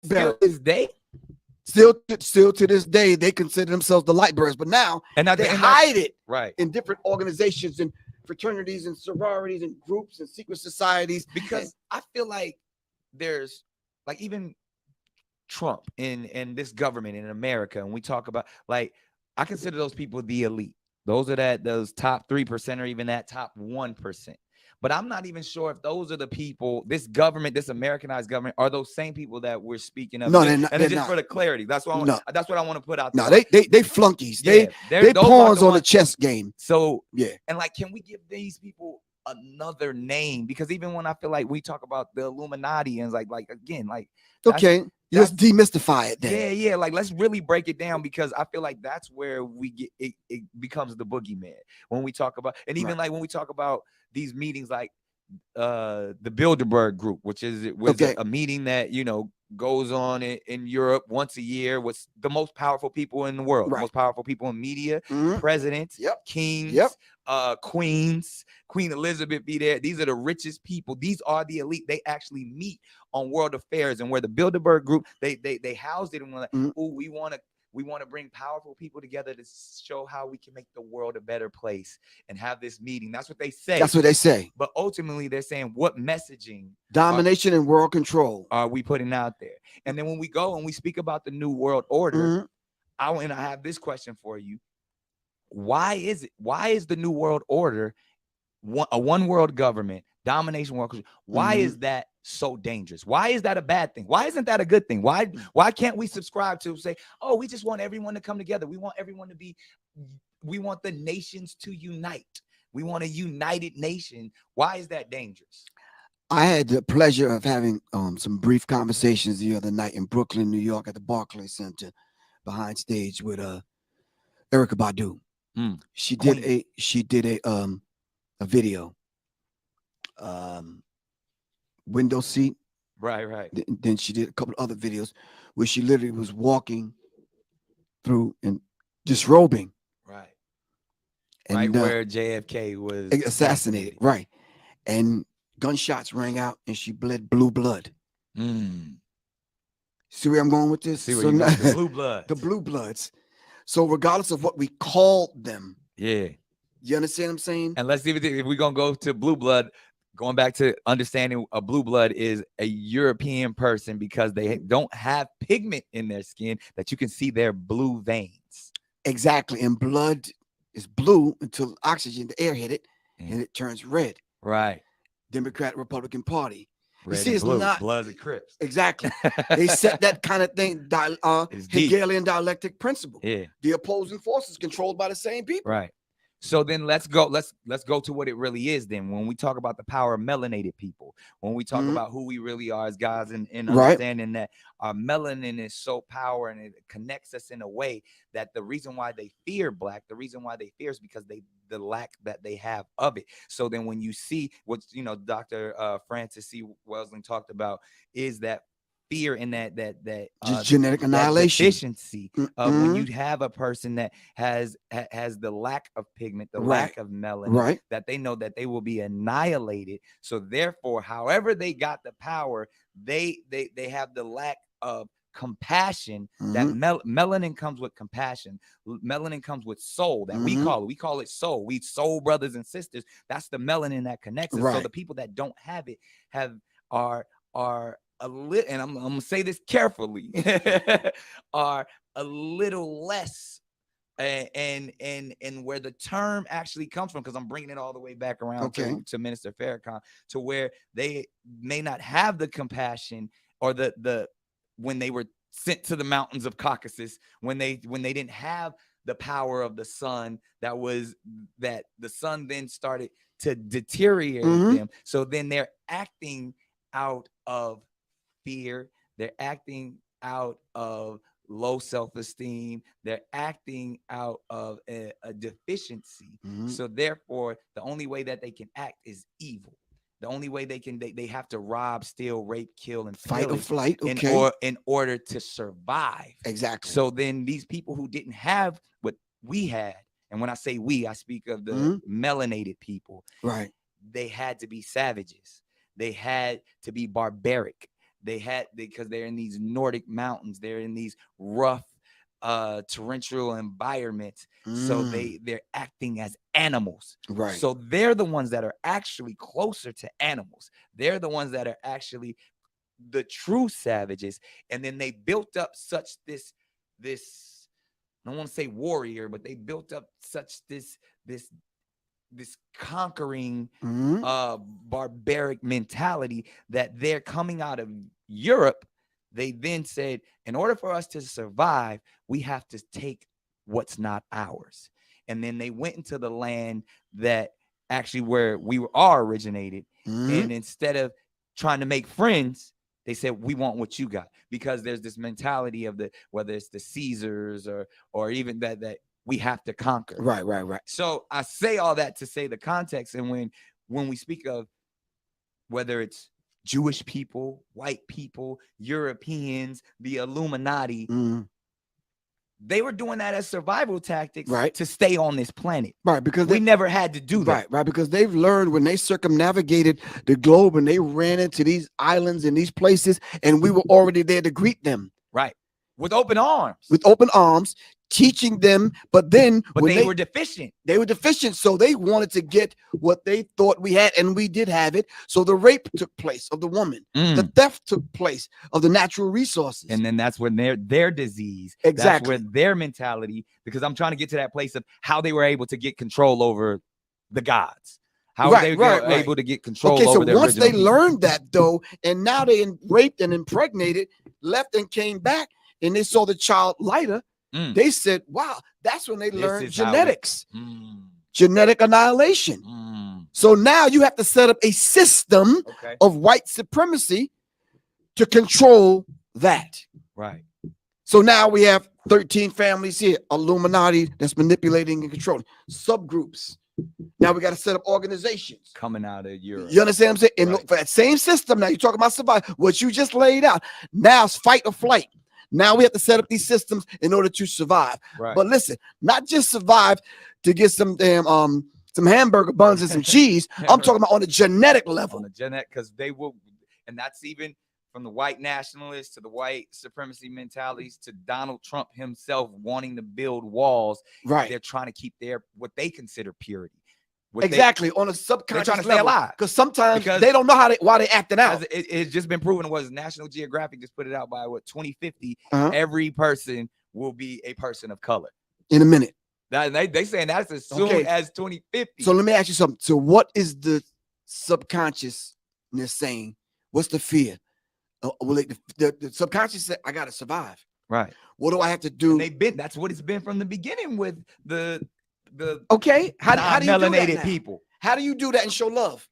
[SPEAKER 15] bearers. Still they?
[SPEAKER 14] Still to this day, they consider themselves the light bearers. But now they hide it in different organizations and fraternities and sororities and groups and secret societies.
[SPEAKER 15] Because I feel like there's like even Trump and this government in America, and we talk about, like, I consider those people the elite. Those are those top 3% or even that top 1%. But I'm not even sure if those are the people, this government, this Americanized government, are those same people that we're speaking of.
[SPEAKER 14] No, they're not.
[SPEAKER 15] And it's just for the clarity. That's what I want to put out there.
[SPEAKER 14] No, they flunkies. Yeah, they pawns on the chess game.
[SPEAKER 15] So
[SPEAKER 14] yeah.
[SPEAKER 15] And like, can we give these people another name? Because even when I feel like we talk about the Illuminati and like again, like
[SPEAKER 14] okay, let's demystify it then.
[SPEAKER 15] Yeah, like let's really break it down, because I feel like that's where we get it becomes the boogeyman when we talk about, and even like when we talk about these meetings, like the Bilderberg group, which is a meeting that goes on in Europe once a year with the most powerful people in the world, the most powerful people in media, presidents, kings, queens. Queen Elizabeth be there. These are the richest people. These are the elite. They actually meet on world affairs, and where the Bilderberg group they housed it and were like, oh, we want to bring powerful people together to show how we can make the world a better place and have this meeting. That's what they say.
[SPEAKER 14] That's what they say.
[SPEAKER 15] But ultimately, they're saying, what messaging,
[SPEAKER 14] domination and world control,
[SPEAKER 15] are we putting out there? And then when we go and we speak about the new world order, I have this question for you. Why is the new world order a one world government, domination, world control? Why is that so dangerous? Why is that a bad thing? Why isn't that a good thing? Why can't we subscribe to say, oh, we just want everyone to come together? We want everyone to we want the nations to unite. We want a united nation. Why is that dangerous?
[SPEAKER 14] I had the pleasure of having some brief conversations the other night in Brooklyn, New York, at the Barclays Center, behind stage with Erykah Badu. She did a video, window seat.
[SPEAKER 15] Right.
[SPEAKER 14] Then she did a couple of other videos where she literally was walking through and disrobing.
[SPEAKER 15] Right.
[SPEAKER 14] And
[SPEAKER 15] where JFK was
[SPEAKER 14] assassinated. Right. And gunshots rang out and she bled blue blood. See where I'm going with this?
[SPEAKER 15] The blue blood.
[SPEAKER 14] The blue bloods. So regardless of what we called them.
[SPEAKER 15] Yeah.
[SPEAKER 14] You understand what I'm saying?
[SPEAKER 15] And let's see if we're going to go to blue blood, going back to understanding a blue blood is a European person because they don't have pigment in their skin that you can see their blue veins.
[SPEAKER 14] Exactly. And blood is blue until oxygen, the air hit it, and it turns red.
[SPEAKER 15] Right.
[SPEAKER 14] Democrat Republican Party.
[SPEAKER 15] Red
[SPEAKER 14] you see, it's
[SPEAKER 15] blue,
[SPEAKER 14] not
[SPEAKER 15] Bloods and Crips.
[SPEAKER 14] Exactly. They set that kind of thing, Hegelian dialectic principle.
[SPEAKER 15] Yeah.
[SPEAKER 14] The opposing forces controlled by the same people.
[SPEAKER 15] Right. So then let's go to what it really is. Then when we talk about the power of melanated people, when we talk about who we really are as guys, and understanding that our melanin is so powerful and it connects us in a way that the reason why they fear black, the reason why they fear is because the lack that they have of it. So then when you see what Dr. Francis C. Welsing talked about is that fear and that
[SPEAKER 14] just genetic annihilation,
[SPEAKER 15] deficiency of when you have a person that has the lack of pigment, the lack of melanin, that they know that they will be annihilated. So therefore, however they got the power, they have the lack of compassion. That melanin comes with compassion. Melanin comes with soul, that we call it soul. We soul brothers and sisters. That's the melanin that connects us. So the people that don't have it are a little, and I'm gonna say this carefully, are a little less, and where the term actually comes from, because I'm bringing it all the way back around to Minister Farrakhan, to where they may not have the compassion or the when they were sent to the mountains of Caucasus, when they didn't have the power of the sun, that the sun then started to deteriorate them. So then they're acting out of fear, they're acting out of low self-esteem, they're acting out of a deficiency. So therefore, the only way that they can act is evil. The only way they have to rob, steal, rape, kill, and
[SPEAKER 14] fight or flight,
[SPEAKER 15] in order to survive.
[SPEAKER 14] Exactly.
[SPEAKER 15] So then these people who didn't have what we had, and when I say we, I speak of the melanated people.
[SPEAKER 14] Right.
[SPEAKER 15] They had to be savages. They had to be barbaric. Because they're in these Nordic mountains, they're in these rough torrential environments. So they're acting as animals.
[SPEAKER 14] Right.
[SPEAKER 15] So they're the ones that are actually closer to animals. They're the ones that are actually the true savages. And then they built up such this I don't want to say warrior, but they built up such this conquering barbaric mentality that they're coming out of Europe. They then said, in order for us to survive, we have to take what's not ours. And then they went into the land that actually where we are originated. And instead of trying to make friends, they said, we want what you got, because there's this mentality of whether it's the Caesars or even that we have to conquer.
[SPEAKER 14] Right.
[SPEAKER 15] So I say all that to say the context. And when we speak of whether it's Jewish people, white people, Europeans, the Illuminati, they were doing that as survival tactics to stay on this planet.
[SPEAKER 14] Right, because
[SPEAKER 15] we never had to do that.
[SPEAKER 14] Right, because they've learned when they circumnavigated the globe and they ran into these islands and these places, and we were already there to greet them.
[SPEAKER 15] Right. With open arms.
[SPEAKER 14] Teaching them, but they
[SPEAKER 15] were deficient.
[SPEAKER 14] They were deficient, so they wanted to get what they thought we had, and we did have it. So the rape took place of the woman, the theft took place of the natural resources,
[SPEAKER 15] and then that's when their disease, that's where their mentality. Because I'm trying to get to that place of how they were able to get control over the gods. How were they able to get control over their
[SPEAKER 14] once they
[SPEAKER 15] people?
[SPEAKER 14] learned that, though, and now they raped and impregnated, left and came back, and they saw the child lighter. They said, wow, that's when they learned genetics, genetic annihilation. So now you have to set up a system of white supremacy to control that.
[SPEAKER 15] Right.
[SPEAKER 14] So now we have 13 families here, Illuminati that's manipulating and controlling subgroups. Now we got to set up organizations
[SPEAKER 15] coming out of Europe.
[SPEAKER 14] You understand what I'm saying? And for that same system, now you're talking about survival, what you just laid out. Now it's fight or flight. Now we have to set up these systems in order to survive.
[SPEAKER 15] Right.
[SPEAKER 14] But listen, not just survive to get some damn some hamburger buns and some cheese. I'm talking about on a genetic level.
[SPEAKER 15] On the genetic, because they will, and that's even from the white nationalists to the white supremacy mentalities to Donald Trump himself wanting to build walls.
[SPEAKER 14] Right.
[SPEAKER 15] They're trying to keep what they consider purity.
[SPEAKER 14] On a subconscious
[SPEAKER 15] trying to
[SPEAKER 14] level.
[SPEAKER 15] Stay alive.
[SPEAKER 14] Because sometimes they don't know why they acting out.
[SPEAKER 15] It's just been proven. Was National Geographic just put it out by 2050? Every person will be a person of color
[SPEAKER 14] in a minute.
[SPEAKER 15] They saying that's as soon as 2050.
[SPEAKER 14] So let me ask you something. So what is the subconsciousness saying? What's the fear? The subconscious said, I gotta survive.
[SPEAKER 15] Right.
[SPEAKER 14] What do I have to do?
[SPEAKER 15] That's what it's been from the beginning with the
[SPEAKER 14] okay. How do you do that
[SPEAKER 15] melanated
[SPEAKER 14] now?
[SPEAKER 15] people?
[SPEAKER 14] How do you do that and show love?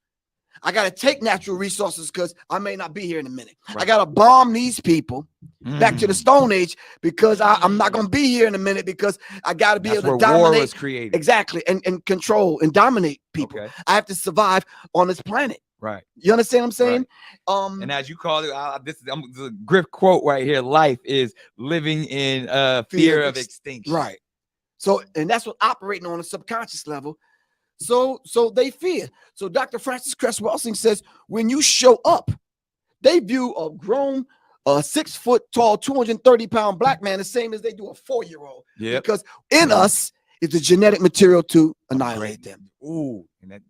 [SPEAKER 14] I got to take natural resources because I may not be here in a minute. I got to bomb these people back to the Stone Age because I'm not going to be here in a minute because I got to be able to dominate.
[SPEAKER 15] War was created.
[SPEAKER 14] Exactly. And control and dominate people.
[SPEAKER 15] Okay.
[SPEAKER 14] I have to survive on this planet.
[SPEAKER 15] Right.
[SPEAKER 14] You understand what I'm saying?
[SPEAKER 15] Right. And as you call it, this is the Griff quote right here. Life is living in fear of extinction.
[SPEAKER 14] Right. So, and that's what operating on a subconscious level. So they fear. So Dr. Francis Cress Welsing says, when you show up, they view a grown, 6 foot tall, 230-pound black man the same as they do a 4-year-old.
[SPEAKER 15] Yeah.
[SPEAKER 14] Because in us is the genetic material to annihilate them.
[SPEAKER 15] Ooh, and that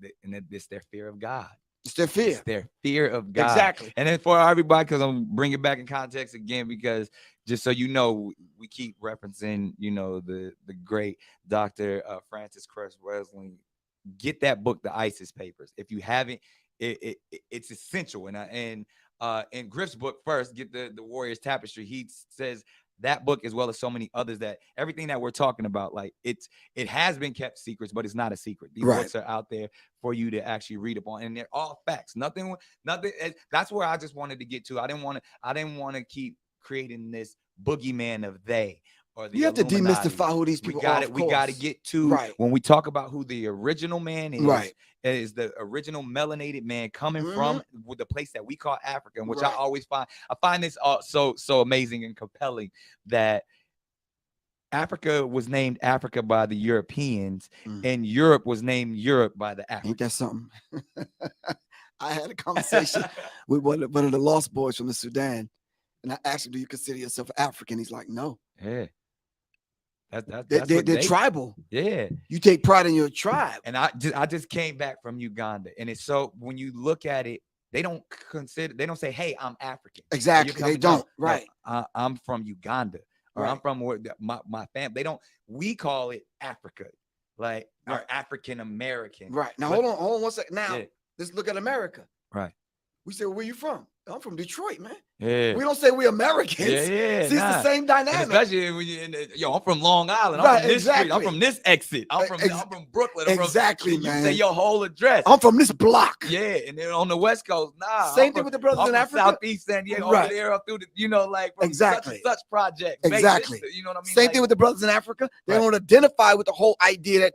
[SPEAKER 15] it's their fear of God.
[SPEAKER 14] It's their fear.
[SPEAKER 15] It's their fear of God.
[SPEAKER 14] Exactly.
[SPEAKER 15] And then for everybody, because I'm bringing it back in context again, because just so you know, we keep referencing, you know, the great Dr. Francis Cress Welsing. Get that book, The ISIS Papers. If you haven't, it's essential. And in Griff's book first, get the Warriors Tapestry. He says that book, as well as so many others, that everything that we're talking about, like it has been kept secrets, but it's not a secret. These books are out there for you to actually read upon, and they're all facts. Nothing. That's where I just wanted to get to. I didn't want to keep creating this boogeyman of they.
[SPEAKER 14] You have to demystify who these people are.
[SPEAKER 15] We got to get to when we talk about who the original man is. Is the original melanated man coming from the place that we call Africa, which I always find this so amazing and compelling that Africa was named Africa by the Europeans, and Europe was named Europe by the Africans.
[SPEAKER 14] Ain't that something? I had a conversation with one of the Lost Boys from the Sudan, and I asked him, "Do you consider yourself African?" He's like, "No."
[SPEAKER 15] Yeah.
[SPEAKER 14] They're tribal.
[SPEAKER 15] Yeah.
[SPEAKER 14] You take pride in your tribe.
[SPEAKER 15] And I just came back from Uganda. And it's so when you look at it, they don't say, hey, I'm African.
[SPEAKER 14] Exactly. They don't. Right.
[SPEAKER 15] No, I'm from Uganda. Or I'm from my family. We call it Africa. Like our African American.
[SPEAKER 14] Right. Now hold on 1 second. Now let's look at America.
[SPEAKER 15] Right.
[SPEAKER 14] We say, where you from? I'm from Detroit, man.
[SPEAKER 15] Yeah.
[SPEAKER 14] We don't say we're Americans.
[SPEAKER 15] Yeah.
[SPEAKER 14] See, it's the same dynamic.
[SPEAKER 15] And especially when you're I'm from Long Island. I'm from this street. I'm from this exit. I'm from Brooklyn.
[SPEAKER 14] Exactly,
[SPEAKER 15] man.
[SPEAKER 14] You
[SPEAKER 15] say your whole address.
[SPEAKER 14] I'm from this block.
[SPEAKER 15] Yeah. And then on the West Coast,
[SPEAKER 14] Same thing with the brothers in Africa.
[SPEAKER 15] Southeast San Diego, over there, up through the, like from such and such project.
[SPEAKER 14] Exactly.
[SPEAKER 15] You know what I mean?
[SPEAKER 14] Same thing with the brothers in Africa. They don't identify with the whole idea that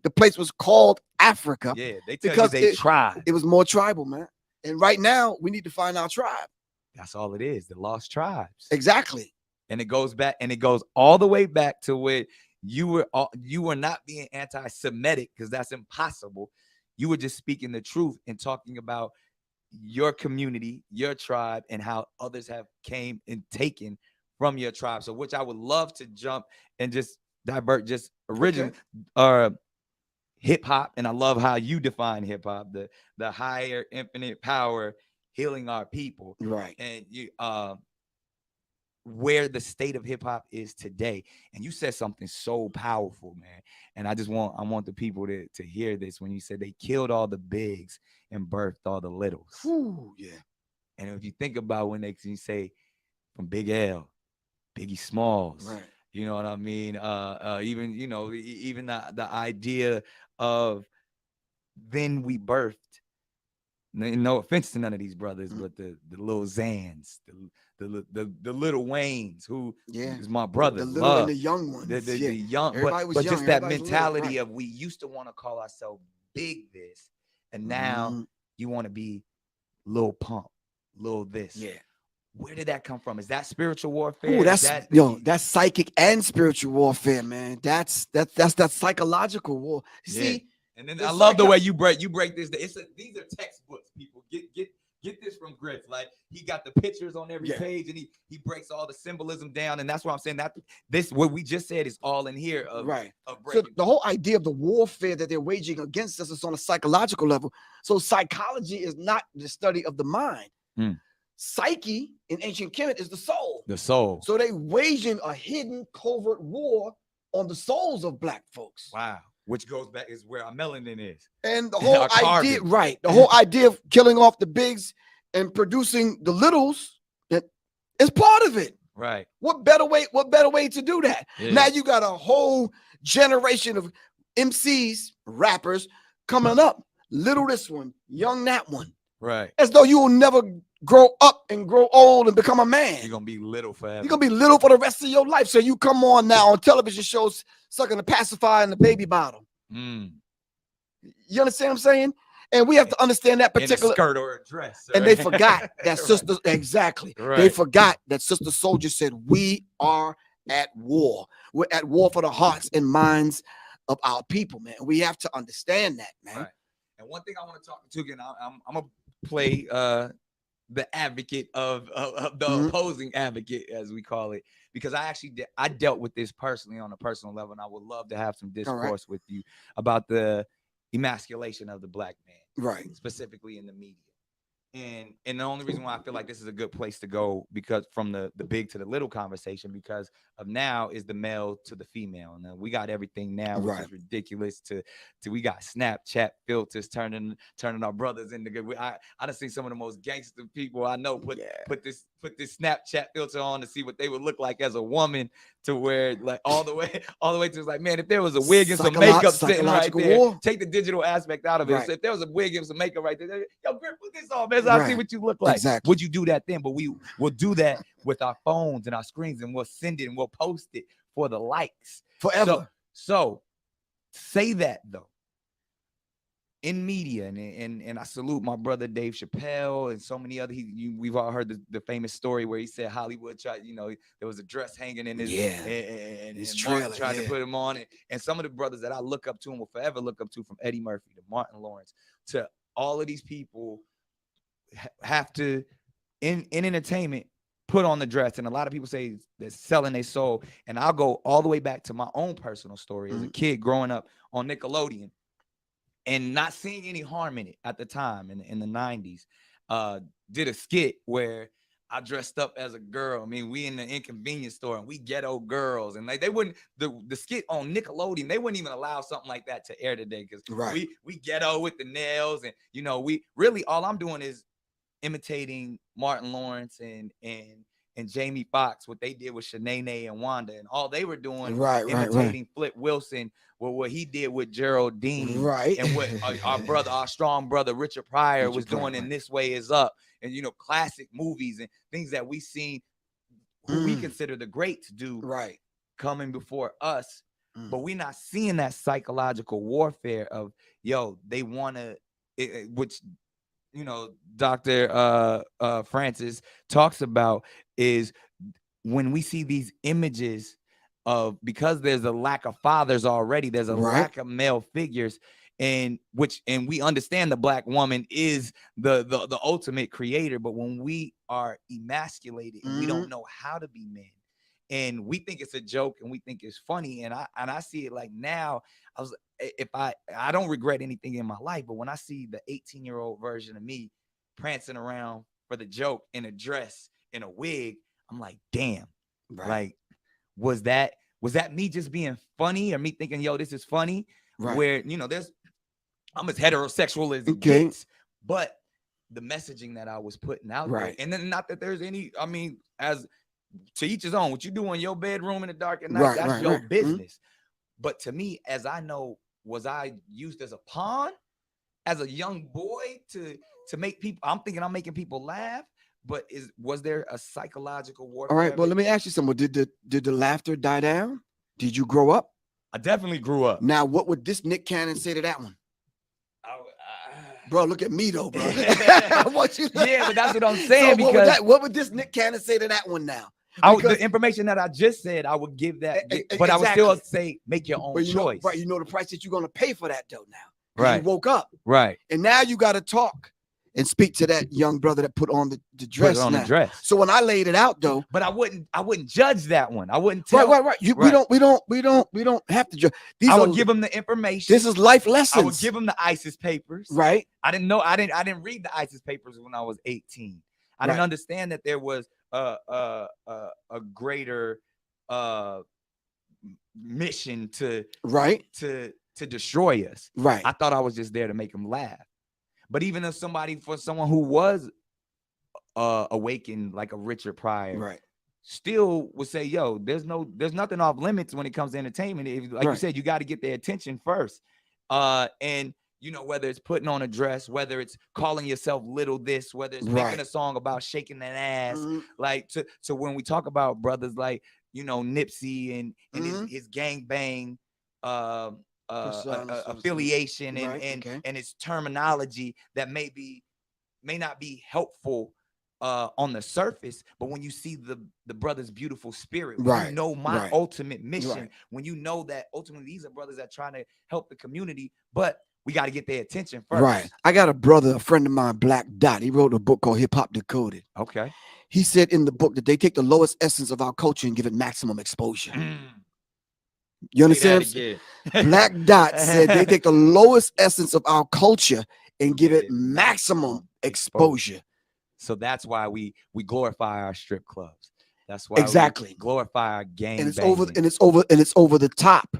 [SPEAKER 14] the place was called Africa.
[SPEAKER 15] Yeah. They tell you they tribe.
[SPEAKER 14] It was more tribal, man. And right now, we need to find our tribe.
[SPEAKER 15] That's all it is. The lost tribes.
[SPEAKER 14] Exactly.
[SPEAKER 15] And it goes back, and it goes all the way back to where you were not being anti-Semitic, because that's impossible. You were just speaking the truth and talking about your community, your tribe, and how others have came and taken from your tribe. So which I would love to jump and just divert just original hip hop, and I love how you define hip hop, the higher infinite power healing our people,
[SPEAKER 14] right?
[SPEAKER 15] And you where the state of hip hop is today. And you said something so powerful, man. And I want the people to hear this when you said they killed all the bigs and birthed all the littles.
[SPEAKER 14] Ooh, yeah.
[SPEAKER 15] And if you think about when you say from Big L, Biggie Smalls,
[SPEAKER 14] right?
[SPEAKER 15] You know what I mean? Even even the idea of then we birthed. No offense to none of these brothers, but the little Zans, the little Waynes, who is my brother.
[SPEAKER 14] The little and the young ones.
[SPEAKER 15] The young, but just that mentality of we used to want to call ourselves big this, and now you want to be little pump, little this.
[SPEAKER 14] Yeah.
[SPEAKER 15] Where did that come from? Is that spiritual warfare?
[SPEAKER 14] Ooh, that's psychic and spiritual warfare, man. That's that psychological war. You see.
[SPEAKER 15] And then I love the way you break this. These are textbooks, people. Get this from Griff. Like he got the pictures on every page, and he breaks all the symbolism down. And that's what I'm saying. That this what we just said is all in here.
[SPEAKER 14] So the whole idea of the warfare that they're waging against us is on a psychological level. So psychology is not the study of the mind. Psyche in ancient Kemet is the soul.
[SPEAKER 15] The soul.
[SPEAKER 14] So they waging a hidden covert war on the souls of black folks.
[SPEAKER 15] Wow. Which goes back is where our melanin is.
[SPEAKER 14] And the whole idea, the whole idea of killing off the bigs and producing the littles, that is part of it.
[SPEAKER 15] Right.
[SPEAKER 14] What better way to do that?
[SPEAKER 15] Yeah.
[SPEAKER 14] Now you got a whole generation of MCs, rappers coming up, little this one, young that one.
[SPEAKER 15] Right.
[SPEAKER 14] As though you will never grow up and grow old and become a man.
[SPEAKER 15] You're gonna be little forever.
[SPEAKER 14] You're gonna be little for the rest of your life. So you come on now on television shows sucking the pacifier in the baby bottle.
[SPEAKER 15] Mm.
[SPEAKER 14] You understand what I'm saying? And we have to understand that particular
[SPEAKER 15] in a skirt or a dress.
[SPEAKER 14] And they forgot that sister, exactly.
[SPEAKER 15] Right.
[SPEAKER 14] They forgot that Sister Soldier said, we are at war. We're at war for the hearts and minds of our people, man. We have to understand that, man.
[SPEAKER 15] Right. And one thing I want to talk to again, I'm gonna play the advocate of the opposing advocate, as we call it, because I dealt with this personally on a personal level, and I would love to have some discourse with you about the emasculation of the black man,
[SPEAKER 14] right?
[SPEAKER 15] Specifically in the media. And the only reason why I feel like this is a good place to go, because from the big to the little conversation, because of now is the male to the female. Now we got everything now, which is ridiculous. To we got Snapchat filters turning our brothers into good. I done seen some of the most gangster people I know put this Snapchat filter on to see what they would look like as a woman, to where like all the way to it's like, man, if there was a wig and some makeup sitting right there, take the digital aspect out of it. So if there was a wig and some makeup right there, yo, Grip, put this on, man. So I see what you look like.
[SPEAKER 14] Exactly.
[SPEAKER 15] Would you do that then? But we'll do that with our phones and our screens, and we'll send it and we'll post it for the likes
[SPEAKER 14] forever.
[SPEAKER 15] So say that though in media, and I salute my brother Dave Chappelle and so many other. We've all heard the famous story where he said Hollywood tried, there was a dress hanging in his and Martin tried to put him on it. And some of the brothers that I look up to and will forever look up to, from Eddie Murphy to Martin Lawrence to all of these people, have to in entertainment put on the dress. And a lot of people say they're selling their soul. And I'll go all the way back to my own personal story as a kid growing up on Nickelodeon and not seeing any harm in it at the time in the 90s. Did a skit where I dressed up as a girl. I mean, we in the Inconvenience Store and we ghetto girls, and like they wouldn't the skit on Nickelodeon, they wouldn't even allow something like that to air today, because we ghetto with the nails, and we really, all I'm doing is imitating Martin Lawrence and Jamie Foxx, what they did with Shanae and Wanda, and all they were doing imitating Flip Wilson, what he did with Geraldine, and what our strong brother Richard Pryor was doing in This Way Is Up, and classic movies and things that we seen who we consider the greats do coming before us, but we're not seeing that psychological warfare of they want to, which Dr. Francis talks about, is when we see these images of, because there's a lack of fathers already, there's a lack of male figures, and we understand the black woman is the ultimate creator, but when we are emasculated and we don't know how to be men, and we think it's a joke and we think it's funny, and I see it like now, I don't regret anything in my life, but when I see the 18-year-old version of me prancing around for the joke in a dress, in a wig, I'm like, damn, like, was that me just being funny, or me thinking, this is funny? Where, I'm as heterosexual as it gets, but the messaging that I was putting out there, and then not that there's any, as to each his own, what you do in your bedroom in the dark at night, that's your business. But to me, as I know, was I used as a pawn as a young boy to make people, I'm thinking I'm making people laugh, but was there a psychological warfare?
[SPEAKER 14] All right, well, let me ask you something. Did the laughter die down? Did you grow up?
[SPEAKER 15] I definitely grew up.
[SPEAKER 14] Now, what would this Nick Cannon say to that one? Bro, look at me though, bro. I want you to...
[SPEAKER 15] Yeah, but that's what I'm saying.
[SPEAKER 14] So
[SPEAKER 15] because
[SPEAKER 14] what would this Nick Cannon say to that one now?
[SPEAKER 15] The information that I just said, I would give that, but I would still say make your own choice.
[SPEAKER 14] You know the price that you're going to pay for that though now.
[SPEAKER 15] Right.
[SPEAKER 14] You woke up.
[SPEAKER 15] Right.
[SPEAKER 14] And now you got to talk and speak to that young brother that put on the dress.
[SPEAKER 15] The dress.
[SPEAKER 14] So when I laid it out though,
[SPEAKER 15] but I wouldn't judge that one. I wouldn't tell.
[SPEAKER 14] Right. We don't have to judge.
[SPEAKER 15] I would give them the information.
[SPEAKER 14] This is life lessons.
[SPEAKER 15] I would give them the ISIS papers.
[SPEAKER 14] Right.
[SPEAKER 15] I didn't read the ISIS papers when I was 18. I didn't understand that there was a greater mission to destroy us.
[SPEAKER 14] Right.
[SPEAKER 15] I thought I was just there to make them laugh. But even if someone who was awakened, like a Richard Pryor, still would say, yo, there's nothing off limits when it comes to entertainment. If, like you said, you got to get their attention first. And you know, whether it's putting on a dress, whether it's calling yourself little this, whether it's making a song about shaking that ass, like to when we talk about brothers like, you know, Nipsey and his gang bang affiliation and its terminology that may not be helpful on the surface, but when you see the brother's beautiful spirit, when you know my ultimate mission, when you know that ultimately these are brothers that trying to help the community, but we got to get their attention first.
[SPEAKER 14] Right. I got a brother, a friend of mine, Black Dot. He wrote a book called Hip Hop Decoded.
[SPEAKER 15] Okay.
[SPEAKER 14] He said in the book that they take the lowest essence of our culture and give it maximum exposure. You understand? Black Dot said they take the lowest essence of our culture and give it maximum exposure.
[SPEAKER 15] So that's why we glorify our strip clubs. That's why we glorify our gang.
[SPEAKER 14] And it's over the top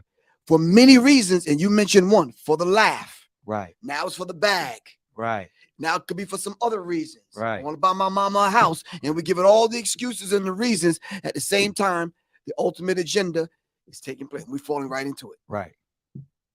[SPEAKER 14] for many reasons. And you mentioned one, for the laugh.
[SPEAKER 15] Right.
[SPEAKER 14] Now it's for the bag.
[SPEAKER 15] Right.
[SPEAKER 14] Now it could be for some other reasons.
[SPEAKER 15] Right.
[SPEAKER 14] I want to buy my mama a house, and we give it all the excuses and the reasons. At the same time, the ultimate agenda is taking place. We're falling right into it.
[SPEAKER 15] Right.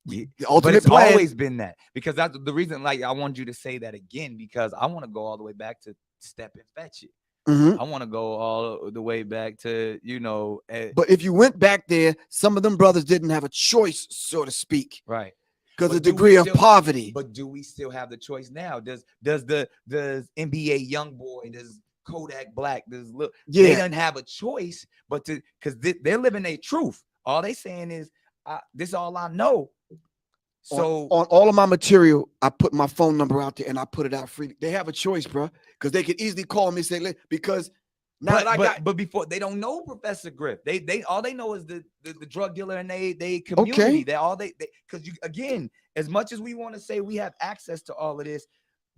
[SPEAKER 14] The ultimate
[SPEAKER 15] but it's
[SPEAKER 14] plan,
[SPEAKER 15] always been that, because that's the reason. Like, I want you to say that again, because I want to go all the way back to Step and Fetch It. I want to go all the way back to, you know.
[SPEAKER 14] But if you went back there, some of them brothers didn't have a choice, so to speak.
[SPEAKER 15] Right.
[SPEAKER 14] Because of the degree of poverty.
[SPEAKER 15] But do we still have the choice now? Does NBA Youngboy, does Kodak Black, they don't have a choice, but because they're living their truth. All they saying is, this is all I know. So
[SPEAKER 14] on all of my material, I put my phone number out there and I put it out freely. They have a choice, bro, because they could easily call me and say, because now
[SPEAKER 15] but before, they don't know Professor Griff. They all they know is the drug dealer and they community.
[SPEAKER 14] Okay.
[SPEAKER 15] Because you, again, as much as we want to say we have access to all of this,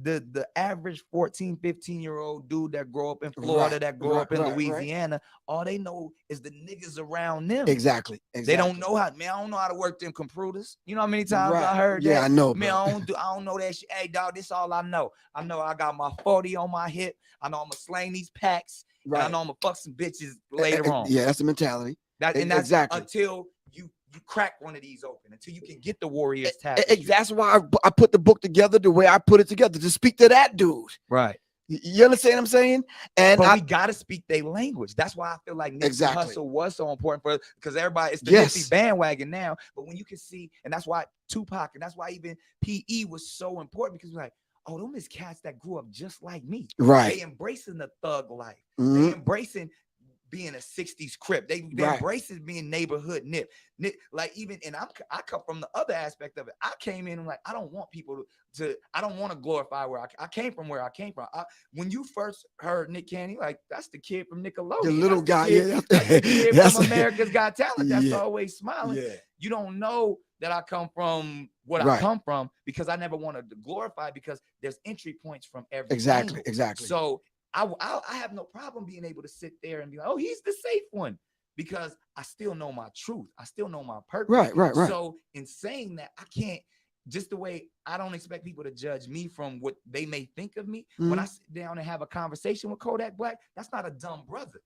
[SPEAKER 15] the average 14, 15-year-old dude that grow up in Florida, that grow up in Louisiana, all they know is the niggas around them.
[SPEAKER 14] Exactly.
[SPEAKER 15] They don't know how, man, I don't know how to work them computers. You know how many times I heard that?
[SPEAKER 14] Yeah, I know,
[SPEAKER 15] man, I don't know that shit. Hey, dog, this all I know. I know I got my 40 on my hip. I know I'm gonna slang these packs. And I know I'm gonna fuck some bitches later on.
[SPEAKER 14] Yeah, that's the mentality.
[SPEAKER 15] That's
[SPEAKER 14] exactly
[SPEAKER 15] until you crack one of these open, until you can get the Warriors tapestry.
[SPEAKER 14] That's why I put the book together the way I put it together, to speak to that dude.
[SPEAKER 15] Right.
[SPEAKER 14] You understand what I'm saying? And
[SPEAKER 15] we gotta speak their language. That's why I feel like Nipsey Hussle was so important for, because everybody, it's the Nipsey bandwagon now. But when you can see, and that's why Tupac, and that's why even PE was so important, because we're like, oh, them is cats that grew up just like me.
[SPEAKER 14] Right.
[SPEAKER 15] They embracing the thug life. They embracing being a 60s Crip. They embraces being neighborhood nip. Like, even, and I come from the other aspect of it. I came in and like, I don't want people to I don't want to glorify where I came from, when you first heard Nick Cannon, like, that's the kid from Nickelodeon.
[SPEAKER 14] The little guy,
[SPEAKER 15] that's the kid from America's Got Talent. That's always smiling.
[SPEAKER 14] Yeah.
[SPEAKER 15] You don't know that I come from what I come from, because I never wanted to glorify, because there's entry points from every angle.
[SPEAKER 14] Exactly.
[SPEAKER 15] So I have no problem being able to sit there and be like, oh, he's the safe one, because I still know my truth. I still know my purpose.
[SPEAKER 14] Right.
[SPEAKER 15] So in saying that, I can't, just the way I don't expect people to judge me from what they may think of me. When I sit down and have a conversation with Kodak Black, that's not a dumb brother.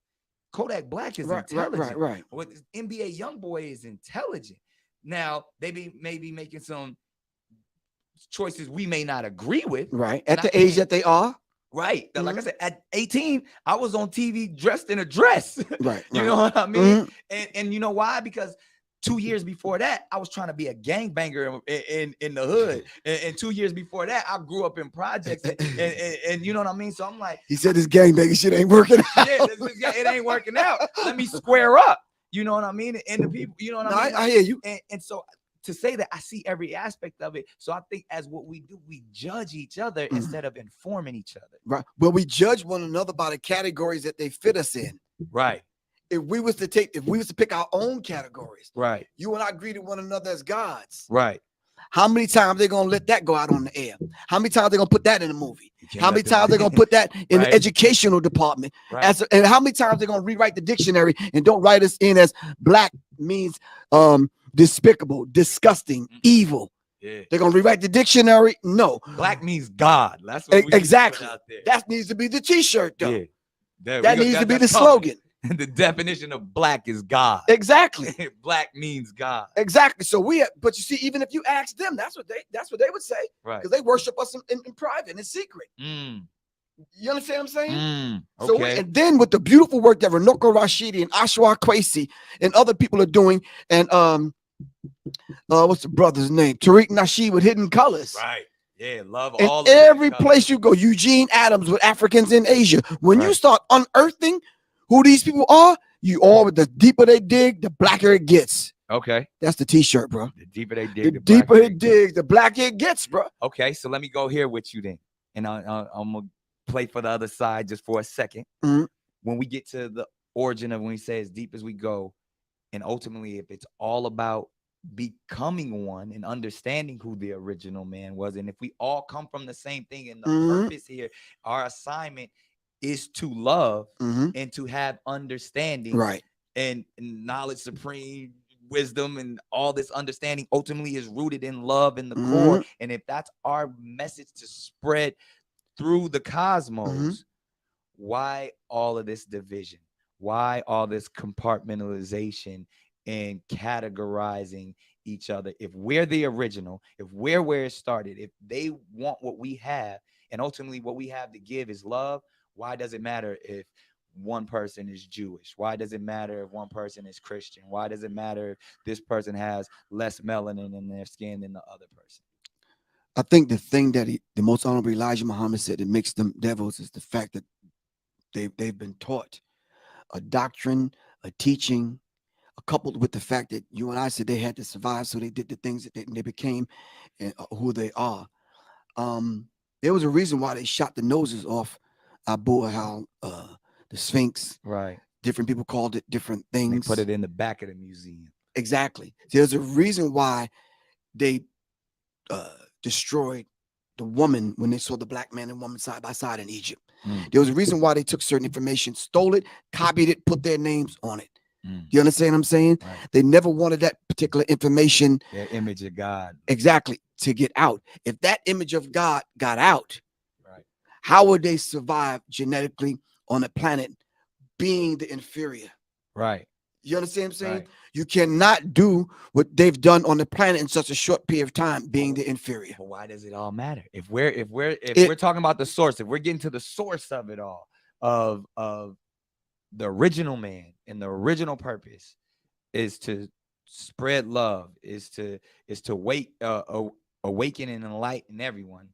[SPEAKER 15] Kodak Black is intelligent.
[SPEAKER 14] Right.
[SPEAKER 15] What NBA Youngboy is intelligent. Now, they may be making some choices we may not agree with.
[SPEAKER 14] Right. At the age that they are.
[SPEAKER 15] Right. Like I said, at 18, I was on TV dressed in a dress.
[SPEAKER 14] Right.
[SPEAKER 15] You know what I mean? And you know why? Because 2 years before that, I was trying to be a gangbanger in the hood. And 2 years before that, I grew up in projects. And you know what I mean? So I'm like,
[SPEAKER 14] he said this gangbanging shit ain't working out.
[SPEAKER 15] It ain't working out. Let me square up. You know what I mean? And the people, you know what I mean?
[SPEAKER 14] I hear you.
[SPEAKER 15] And so to say that, I see every aspect of it. So I think as what we do, we judge each other instead of informing each other.
[SPEAKER 14] Right. Well, we judge one another by the categories that they fit us in.
[SPEAKER 15] Right.
[SPEAKER 14] If we was to pick our own categories,
[SPEAKER 15] right,
[SPEAKER 14] you and I greeted one another as gods.
[SPEAKER 15] Right.
[SPEAKER 14] How many times they gonna let that go out on the air? How many times they gonna put that in a movie? How many times they gonna put that in the educational department?
[SPEAKER 15] Right.
[SPEAKER 14] And how many times they gonna rewrite the dictionary and don't write us in as black means despicable, disgusting, evil?
[SPEAKER 15] Yeah.
[SPEAKER 14] They're gonna rewrite the dictionary. No,
[SPEAKER 15] black means God. That's what we
[SPEAKER 14] exactly.
[SPEAKER 15] put out there.
[SPEAKER 14] That needs to be the T-shirt, though.
[SPEAKER 15] Yeah.
[SPEAKER 14] That needs to be the slogan.
[SPEAKER 15] The definition of black is God.
[SPEAKER 14] Exactly.
[SPEAKER 15] Black means God.
[SPEAKER 14] Exactly. So but you see, even if you ask them, that's what they would say.
[SPEAKER 15] Right.
[SPEAKER 14] Because they worship us in private, in secret. You understand what I'm saying? So and then with the beautiful work that Renoko Rashidi and Ashwa Kwesi and other people are doing, and what's the brother's name? Tariq Nasheed with Hidden Colors.
[SPEAKER 15] Right. Yeah, love
[SPEAKER 14] And
[SPEAKER 15] all of
[SPEAKER 14] every place you go, Eugene Adams with Africans in Asia. When you start unearthing who these people are, the deeper they dig, the blacker it gets.
[SPEAKER 15] Okay.
[SPEAKER 14] That's the t-shirt, bro.
[SPEAKER 15] The deeper they dig,
[SPEAKER 14] the deeper it digs, the blacker it gets, bro.
[SPEAKER 15] Okay, so let me go here with you then. And I'm gonna play for the other side just for a second. When we get to the origin of when we say as deep as we go, and ultimately if it's all about becoming one and understanding who the original man was, and if we all come from the same thing, and the purpose here, our assignment is to love and to have understanding,
[SPEAKER 14] right,
[SPEAKER 15] and knowledge supreme, wisdom, and all this understanding ultimately is rooted in love in the core. And if that's our message to spread through the cosmos, why all of this division? Why all this compartmentalization and categorizing each other? If we're the original, if we're where it started, if they want what we have, and ultimately what we have to give is love, why does it matter if one person is Jewish? Why does it matter if one person is Christian? Why does it matter if this person has less melanin in their skin than the other person?
[SPEAKER 14] I think the thing that the most honorable Elijah Muhammad said that makes them devils is the fact that they've been taught a doctrine, a teaching, coupled with the fact that you and I said they had to survive, so they did the things that they became and who they are. There was a reason why they shot the noses off Abu Al, the Sphinx.
[SPEAKER 15] Right.
[SPEAKER 14] Different people called it different things.
[SPEAKER 15] They put it in the back of the museum.
[SPEAKER 14] Exactly. There's a reason why they destroyed the woman when they saw the black man and woman side by side in Egypt. There was a reason why they took certain information, stole it, copied it, put their names on it. You understand what I'm saying?
[SPEAKER 15] Right.
[SPEAKER 14] They never wanted that particular information,
[SPEAKER 15] their image of God,
[SPEAKER 14] exactly, to get out. If that image of God got out,
[SPEAKER 15] right,
[SPEAKER 14] how would they survive genetically on a planet being the inferior?
[SPEAKER 15] Right.
[SPEAKER 14] You understand what I'm saying?
[SPEAKER 15] Right.
[SPEAKER 14] You cannot do what they've done on the planet in such a short period of time, being the inferior.
[SPEAKER 15] But why does it all matter? If we're talking about the source, if we're getting to the source of it all, of the original man and the original purpose is to spread love, is to awaken and enlighten everyone.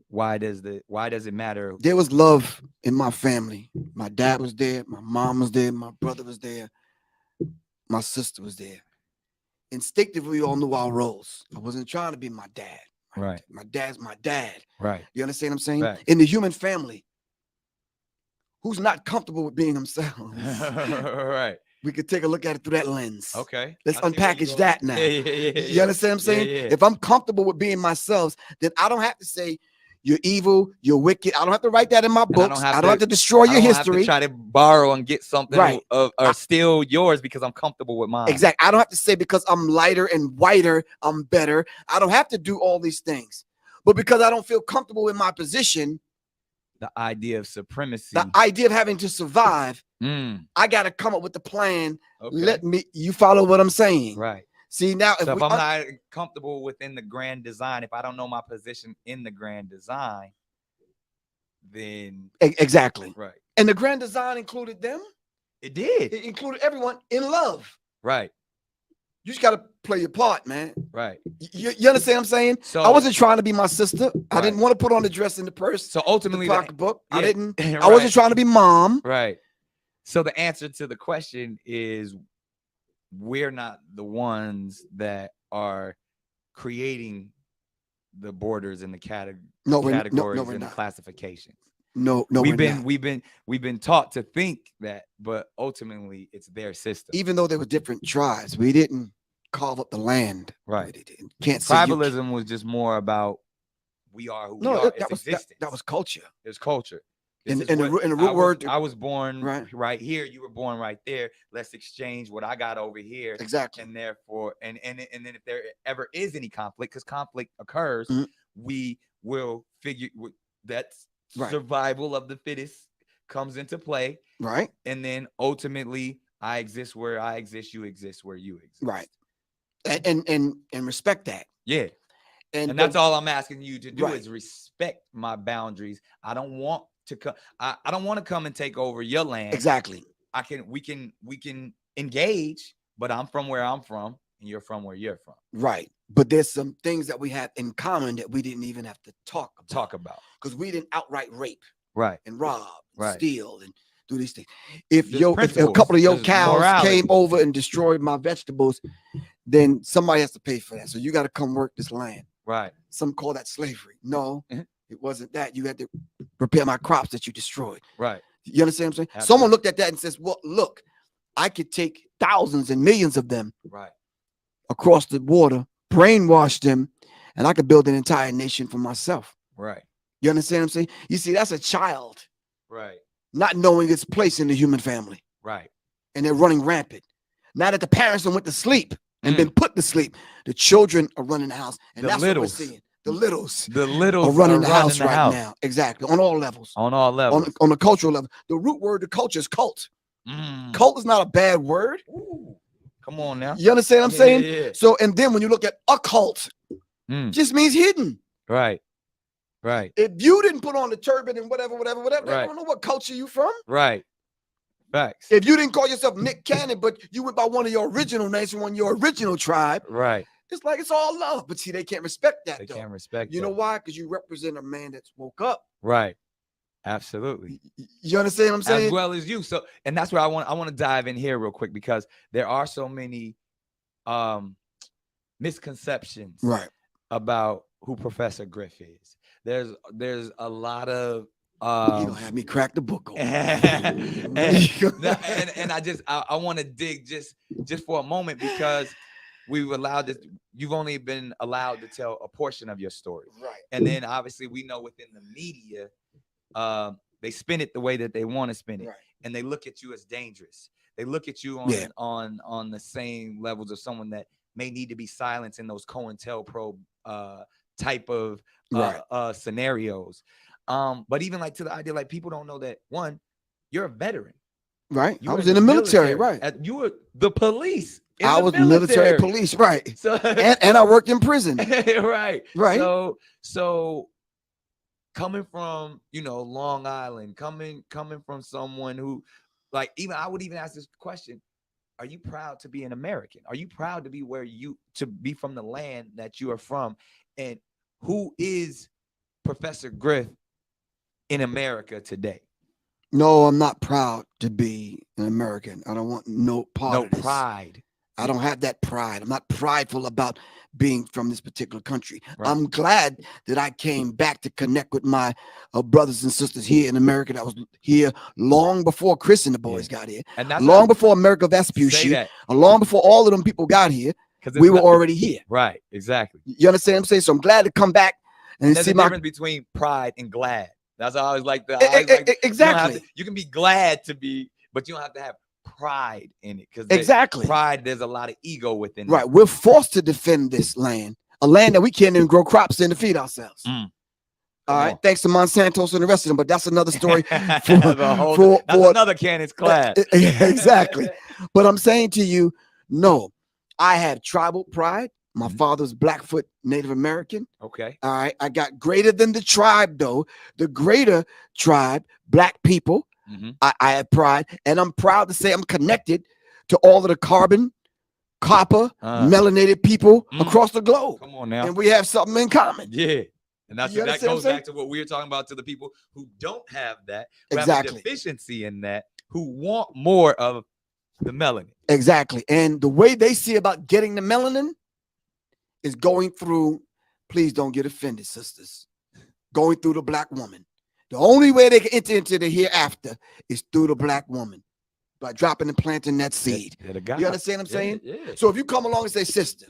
[SPEAKER 15] Why does it matter?
[SPEAKER 14] There was love in my family. My dad was there, my mom was there, my brother was there, my sister was there. Instinctively, we all knew our roles. I wasn't trying to be my dad.
[SPEAKER 15] Right.
[SPEAKER 14] My dad's my dad.
[SPEAKER 15] Right.
[SPEAKER 14] You understand what I'm saying?
[SPEAKER 15] Right.
[SPEAKER 14] In the human family, who's not comfortable with being themselves?
[SPEAKER 15] Right.
[SPEAKER 14] We could take a look at it through that lens.
[SPEAKER 15] Okay.
[SPEAKER 14] Let's unpackage that now.
[SPEAKER 15] Yeah.
[SPEAKER 14] You understand what I'm saying?
[SPEAKER 15] Yeah.
[SPEAKER 14] If I'm comfortable with being myself, then I don't have to say you're evil, you're wicked. I don't have to write that in my books. I don't have to destroy your history.
[SPEAKER 15] I don't have to try to borrow and get something
[SPEAKER 14] right.
[SPEAKER 15] or steal yours because I'm comfortable with mine.
[SPEAKER 14] Exactly. I don't have to say because I'm lighter and whiter, I'm better. I don't have to do all these things. But because I don't feel comfortable in my position,
[SPEAKER 15] the idea of supremacy,
[SPEAKER 14] the idea of having to survive, I got to come up with the plan.
[SPEAKER 15] Okay.
[SPEAKER 14] You follow what I'm saying?
[SPEAKER 15] Right.
[SPEAKER 14] See, now
[SPEAKER 15] if I'm not comfortable within the grand design, if I don't know my position in the grand design, then
[SPEAKER 14] exactly.
[SPEAKER 15] Right.
[SPEAKER 14] And the grand design included them.
[SPEAKER 15] It did.
[SPEAKER 14] It included everyone in love.
[SPEAKER 15] Right.
[SPEAKER 14] You just got to play your part, man.
[SPEAKER 15] Right.
[SPEAKER 14] You understand what I'm saying? So I wasn't trying to be my sister. Right. I didn't want to put on the dress in the purse.
[SPEAKER 15] So ultimately,
[SPEAKER 14] the pocketbook. Yeah. I didn't.
[SPEAKER 15] Right.
[SPEAKER 14] I wasn't trying to be mom.
[SPEAKER 15] Right. So the answer to the question is, we're not the ones that are creating the borders and the categories and the classifications.
[SPEAKER 14] No,
[SPEAKER 15] we've been taught to think that, but ultimately it's their system.
[SPEAKER 14] Even though there were different tribes, we didn't carve up the land.
[SPEAKER 15] Right.
[SPEAKER 14] Can't
[SPEAKER 15] tribalism was just more about we are who we are.
[SPEAKER 14] That was culture.
[SPEAKER 15] It's culture.
[SPEAKER 14] In the root word,
[SPEAKER 15] I was born right here. You were born right there. Let's exchange what I got over here.
[SPEAKER 14] Exactly.
[SPEAKER 15] And therefore, and then if there ever is any conflict, because conflict occurs, we will figure that's survival of the fittest comes into play.
[SPEAKER 14] Right.
[SPEAKER 15] And then ultimately, I exist where I exist, you exist where you exist.
[SPEAKER 14] Right. And respect that.
[SPEAKER 15] Yeah. And that's all I'm asking you to do is respect my boundaries. I don't want to come. I don't want to come and take over your land.
[SPEAKER 14] Exactly.
[SPEAKER 15] We can engage, but I'm from where I'm from, and you're from where you're from.
[SPEAKER 14] Right. But there's some things that we have in common that we didn't even have to talk about. Because we didn't outright rape.
[SPEAKER 15] Right.
[SPEAKER 14] And rob,
[SPEAKER 15] right.
[SPEAKER 14] steal, and do these things. If a couple of your cows came over and destroyed my vegetables, then somebody has to pay for that. So you got to come work this land.
[SPEAKER 15] Right.
[SPEAKER 14] Some call that slavery. No, it wasn't that. You had to repair my crops that you destroyed.
[SPEAKER 15] Right.
[SPEAKER 14] You understand what I'm saying?
[SPEAKER 15] Absolutely.
[SPEAKER 14] Someone looked at that and says, well, look, I could take thousands and millions of them across the water, brainwash them, and I could build an entire nation for myself.
[SPEAKER 15] Right.
[SPEAKER 14] You understand what I'm saying? You see, that's a child.
[SPEAKER 15] Right.
[SPEAKER 14] Not knowing its place in the human family.
[SPEAKER 15] Right.
[SPEAKER 14] And they're running rampant. Now that the parents went to sleep and been put to sleep, the children are running the house. And that's what we're seeing. The littles are running the house right now. Exactly. On all levels.
[SPEAKER 15] On all levels.
[SPEAKER 14] On the cultural level. The root word of culture is cult. Cult is not a bad word.
[SPEAKER 15] Ooh. Come on now.
[SPEAKER 14] You understand what I'm saying?
[SPEAKER 15] Yeah.
[SPEAKER 14] So, and then when you look at occult, just means hidden.
[SPEAKER 15] Right. Right.
[SPEAKER 14] If you didn't put on the turban and whatever, I
[SPEAKER 15] Right.
[SPEAKER 14] don't know what culture you from.
[SPEAKER 15] Right. Facts.
[SPEAKER 14] If you didn't call yourself Nick Cannon, but you went by one of your original names from one of your original tribe.
[SPEAKER 15] Right.
[SPEAKER 14] It's like it's all love. But see, they can't respect that.
[SPEAKER 15] They can't respect
[SPEAKER 14] You know why? Because you represent a man that's woke up.
[SPEAKER 15] Right. Absolutely.
[SPEAKER 14] You understand what I'm saying?
[SPEAKER 15] As well as you. So, and that's where I want to dive in here real quick, because there are so many misconceptions about who Professor Griff is. There's a lot of
[SPEAKER 14] you don't have me crack the book open.
[SPEAKER 15] and I want to dig just for a moment, because you've only been allowed to tell a portion of your story.
[SPEAKER 14] Right.
[SPEAKER 15] And then obviously we know within the media, they spin it the way that they want to spin it.
[SPEAKER 14] Right.
[SPEAKER 15] And they look at you as dangerous. They look at you on the same levels of someone that may need to be silenced in those COINTELPRO type of scenarios. But even like to the idea, like, people don't know that, one, you're a veteran.
[SPEAKER 14] Right. I was in the military. Right.
[SPEAKER 15] You were the police.
[SPEAKER 14] I was military police. Right.
[SPEAKER 15] So,
[SPEAKER 14] and I worked in prison.
[SPEAKER 15] Right.
[SPEAKER 14] Right.
[SPEAKER 15] So coming from, Long Island, coming from someone who, like, even I would even ask this question: are you proud to be an American? Are you proud to be from the land that you are from? And who is Professor Griff in America today?
[SPEAKER 14] No, I'm not proud to be an American. I don't want no part of this.
[SPEAKER 15] Pride.
[SPEAKER 14] I don't have that pride. I'm not prideful about being from this particular country. Right. I'm glad that I came back to connect with my brothers and sisters here in America that was here long before Chris and the boys got here,
[SPEAKER 15] and that's
[SPEAKER 14] long before America Vespucci, long before all of them people got here. We were already here.
[SPEAKER 15] Right. Exactly.
[SPEAKER 14] You understand what I'm saying? So I'm glad to come back and
[SPEAKER 15] there's
[SPEAKER 14] see
[SPEAKER 15] a difference between pride and glad. That's how I always like that.
[SPEAKER 14] Exactly.
[SPEAKER 15] You can be glad to be, but you don't have to have pride in it, because pride, there's a lot of ego within
[SPEAKER 14] right.
[SPEAKER 15] it.
[SPEAKER 14] We're forced to defend this land, a land that we can't even grow crops in to feed ourselves.
[SPEAKER 15] All
[SPEAKER 14] right, thanks to Monsanto and the rest of them, but that's another story.
[SPEAKER 15] That's another Cannon's class.
[SPEAKER 14] Exactly. But I'm saying to you, no, I have tribal pride. My father's Blackfoot Native American.
[SPEAKER 15] Okay.
[SPEAKER 14] All right. I got greater than the tribe, though. The greater tribe, Black people. I have pride, and I'm proud to say I'm connected to all of the carbon, copper, melanated people across the globe.
[SPEAKER 15] Come on now.
[SPEAKER 14] And we have something in common.
[SPEAKER 15] Yeah. And that goes back to what we were talking about, to the people who don't have that, who have a deficiency in that, who want more of the melanin.
[SPEAKER 14] Exactly. And the way they see about getting the melanin is going through, please don't get offended, sisters, going through the Black woman. The only way they can enter into the hereafter is through the Black woman, by dropping and planting that seed. You understand what I'm saying?
[SPEAKER 15] Yeah.
[SPEAKER 14] So if you come along and say, sister,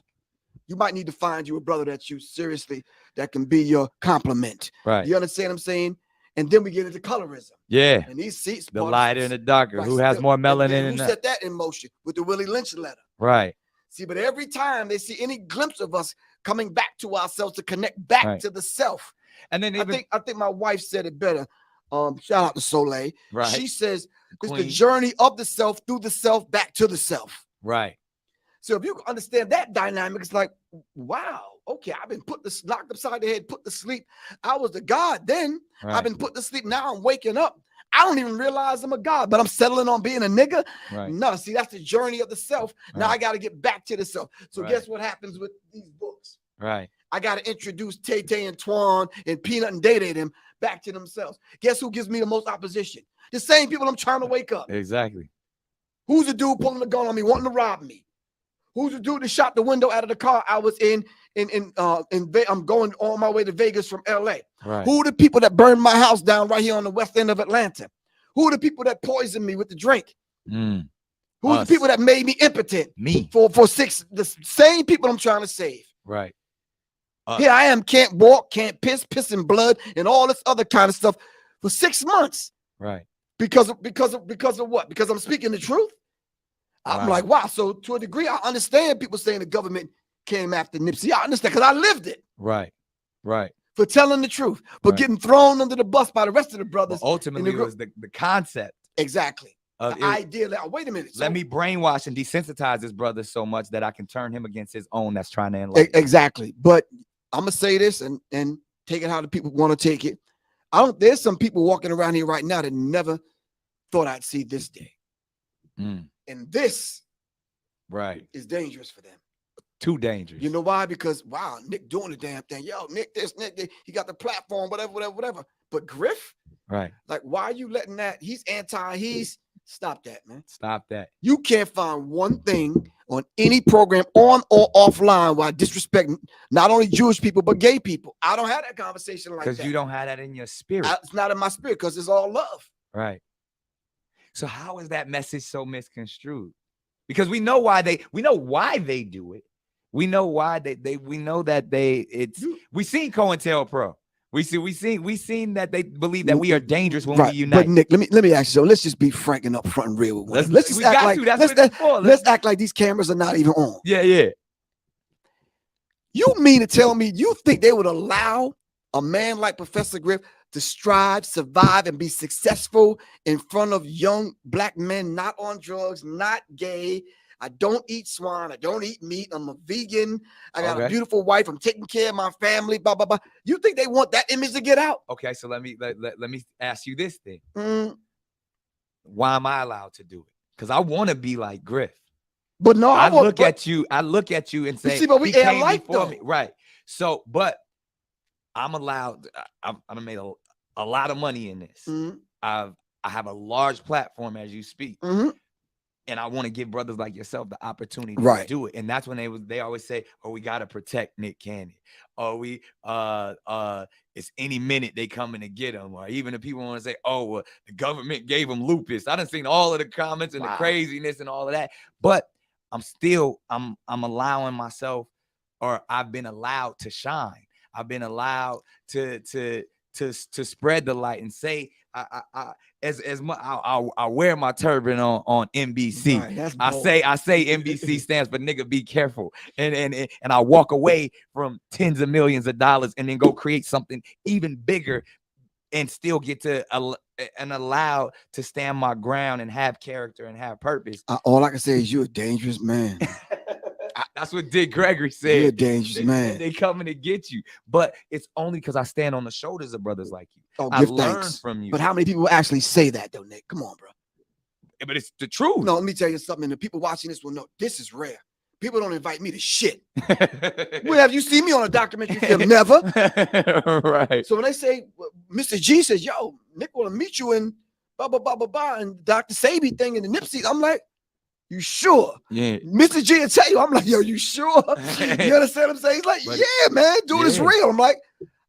[SPEAKER 14] you might need to find you a brother that you seriously, that can be your complement.
[SPEAKER 15] Right.
[SPEAKER 14] You understand what I'm saying? And then we get into colorism.
[SPEAKER 15] Yeah.
[SPEAKER 14] And these seats,
[SPEAKER 15] the lighter and the darker. Right. Who has more melanin in that?
[SPEAKER 14] Who set that in motion with the Willie Lynch letter?
[SPEAKER 15] Right.
[SPEAKER 14] See, but every time they see any glimpse of us coming back to ourselves, to connect back to the self.
[SPEAKER 15] And then
[SPEAKER 14] I think my wife said it better. Shout out to Soleil.
[SPEAKER 15] Right.
[SPEAKER 14] She says it's the
[SPEAKER 15] Queen.
[SPEAKER 14] journey of the self, through the self, back to the self.
[SPEAKER 15] Right.
[SPEAKER 14] So if you understand that dynamic, it's like, wow, okay, I've been locked upside the head, put to sleep. I was the God then.
[SPEAKER 15] Right.
[SPEAKER 14] I've been put to sleep. Now I'm waking up. I don't even realize I'm a God, but I'm settling on being a nigga.
[SPEAKER 15] Right.
[SPEAKER 14] No, see, that's the journey of the self. Now
[SPEAKER 15] Right.
[SPEAKER 14] I got to get back to the self. So
[SPEAKER 15] Right.
[SPEAKER 14] guess what happens with these books?
[SPEAKER 15] Right.
[SPEAKER 14] I got to introduce Tay Tay and Twan and Peanut and Day Day them back to themselves. Guess who gives me the most opposition? The same people I'm trying to wake up.
[SPEAKER 15] Exactly.
[SPEAKER 14] Who's the dude pulling the gun on me, wanting to rob me? Who's the dude that shot the window out of the car I was in? I'm going on my way to Vegas from LA.
[SPEAKER 15] Right.
[SPEAKER 14] Who are the people that burned my house down right here on the west end of Atlanta? Who are the people that poisoned me with the drink?
[SPEAKER 15] Mm.
[SPEAKER 14] Who's the people that made me impotent?
[SPEAKER 15] Me.
[SPEAKER 14] For the same people I'm trying to save.
[SPEAKER 15] Right.
[SPEAKER 14] Here I am, can't walk, can't pissing blood, and all this other kind of stuff for 6 months.
[SPEAKER 15] Right.
[SPEAKER 14] Because of what? Because I'm speaking the truth. I'm like, wow. So to a degree, I understand people saying the government came after Nipsey. I understand because I lived it.
[SPEAKER 15] Right. Right.
[SPEAKER 14] For telling the truth, but
[SPEAKER 15] Right.
[SPEAKER 14] getting thrown under the bus by the rest of the brothers.
[SPEAKER 15] But ultimately, it was the concept.
[SPEAKER 14] Exactly.
[SPEAKER 15] Of
[SPEAKER 14] The idea that, wait a minute.
[SPEAKER 15] Let me brainwash and desensitize this brother so much that I can turn him against his own that's trying to enlighten.
[SPEAKER 14] Exactly. But I'm going to say this and take it how the people want to take it. There's some people walking around here right now that never thought I'd see this day.
[SPEAKER 15] Mm.
[SPEAKER 14] And this
[SPEAKER 15] is
[SPEAKER 14] dangerous for them.
[SPEAKER 15] Too dangerous.
[SPEAKER 14] You know why? Because, wow, Nick doing the damn thing. Yo, Nick this, Nick that. He got the platform, whatever. But Griff,
[SPEAKER 15] right.
[SPEAKER 14] Like, why are you letting that? Stop that, man.
[SPEAKER 15] Stop that.
[SPEAKER 14] You can't find one thing on any program on or offline where I disrespect not only Jewish people, but gay people. I don't have that conversation like that.
[SPEAKER 15] Because you don't have that in your spirit.
[SPEAKER 14] It's not in my spirit because it's all love.
[SPEAKER 15] Right. So how is that message so misconstrued? Because we know why they do it. We know why we know that we seen COINTELPRO. We seen that they believe that we are dangerous when we unite.
[SPEAKER 14] But Nick, let me ask you. So let's just be frank and upfront and real with one. Let's act like these cameras are not even on.
[SPEAKER 15] Yeah.
[SPEAKER 14] You mean to tell me you think they would allow a man like Professor Griff to strive, survive, and be successful in front of young black men not on drugs, not gay? I don't eat swine. I don't eat meat. I'm a vegan. I got a beautiful wife. I'm taking care of my family. Blah blah blah. You think they want that image to get out?
[SPEAKER 15] Okay, so let me ask you this thing. Why am I allowed to do it? Because I want to be like Griff.
[SPEAKER 14] But no,
[SPEAKER 15] I look at you and say,
[SPEAKER 14] see, but we ain't like though.
[SPEAKER 15] Me. Right. So, but I'm allowed. I made a lot of money in this. I have a large platform as you speak. And I want to give brothers like yourself the opportunity to do it. And that's when they always say, oh, we got to protect Nick Cannon. Or it's any minute they coming to get him. Or even if people want to say, oh, well, the government gave him lupus. I done seen all of the comments and the craziness and all of that. But I'm allowing myself, or I've been allowed to shine. I've been allowed to spread the light and say, I wear my turban on NBC.
[SPEAKER 14] Right,
[SPEAKER 15] I say NBC stands for nigga be careful, and I walk away from tens of millions of dollars and then go create something even bigger and still get to and allowed to stand my ground and have character and have purpose.
[SPEAKER 14] All I can say is you're a dangerous man.
[SPEAKER 15] That's what Dick Gregory said.
[SPEAKER 14] You're a dangerous man.
[SPEAKER 15] They coming to get you, but it's only because I stand on the shoulders of brothers like you.
[SPEAKER 14] Oh,
[SPEAKER 15] I learn from you.
[SPEAKER 14] But how many people actually say that though, Nick? Come on, bro.
[SPEAKER 15] But it's the truth.
[SPEAKER 14] No, let me tell you something. The people watching this will know this is rare. People don't invite me to shit. When have you seen me on a documentary film? Never.
[SPEAKER 15] Right.
[SPEAKER 14] So when they say, Mr. G says, yo, Nick want to meet you in blah, blah, blah, blah, blah, and Dr. Sabi thing and the Nipsey, I'm like, you sure?
[SPEAKER 15] Yeah.
[SPEAKER 14] Mr. G will tell you, I'm like, yo, you sure? You understand what I'm saying? He's like, yeah, man, dude, it's real. I'm like,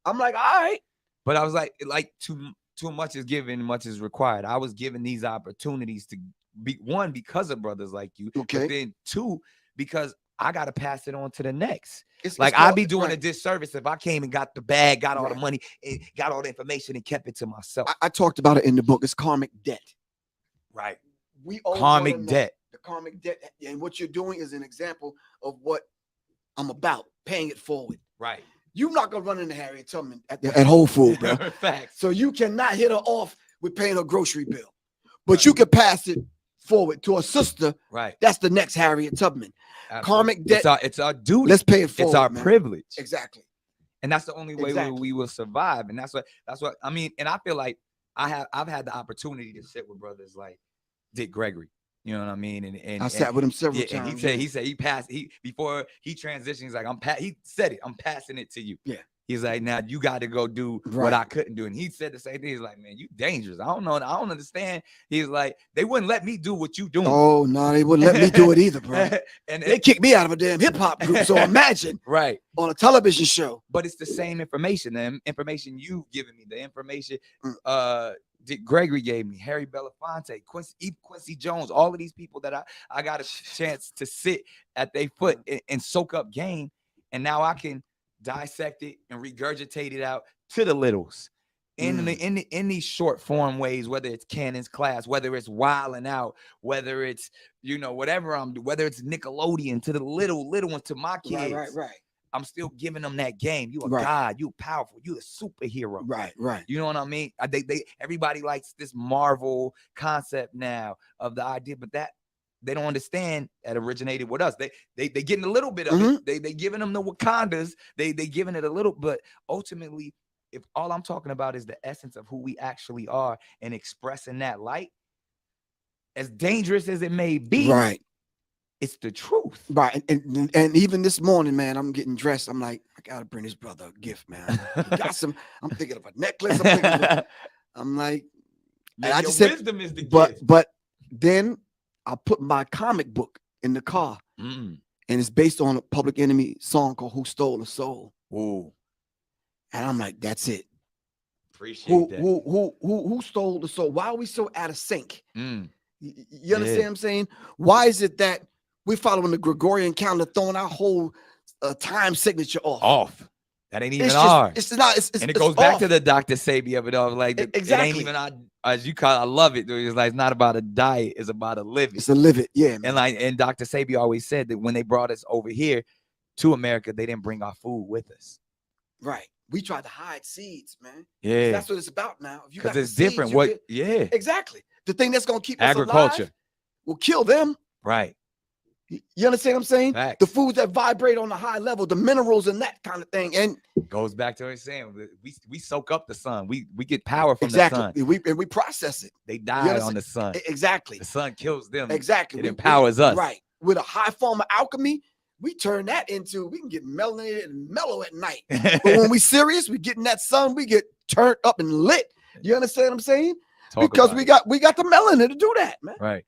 [SPEAKER 14] all right.
[SPEAKER 15] But I was like too much is given, much is required. I was given these opportunities to be, one, because of brothers like you, but then two, because I got to pass it on to the next. I'd be doing a disservice if I came and got the bag, got all the money, and got all the information and kept it to myself.
[SPEAKER 14] I talked about it in the book. It's karmic debt.
[SPEAKER 15] Right.
[SPEAKER 14] We owe
[SPEAKER 15] karmic debt.
[SPEAKER 14] The karmic debt. And what you're doing is an example of what I'm about, paying it forward.
[SPEAKER 15] Right.
[SPEAKER 14] You're not gonna run into Harriet Tubman at Whole Foods, bro.
[SPEAKER 15] Facts.
[SPEAKER 14] So you cannot hit her off with paying her grocery bill, but you can pass it forward to a sister.
[SPEAKER 15] Right.
[SPEAKER 14] That's the next Harriet Tubman.
[SPEAKER 15] Absolutely.
[SPEAKER 14] Karmic debt.
[SPEAKER 15] It's our duty.
[SPEAKER 14] Let's pay it forward.
[SPEAKER 15] It's our
[SPEAKER 14] man.
[SPEAKER 15] privilege.
[SPEAKER 14] Exactly.
[SPEAKER 15] And that's the only way
[SPEAKER 14] Exactly.
[SPEAKER 15] we will survive. And that's what I mean. And I feel like I've had the opportunity to sit with brothers like Dick Gregory. You know what I mean? And
[SPEAKER 14] I sat with him several
[SPEAKER 15] yeah,
[SPEAKER 14] times.
[SPEAKER 15] And he said he passed. Before he transitioned, he's like, he said it. I'm passing it to you.
[SPEAKER 14] Yeah.
[SPEAKER 15] He's like, now you got to go do what I couldn't do. And he said the same thing. He's like, man, you dangerous. I don't know. I don't understand. He's like, they wouldn't let me do what you doing.
[SPEAKER 14] Oh no, they wouldn't let me do it either, bro.
[SPEAKER 15] And
[SPEAKER 14] they kicked me out of a damn hip hop group. So imagine,
[SPEAKER 15] right,
[SPEAKER 14] on a television show.
[SPEAKER 15] But it's the same information. The information you've given me, the information Dick Gregory gave me, Harry Belafonte, Quincy Jones, all of these people that I got a chance to sit at their foot and soak up game, and now I can dissect it and regurgitate it out to the littles in these short form ways, whether it's Cannon's class, whether it's wilding out, whether it's whatever I'm doing, whether it's Nickelodeon to the little ones, to my kids.
[SPEAKER 14] Right.
[SPEAKER 15] I'm still giving them that game. You a
[SPEAKER 14] Right.
[SPEAKER 15] God, you powerful, you a superhero.
[SPEAKER 14] Right.
[SPEAKER 15] You know what I mean? Everybody likes this Marvel concept now of the idea, but that they don't understand that originated with us. They getting a little bit of it. They giving them the Wakandas. They giving it a little, but ultimately, if all I'm talking about is the essence of who we actually are and expressing that light, as dangerous as it may be,
[SPEAKER 14] Right.
[SPEAKER 15] It's the truth.
[SPEAKER 14] Right. And even this morning, man, I'm getting dressed. I'm like, I gotta bring this brother a gift, man. He got some. I'm thinking of a necklace. I'm like,
[SPEAKER 15] Yeah,
[SPEAKER 14] and I
[SPEAKER 15] your
[SPEAKER 14] just said,
[SPEAKER 15] wisdom is the gift.
[SPEAKER 14] but then I put my comic book in the car, and it's based on a Public Enemy song called "Who Stole the Soul."
[SPEAKER 15] Ooh.
[SPEAKER 14] And I'm like, that's it.
[SPEAKER 15] Appreciate that.
[SPEAKER 14] Who stole the soul? Why are we so out of sync? You understand
[SPEAKER 15] Yeah.
[SPEAKER 14] what I'm saying? Why is it that we're following the Gregorian calendar, throwing our whole time signature off?
[SPEAKER 15] That ain't even
[SPEAKER 14] It's just-
[SPEAKER 15] ours.
[SPEAKER 14] it's not. It's,
[SPEAKER 15] and it
[SPEAKER 14] it's
[SPEAKER 15] goes back
[SPEAKER 14] off.
[SPEAKER 15] to the Dr. Sabi of it all. Like, it
[SPEAKER 14] Exactly.
[SPEAKER 15] ain't even our, as you call it, I love it. It's like, it's not about a diet, it's about a living.
[SPEAKER 14] It's a live it, yeah. Man.
[SPEAKER 15] And Dr. Sabi always said that when they brought us over here to America, they didn't bring our food with us.
[SPEAKER 14] Right. We tried to hide seeds, man.
[SPEAKER 15] Yeah.
[SPEAKER 14] That's what it's about now. If you got
[SPEAKER 15] Because
[SPEAKER 14] the
[SPEAKER 15] it's different.
[SPEAKER 14] seeds, you
[SPEAKER 15] Yeah.
[SPEAKER 14] Exactly. The thing that's gonna keep us
[SPEAKER 15] Agriculture.
[SPEAKER 14] alive will kill them.
[SPEAKER 15] Right.
[SPEAKER 14] You understand what I'm saying?
[SPEAKER 15] Facts.
[SPEAKER 14] The foods that vibrate on the high level, the minerals and that kind of thing. And
[SPEAKER 15] Goes back to what I'm saying. We soak up the sun. We get power from
[SPEAKER 14] exactly.
[SPEAKER 15] the sun.
[SPEAKER 14] We process it.
[SPEAKER 15] They
[SPEAKER 14] You
[SPEAKER 15] die
[SPEAKER 14] understand?
[SPEAKER 15] on the sun.
[SPEAKER 14] Exactly.
[SPEAKER 15] The sun kills them.
[SPEAKER 14] Exactly.
[SPEAKER 15] It empowers us.
[SPEAKER 14] Right. With a high form of alchemy, we turn that into, we can get melanated and mellow at night. But when we serious, we get in that sun, we get turned up and lit. You understand what I'm saying?
[SPEAKER 15] Talk
[SPEAKER 14] Because
[SPEAKER 15] about
[SPEAKER 14] we got the melanin to do that, man.
[SPEAKER 15] Right.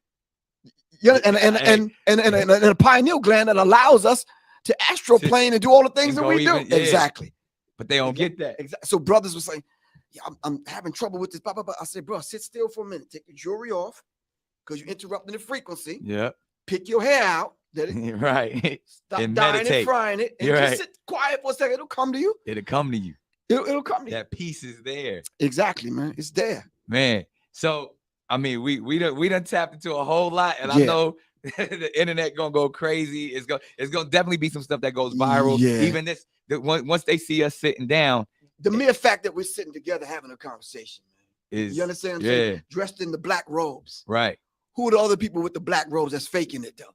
[SPEAKER 14] Yeah, and a pineal gland that allows us to astroplane and do all the things that we do. Exactly.
[SPEAKER 15] But they don't get that.
[SPEAKER 14] Exactly. So brothers were saying, yeah, I'm having trouble with this. Blah, blah, blah. I said, bro, sit still for a minute. Take the jewelry off because you're interrupting the frequency.
[SPEAKER 15] Yeah.
[SPEAKER 14] Pick your hair out.
[SPEAKER 15] Right.
[SPEAKER 14] Stop
[SPEAKER 15] And
[SPEAKER 14] dying
[SPEAKER 15] meditate.
[SPEAKER 14] and frying it. And
[SPEAKER 15] You're
[SPEAKER 14] just
[SPEAKER 15] right.
[SPEAKER 14] sit quiet for a second. It'll come to you.
[SPEAKER 15] It'll come to you.
[SPEAKER 14] It'll come to you.
[SPEAKER 15] That peace is there.
[SPEAKER 14] Exactly, man. It's there.
[SPEAKER 15] Man. So I mean, we done tapped into a whole lot, and I
[SPEAKER 14] Yeah.
[SPEAKER 15] know the internet gonna go crazy. It's gonna definitely be some stuff that goes viral.
[SPEAKER 14] Yeah.
[SPEAKER 15] Even once they see us sitting down,
[SPEAKER 14] The mere fact that we're sitting together having a conversation, man.
[SPEAKER 15] is
[SPEAKER 14] You understand what I'm saying?
[SPEAKER 15] yeah,
[SPEAKER 14] Dressed in the black robes.
[SPEAKER 15] right.
[SPEAKER 14] Who are the other people with the black robes that's faking it, though?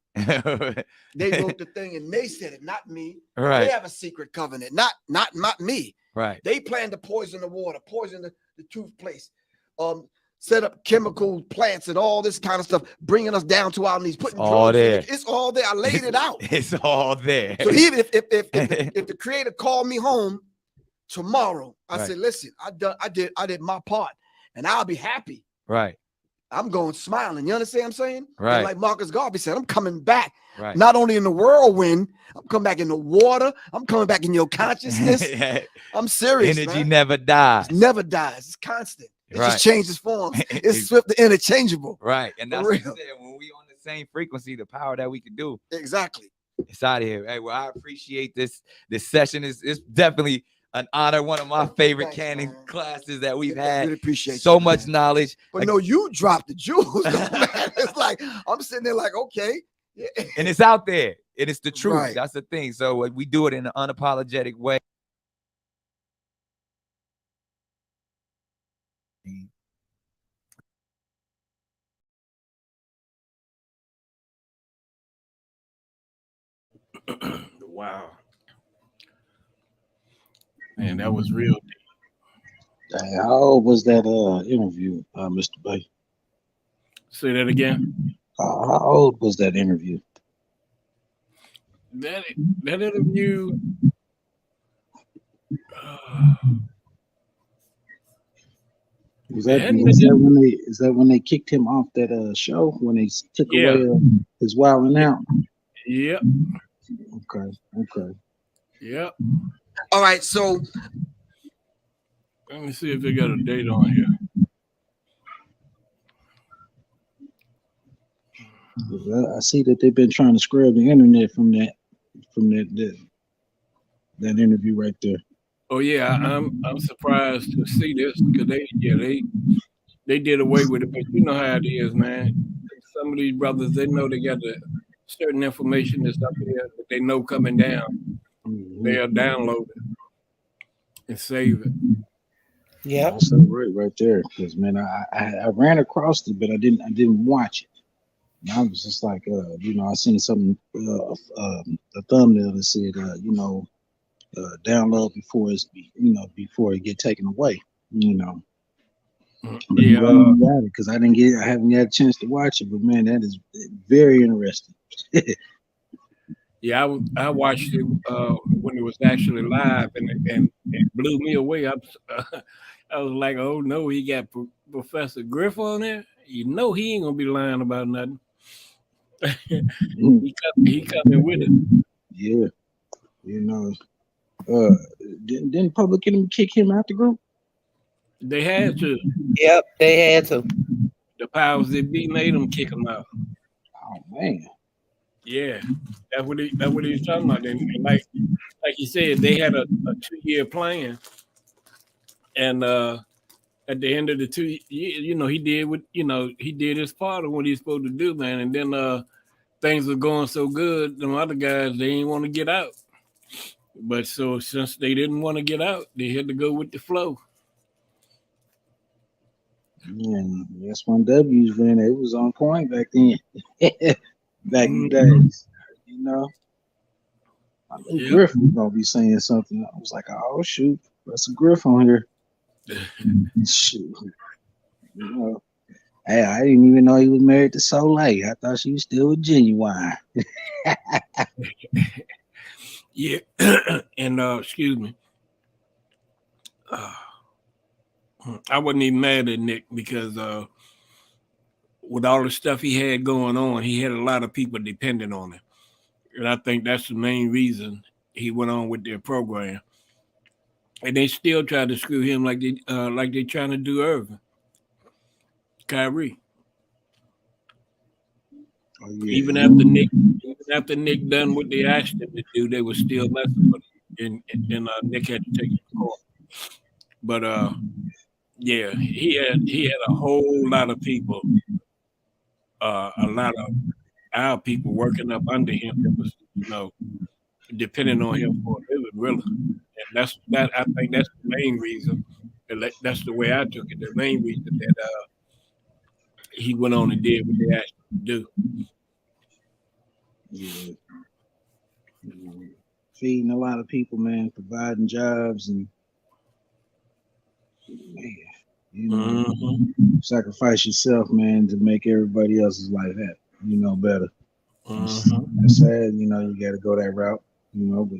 [SPEAKER 14] They wrote the thing and they said it, not me.
[SPEAKER 15] Right.
[SPEAKER 14] They have a secret covenant, not me.
[SPEAKER 15] Right.
[SPEAKER 14] They plan to poison the water, poison the toothpaste, set up chemical plants and all this kind of stuff, bringing us down to our knees, putting
[SPEAKER 15] all
[SPEAKER 14] drugs in
[SPEAKER 15] there.
[SPEAKER 14] it. It's all there. I laid it out.
[SPEAKER 15] It's all there.
[SPEAKER 14] So even if the creator called me home tomorrow, I
[SPEAKER 15] Right.
[SPEAKER 14] said, listen, I did my part, and I'll be happy.
[SPEAKER 15] Right.
[SPEAKER 14] I'm going smiling. You understand what I'm saying?
[SPEAKER 15] Right.
[SPEAKER 14] And like Marcus Garvey said, I'm coming back.
[SPEAKER 15] Right.
[SPEAKER 14] Not only in the whirlwind, I'm coming back in the water. I'm coming back in your consciousness. I'm serious.
[SPEAKER 15] Energy
[SPEAKER 14] man.
[SPEAKER 15] never dies.
[SPEAKER 14] It never dies. It's constant. It
[SPEAKER 15] Right.
[SPEAKER 14] just changes form. It's swift and interchangeable.
[SPEAKER 15] Right. And that's
[SPEAKER 14] For
[SPEAKER 15] what you
[SPEAKER 14] real.
[SPEAKER 15] said. When we on the same frequency, the power that we can do.
[SPEAKER 14] Exactly.
[SPEAKER 15] It's out of here. Hey, well, I appreciate this session. It's definitely an honor. One of my favorite Cannon classes that we've had.
[SPEAKER 14] Really appreciate
[SPEAKER 15] so
[SPEAKER 14] you,
[SPEAKER 15] much
[SPEAKER 14] man.
[SPEAKER 15] knowledge.
[SPEAKER 14] But no, you dropped the jewels, though, man. It's like I'm sitting there like, okay. Yeah.
[SPEAKER 15] And it's out there. It is the truth.
[SPEAKER 14] Right.
[SPEAKER 15] That's the thing. So we do it in an unapologetic way.
[SPEAKER 2] Wow. Man, that was real deep.
[SPEAKER 8] How old was that interview, Mr. Bay?
[SPEAKER 2] Say that again.
[SPEAKER 8] How old was that interview?
[SPEAKER 2] That interview.
[SPEAKER 8] Is that when they kicked him off that show, when they took away his wilding out?
[SPEAKER 2] Yep.
[SPEAKER 8] Okay.
[SPEAKER 2] Yep.
[SPEAKER 14] All right, so
[SPEAKER 2] let me see if they got a date on here.
[SPEAKER 8] I see that they've been trying to scrub the internet from that interview right there.
[SPEAKER 2] Oh yeah, I'm surprised to see this because they did away with it, but you know how it is, man. Some of these brothers, they know they got the certain information that's up there that they know coming down. They'll download it and save it.
[SPEAKER 14] Yeah,
[SPEAKER 8] that's right there. Because man, I ran across it, but I didn't watch it. And I was just like, I seen something, a thumbnail that said, download before before it get taken away.
[SPEAKER 2] Yeah,
[SPEAKER 8] because I haven't had a chance to watch it, but man, that is very interesting.
[SPEAKER 2] Yeah, I watched it when it was actually live, and it blew me away. I was like, oh no, he got Professor Griff on there. You know he ain't gonna be lying about nothing. he coming with it.
[SPEAKER 8] Yeah, didn't Public Enemy kick him out the group?
[SPEAKER 2] They had to.
[SPEAKER 1] Yep, they had to.
[SPEAKER 2] The powers that be made them kick him out.
[SPEAKER 8] Oh man.
[SPEAKER 2] Yeah, that's what he's talking about. And like you said, they had a 2-year plan, and at the end of the 2 years, he did his part of what he's supposed to do, man. And then things were going so good, them other guys, they didn't want to get out. But so since they didn't want to get out, they had to go with the flow.
[SPEAKER 8] Man, S1Ws, man, it was on point back then. Back in the days, I knew Griff was gonna be saying something. I was like, oh shoot, that's a Griff on here. Shoot. Hey, I didn't even know he was married to Soleil. I thought she was still with Genuine.
[SPEAKER 2] Yeah, and excuse me, I wasn't even mad at Nick because with all the stuff he had going on, he had a lot of people depending on him, and I think that's the main reason he went on with their program. And they still try to screw him like they trying to do Irvin, Kyrie.
[SPEAKER 8] Oh, yeah.
[SPEAKER 2] Even after Nick done what they asked him to do, they were still messing with him, and Nick had to take him to court. But yeah, he had a whole lot of people, a lot of our people working up under him that was, depending on him for a living, really. And I think that's the main reason. That's the way I took it. The main reason that he went on and did what they asked him to do.
[SPEAKER 8] Yeah. Feeding a lot of people, man, providing jobs, and man, sacrifice yourself, man, to make everybody else's life happy, better. That's sad, you got to go that route, but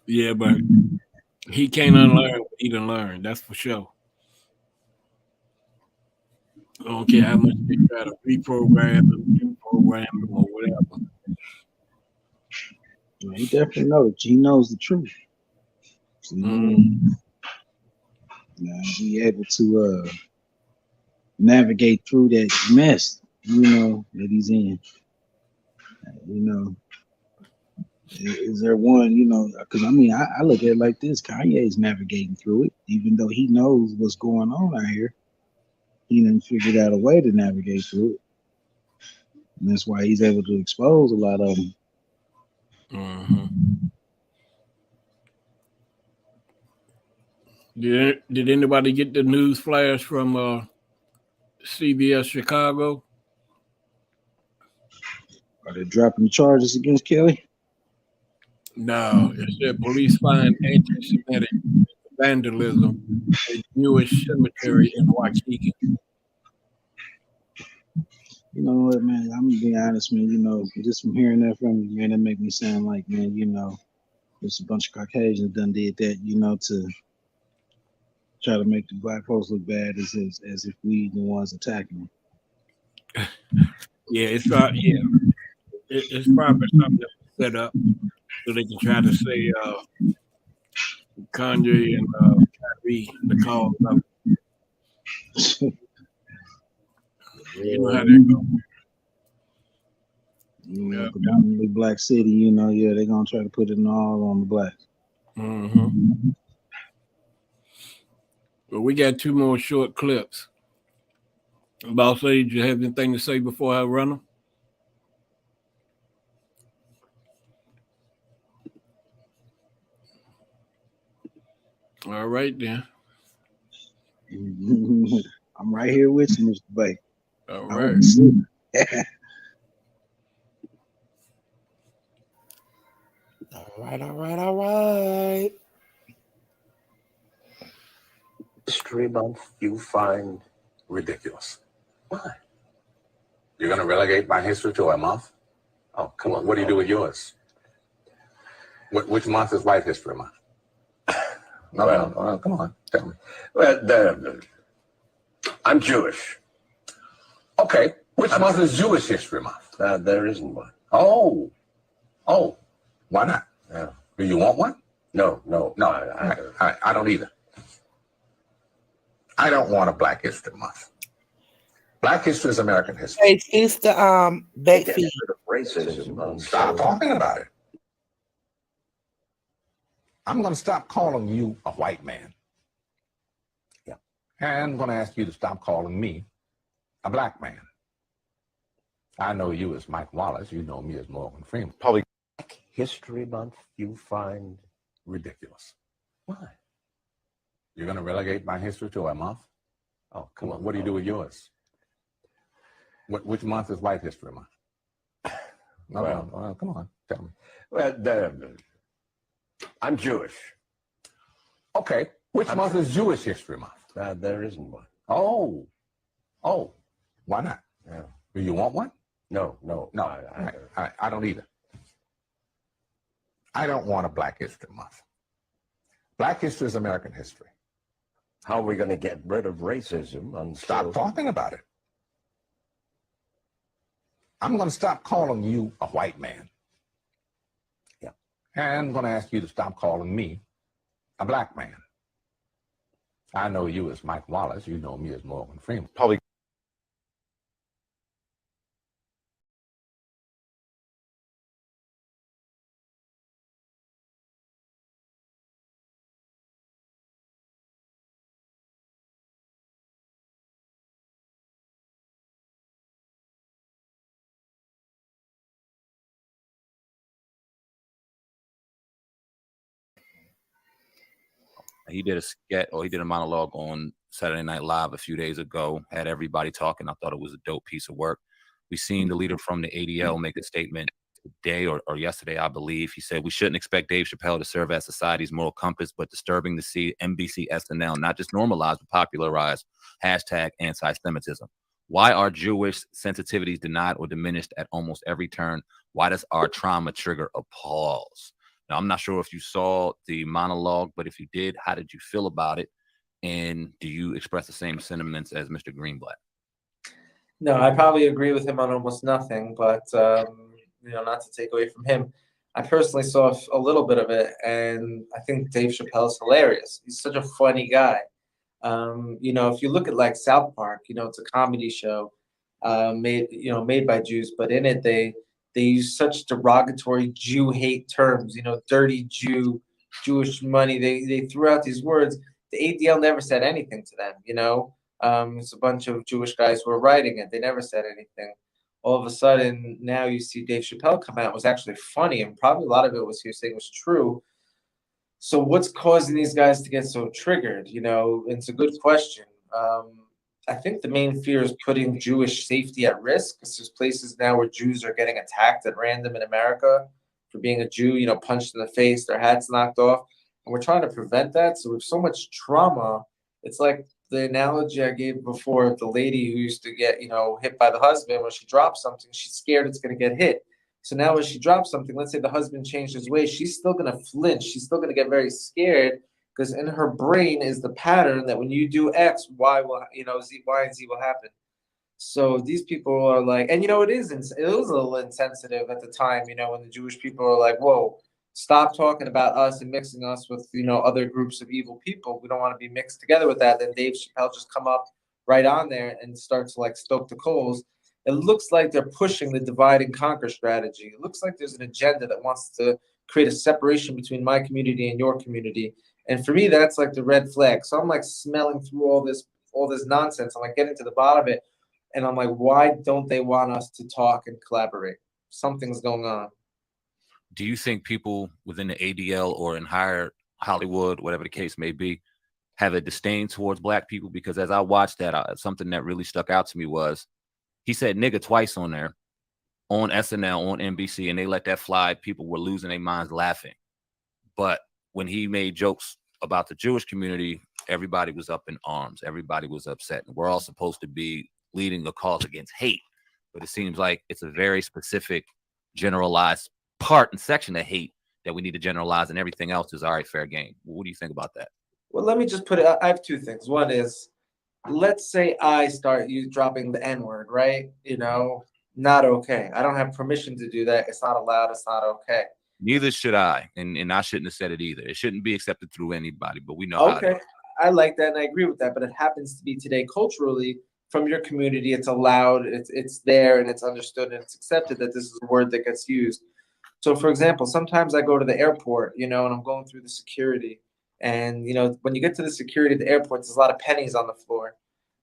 [SPEAKER 2] yeah, but he can't unlearn what he done learned, that's for sure. I don't care how much they try to reprogram him or whatever.
[SPEAKER 8] He definitely knows. He knows the truth. So, be able to navigate through that mess, that he's in. Is there one, because I look at it like this. Kanye's navigating through it, even though he knows what's going on out here. He done figured out a way to navigate through it. And that's why he's able to expose a lot of them.
[SPEAKER 2] Did anybody get the news flash from CBS Chicago?
[SPEAKER 8] Are they dropping the charges against Kelly?
[SPEAKER 2] No, it said police find anti-Semitic vandalism at Jewish cemetery in Waukegan.
[SPEAKER 8] You know what, man? I'm gonna be honest, man. You know, just from hearing that from you, man, that make me sound like, man, you know, there's a bunch of Caucasians done did that, you know, to try to make the black folks look bad as if we the ones attacking them.
[SPEAKER 2] Yeah, it's it's probably something that was set up so they can try to say Kanye and Kyrie the cause of it. You know how that goes.
[SPEAKER 8] You know, predominantly black city, you know, yeah, they're gonna try to put it all on the blacks.
[SPEAKER 2] Mm-hmm. Well, we got 2 more short clips. Boss Age, you have anything to say before I run them? All right, then.
[SPEAKER 8] I'm right here with you, Mr. Bay.
[SPEAKER 2] All right.
[SPEAKER 1] All right.
[SPEAKER 17] History Month you find ridiculous. Why? You're going to relegate my history to a month? Oh, come on. What do you do with yours? Which month is White History Month? Well, come on. Tell me. Well, I'm Jewish. Okay. Which month is Jewish History Month? There isn't one. Oh. Why not? Yeah. Do you want one? No. I don't either. I don't want a Black History Month. Black history is American history.
[SPEAKER 1] Hey, it's the baked feed.
[SPEAKER 17] Racism. Stop talking about it. I'm going to stop calling you a white man. Yeah. And I'm going to ask you to stop calling me a black man. I know you as Mike Wallace. You know me as Morgan Freeman. Probably Black History Month you find ridiculous. Why? You're going to relegate my history to a month? Oh, come on. What do you do with yours? Which month is White History Month? Well, come on. Tell me. Well, I'm Jewish. Okay. Which month is Jewish History Month? There isn't one. Oh. Why not? Yeah. Do you want one? No. I don't either. I don't want a Black History Month. Black history is American history. How are we going to get rid of racism? Stop talking about it. I'm going to stop calling you a white man. Yeah. And I'm going to ask you to stop calling me a black man. I know you as Mike Wallace. You know me as Morgan Freeman. Probably.
[SPEAKER 18] He did a sketch, or he did a monologue on Saturday Night Live a few days ago, had everybody talking. I thought it was a dope piece of work. We seen the leader from the ADL make a statement today or yesterday, I believe. He said, we shouldn't expect Dave Chappelle to serve as society's moral compass, but disturbing to see NBC SNL not just normalize but popularize hashtag anti-Semitism. Why are Jewish sensitivities denied or diminished at almost every turn? Why does our trauma trigger a pause? Now, I'm not sure if you saw the monologue, but if you did, how did you feel about it? And do you express the same sentiments as Mr. Greenblatt?
[SPEAKER 19] No, I probably agree with him on almost nothing, but not to take away from him. I personally saw a little bit of it, and I think Dave Chappelle's hilarious. He's such a funny guy. If you look at like South Park, it's a comedy show made by Jews, but in it they use such derogatory Jew hate terms, dirty Jew, Jewish money. They threw out these words. The ADL never said anything to them, It's a bunch of Jewish guys who were writing it. They never said anything. All of a sudden, now you see Dave Chappelle come out. It was actually funny, and probably a lot of it was he was saying was true. So what's causing these guys to get so triggered? It's a good question. I think the main fear is putting Jewish safety at risk, because there's places now where Jews are getting attacked at random in America for being a Jew, punched in the face, their hats knocked off. And we're trying to prevent that. So with so much trauma, it's like the analogy I gave before of the lady who used to get, hit by the husband. When she drops something, she's scared it's going to get hit. So now when she drops something, let's say the husband changed his way, she's still going to flinch. She's still going to get very scared because in her brain is the pattern that when you do X, Y will, Z, Y and Z will happen. So these people are like, and it was a little insensitive at the time, when the Jewish people are like, whoa, stop talking about us and mixing us with, other groups of evil people. We don't want to be mixed together with that. Then Dave Chappelle just come up right on there and start to like stoke the coals. It looks like they're pushing the divide and conquer strategy. It looks like there's an agenda that wants to create a separation between my community and your community. And for me, that's like the red flag. So I'm like smelling through all this nonsense. I'm like getting to the bottom of it. And I'm like, why don't they want us to talk and collaborate? Something's going on.
[SPEAKER 18] Do you think people within the ADL or in higher Hollywood, whatever the case may be, have a disdain towards black people? Because as I watched that, something that really stuck out to me was he said nigga twice on there, on SNL, on NBC, and they let that fly. People were losing their minds laughing. But when he made jokes about the Jewish community, everybody was up in arms. Everybody was upset. And we're all supposed to be leading a cause against hate. But it seems like it's a very specific, generalized part and section of hate that we need to generalize, and everything else is all right, fair game. What do you think about that?
[SPEAKER 19] Well, let me just put it, I have two things. One is, let's say I start you dropping the N-word, right? Not okay. I don't have permission to do that. It's not allowed. It's not okay.
[SPEAKER 18] Neither should I, and I shouldn't have said it either. It shouldn't be accepted through anybody, but we know how to.
[SPEAKER 19] I like that, and I agree with that, but it happens to be today culturally from your community. It's allowed, it's there, and it's understood, and it's accepted that this is a word that gets used. So, for example, sometimes I go to the airport, and I'm going through the security, and, when you get to the security at the airport, there's a lot of pennies on the floor.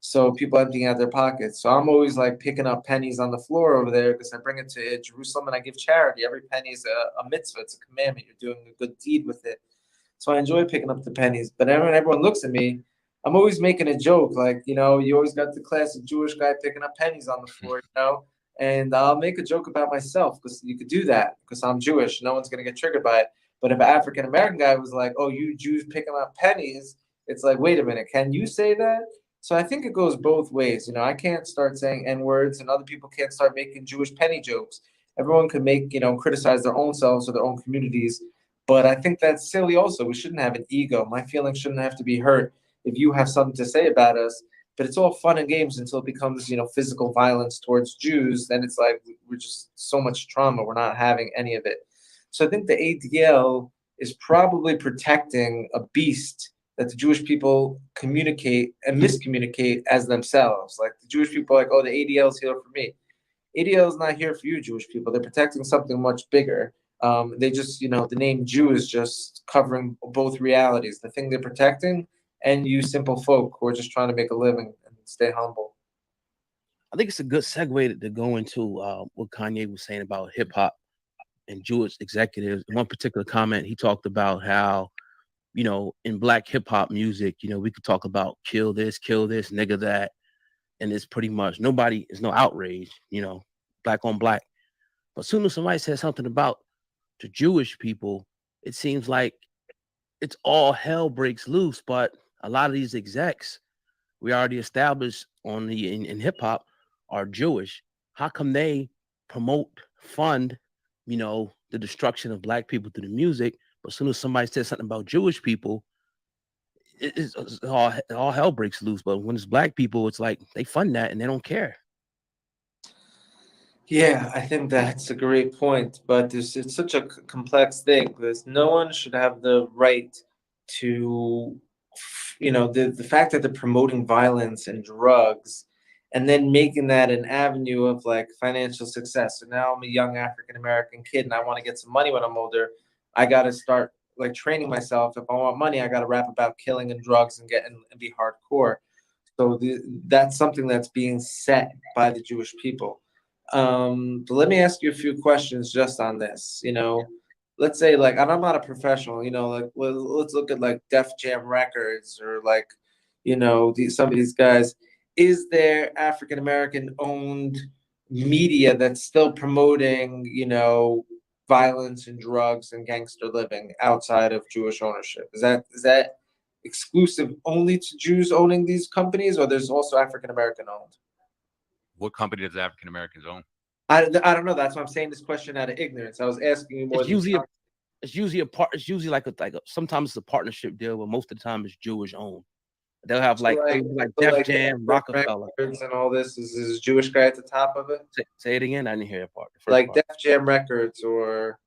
[SPEAKER 19] So people emptying out their pockets. So I'm always like picking up pennies on the floor over there because I bring it to Jerusalem and I give charity. Every penny is a mitzvah. It's a commandment. You're doing a good deed with it. So I enjoy picking up the pennies. But when everyone looks at me, I'm always making a joke. Like, you always got the classic Jewish guy picking up pennies on the floor, And I'll make a joke about myself because you could do that because I'm Jewish. No one's going to get triggered by it. But if an African-American guy was like, oh, you Jews picking up pennies, it's like, wait a minute, can you say that? So I think it goes both ways. I can't start saying N-words and other people can't start making Jewish penny jokes. Everyone can make, criticize their own selves or their own communities. But I think that's silly also. We shouldn't have an ego. My feelings shouldn't have to be hurt if you have something to say about us. But it's all fun and games until it becomes, physical violence towards Jews. Then it's like we're just so much trauma. We're not having any of it. So I think the ADL is probably protecting a beast that the Jewish people communicate and miscommunicate as themselves. Like the Jewish people are like, oh, the ADL is here for me. ADL is not here for you, Jewish people. They're protecting something much bigger. They just, the name Jew is just covering both realities, the thing they're protecting and you simple folk who are just trying to make a living and stay humble.
[SPEAKER 20] I think it's a good segue to go into what Kanye was saying about hip hop and Jewish executives. In one particular comment, he talked about how, in black hip hop music, we could talk about kill this, nigga that. And it's pretty much there's no outrage, black on black. But as soon as somebody says something about the Jewish people, it seems like it's all hell breaks loose. But a lot of these execs we already established in hip hop are Jewish. How come they promote, fund, the destruction of black people through the music? But as soon as somebody says something about Jewish people, it's all hell breaks loose. But when it's black people, it's like they fund that and they don't care.
[SPEAKER 19] Yeah, I think that's a great point. But it's such a complex thing because no one should have the right to, the fact that they're promoting violence and drugs and then making that an avenue of like financial success. So now I'm a young African-American kid and I want to get some money when I'm older. I got to start like training myself. If I want money, I got to rap about killing and drugs and be hardcore. So that's something that's being set by the Jewish people. But let me ask you a few questions just on this. Let's say like, and I'm not a professional, like let's look at like Def Jam Records or like, some of these guys. Is there African-American owned media that's still promoting, violence and drugs and gangster living outside of Jewish ownership? Is that exclusive only to Jews owning these companies, or there's also African American owned?
[SPEAKER 18] What company does African Americans own?
[SPEAKER 19] I don't know. That's why I'm saying this question out of ignorance. I was asking you more.
[SPEAKER 20] It's usually it's usually like a sometimes it's a partnership deal, but most of the time it's Jewish owned. They'll have like Def Jam, Rockefeller,
[SPEAKER 19] Records and all this. Is this Jewish guy at the top of it?
[SPEAKER 20] Say it again. I didn't hear that part.
[SPEAKER 19] Like Def Jam Records or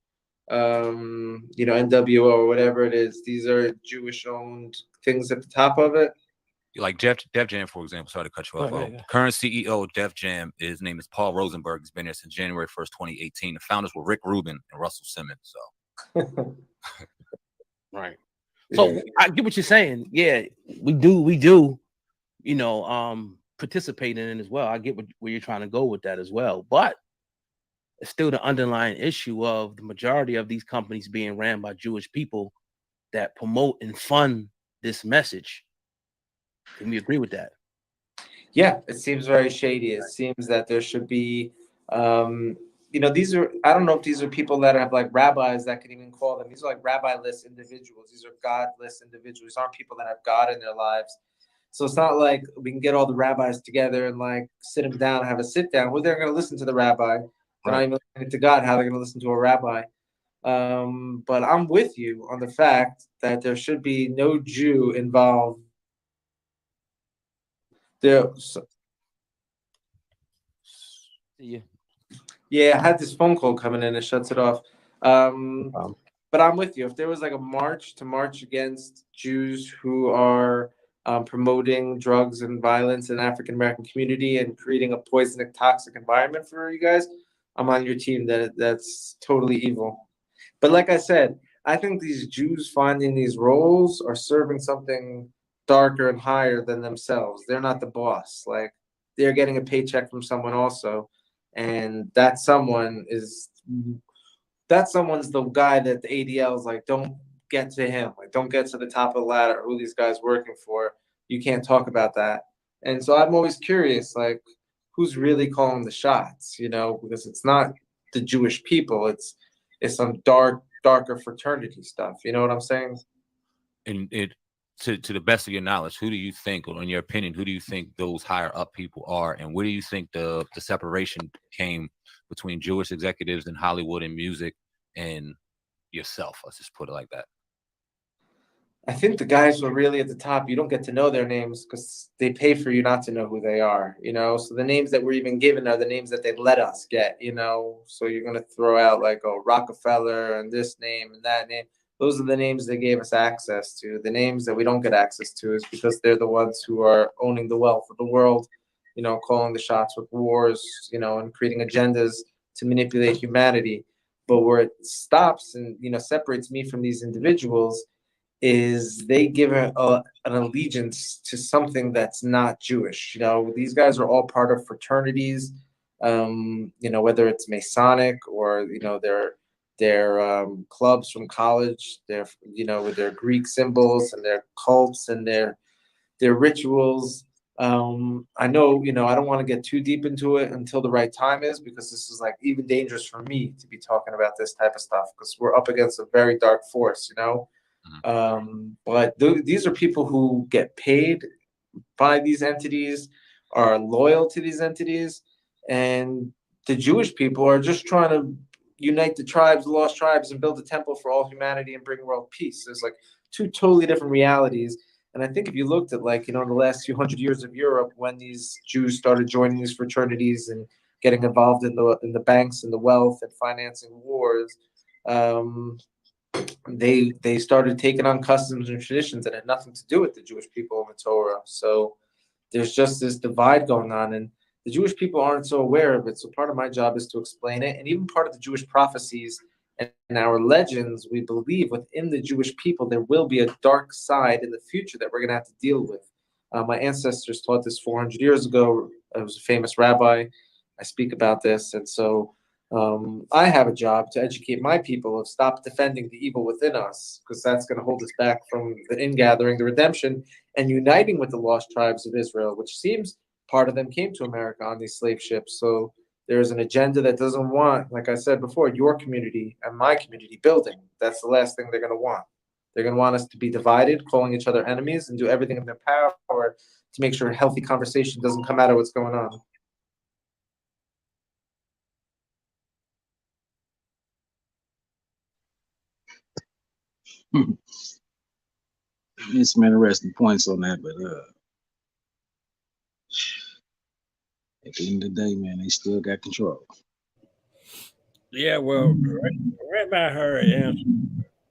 [SPEAKER 19] NWO or whatever it is. These are Jewish owned things at the top of it.
[SPEAKER 18] Like Def Jam, for example. Sorry to cut you off. The current CEO of Def Jam, his name is Paul Rosenberg. He's been there since January 1st, 2018. The founders were Rick Rubin and Russell Simmons. So
[SPEAKER 20] right. So I get what you're saying. Yeah, we do, participate in it as well. I get where you're trying to go with that as well. But it's still the underlying issue of the majority of these companies being ran by Jewish people that promote and fund this message. Can we agree with that?
[SPEAKER 19] Yeah, it seems very shady. It seems that there should be, these are, I don't know if these are people that have like rabbis that can even call them. These are like rabbi-less individuals. These are God-less individuals. These aren't people that have God in their lives. So it's not like we can get all the rabbis together and like sit them down and have a sit down. Well, they're going to listen to the rabbi. They're not even listening to God. How they're going to listen to a rabbi? But I'm with you on the fact that there should be no Jew involved. Yeah, I had this phone call coming in. It shuts it off. But I'm with you. If there was like a march against Jews who are promoting drugs and violence in the African American community and creating a poisonic, toxic environment for you guys, I'm on your team. That's totally evil. But like I said, I think these Jews finding these roles are serving something darker and higher than themselves. They're not the boss. Like they're getting a paycheck from someone also, and that someone's the guy that the ADL is like, don't get to him. Like, don't get to the top of the ladder. Who these guys working for? You can't talk about that. And so I'm always curious, like, who's really calling the shots? Because it's not the Jewish people. It's some darker fraternity stuff. You know what I'm saying?
[SPEAKER 18] And to the best of your knowledge, who do you think, or in your opinion, who do you think those higher up people are, and where do you think the separation came between Jewish executives in Hollywood and music and yourself? Let's just put it like that.
[SPEAKER 19] I think the guys who are really at the top, you don't get to know their names because they pay for you not to know who they are, So the names that we're even given are the names that they let us get, So you're going to throw out like, Rockefeller and this name and that name. Those are the names they gave us access to. The names that we don't get access to is because they're the ones who are owning the wealth of the world, calling the shots with wars, and creating agendas to manipulate humanity. But where it stops and, separates me from these individuals is they give an allegiance to something that's not Jewish. These guys are all part of fraternities, whether it's Masonic or, their clubs from college, their with their Greek symbols and their cults and their rituals. I know, I don't want to get too deep into it until the right time is, because this is like even dangerous for me to be talking about this type of stuff because we're up against a very dark force, But these are people who get paid by these entities, are loyal to these entities, and the Jewish people are just trying to unite the tribes, the lost tribes, and build a temple for all humanity and bring world peace. There's like two totally different realities. And I think if you looked at like, the last few hundred years of Europe, when these Jews started joining these fraternities and getting involved in the banks and the wealth and financing wars, they started taking on customs and traditions that had nothing to do with the Jewish people in the Torah. So there's just this divide going on, and the Jewish people aren't so aware of it. So part of my job is to explain it. And even part of the Jewish prophecies and our legends, we believe within the Jewish people, there will be a dark side in the future that we're going to have to deal with. My ancestors taught this 400 years ago. I was a famous rabbi. I speak about this. And so I have a job to educate my people of stop defending the evil within us, because that's going to hold us back from the ingathering, the redemption, and uniting with the lost tribes of Israel, which seems part of them came to America on these slave ships. So There's an agenda that doesn't want, like I said before, your community and my community building. That's the last thing they're going to want. They're going to want us to be divided, calling each other enemies, and do everything in their power to make sure a healthy conversation doesn't come out of what's going on.
[SPEAKER 8] There's some interesting points on that, but at the end of the day, man, they still got control.
[SPEAKER 2] Yeah, well, Rabbi Hurd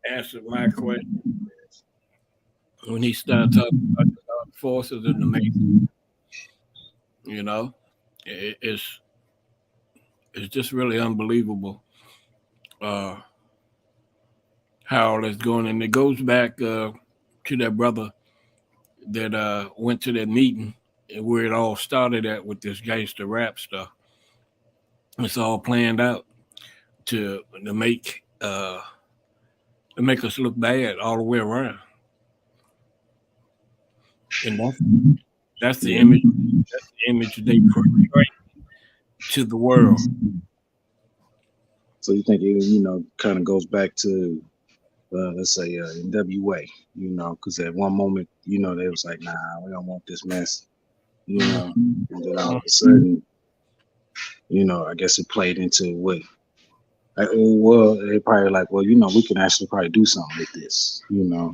[SPEAKER 2] answered my question when he started talking about the forces in the making. You know, it's just really unbelievable how all that's going, and it goes back to that brother that went to that meeting where it all started at with this gangster rap stuff. It's all planned out to make us look bad all the way around, and that's the image. That's the image they portray to the world.
[SPEAKER 8] So you think it, kind of goes back to, let's say, NWA, because at one moment, they was like, nah, we don't want this mess, and then all of a sudden, I guess it played into what. Well, they probably like, well, we can actually probably do something with this,
[SPEAKER 2] Yeah,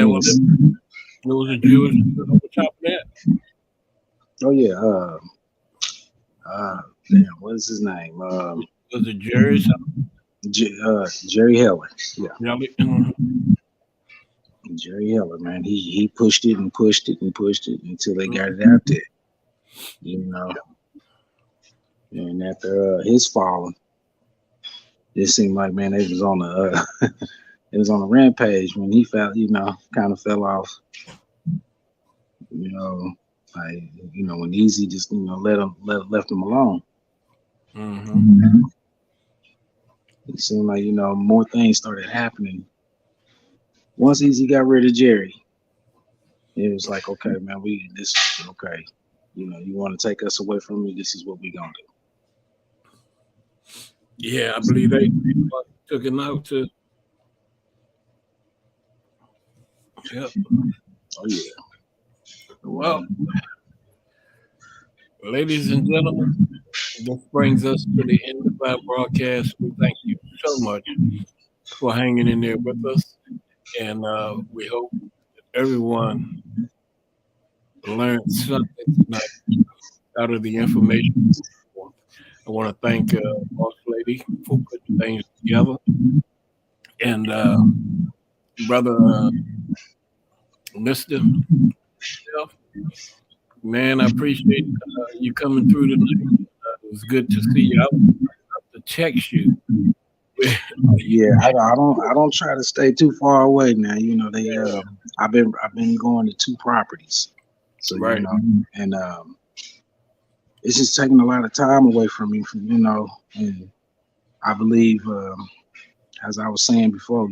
[SPEAKER 2] well, there was a Jewish over top of that.
[SPEAKER 8] Oh yeah, damn, what is his name?
[SPEAKER 2] Was it Jerry?
[SPEAKER 8] Jerry Heller. Yeah.
[SPEAKER 2] Mm-hmm.
[SPEAKER 8] Jerry Heller, man, he pushed it and pushed it and pushed it until they got it out there, And after his falling, it seemed like, man, it was on a it was on a rampage when he fell, kind of fell off. When Easy just left him alone.
[SPEAKER 2] Mm-hmm.
[SPEAKER 8] It seemed like more things started happening. Once Easy got rid of Jerry, it was like, okay, man, okay. You want to take us away from me? This is what we gonna do.
[SPEAKER 2] Yeah, I believe they took him out too. Yep.
[SPEAKER 8] Oh yeah.
[SPEAKER 2] Well, ladies and gentlemen, this brings us to the end of our broadcast. We thank you so much for hanging in there with us, and we hope everyone learned something tonight out of the information. I want to thank Boss Lady for putting things together, and brother Mister. Man, I appreciate you coming through tonight. It was good to see you. I was to text you.
[SPEAKER 8] Yeah, I don't try to stay too far away now. I've been going to 2 properties, so
[SPEAKER 2] right.
[SPEAKER 8] And it's just taking a lot of time away from me. And I believe, as I was saying before,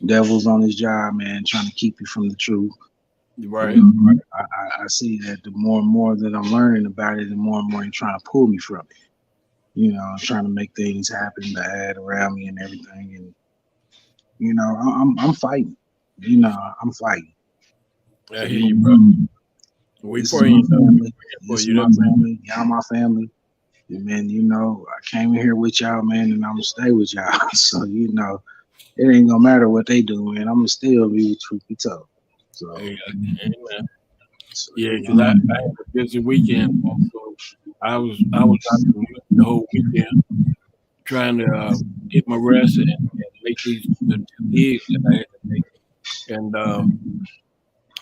[SPEAKER 8] devil's on his job, man, trying to keep you from the truth.
[SPEAKER 2] Right.
[SPEAKER 8] I see that the more and more that I'm learning about it, the more and more he's trying to pull me from it. Trying to make things happen bad around me and everything, and I'm fighting. I'm fighting.
[SPEAKER 2] I hear you, bro. We praying
[SPEAKER 8] for you. My family, y'all, my family. And man, I came in here with y'all, man, and I'm gonna stay with y'all. So it ain't gonna matter what they do, man. I'm gonna still be with truth be told. So,
[SPEAKER 2] amen. Yeah, because I had a busy weekend. So I was out the whole weekend trying to get my rest and make the 2 gigs that I had to make. And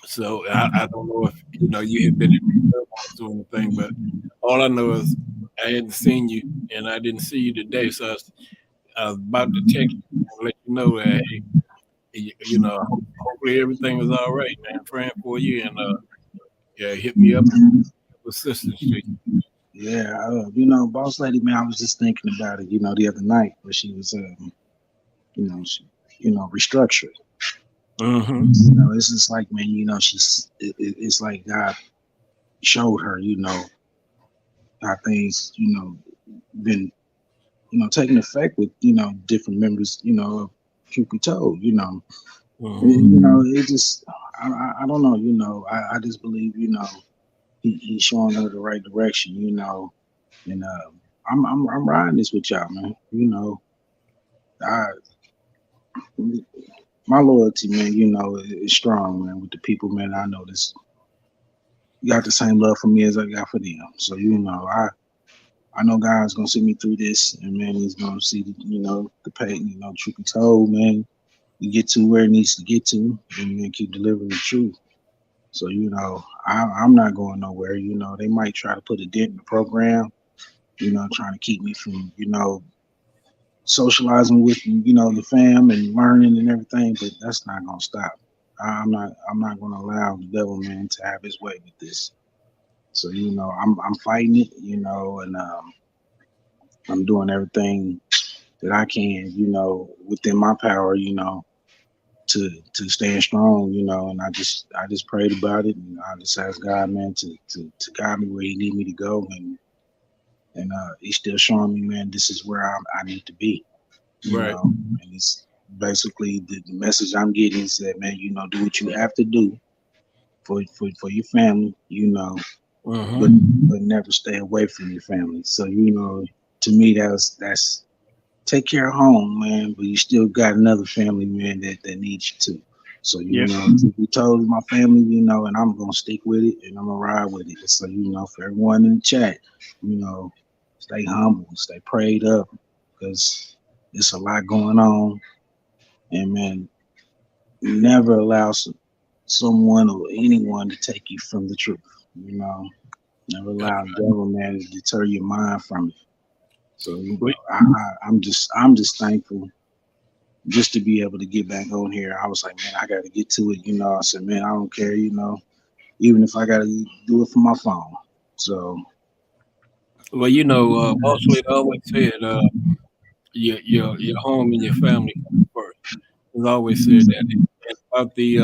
[SPEAKER 2] so I don't know if you had been in the or anything, but all I know is I hadn't seen you and I didn't see you today. So I was about to text you and let you know that hopefully everything was all right, man. Praying for you and hit me up with assistance to you.
[SPEAKER 8] Yeah, Boss Lady, man, I was just thinking about it, the other night where she was, restructured.
[SPEAKER 2] Mm-hmm.
[SPEAKER 8] It's just like, man, it's like God showed her, how things, been, taking effect with, different members, of Truth Be Told, it just, I don't know, I just believe, he's showing her the right direction, and I'm riding this with y'all, man. I my loyalty, man, is strong, man, with the people, man. I know this got the same love for me as I got for them. So, I know God's gonna see me through this, and man, He's gonna see, the pain, Truth Be Told, man, you get to where it needs to get to, and then keep delivering the truth. So, I'm not going nowhere. They might try to put a dent in the program, trying to keep me from, socializing with, the fam and learning and everything, but that's not gonna stop. I'm not gonna allow the devil, man, to have his way with this. So, I'm fighting it, and I'm doing everything that I can, within my power, to stand strong, and I just prayed about it, and I just asked God, man, to guide me where He need me to go, and He's still showing me, man, this is where I need to be,
[SPEAKER 2] Right.
[SPEAKER 8] and it's basically the message I'm getting is that, man, do what you have to do for your family, but never stay away from your family. So, to me, that's take care of home, man, but you still got another family, man, that needs you too. So, we told my family, and I'm gonna stick with it, and I'm gonna ride with it. So, for everyone in the chat, stay humble, stay prayed up, because there's a lot going on, and man, never allow someone or anyone to take you from the truth. Never allow the devil, man, to deter your mind from it. So, I'm just thankful just to be able to get back on here. I was like, man, I got to get to it. I said, man, I don't care, even if I got to do it from my phone. So,
[SPEAKER 2] well, Boss Lady always said, your home and your family come first. He's always said that. And about the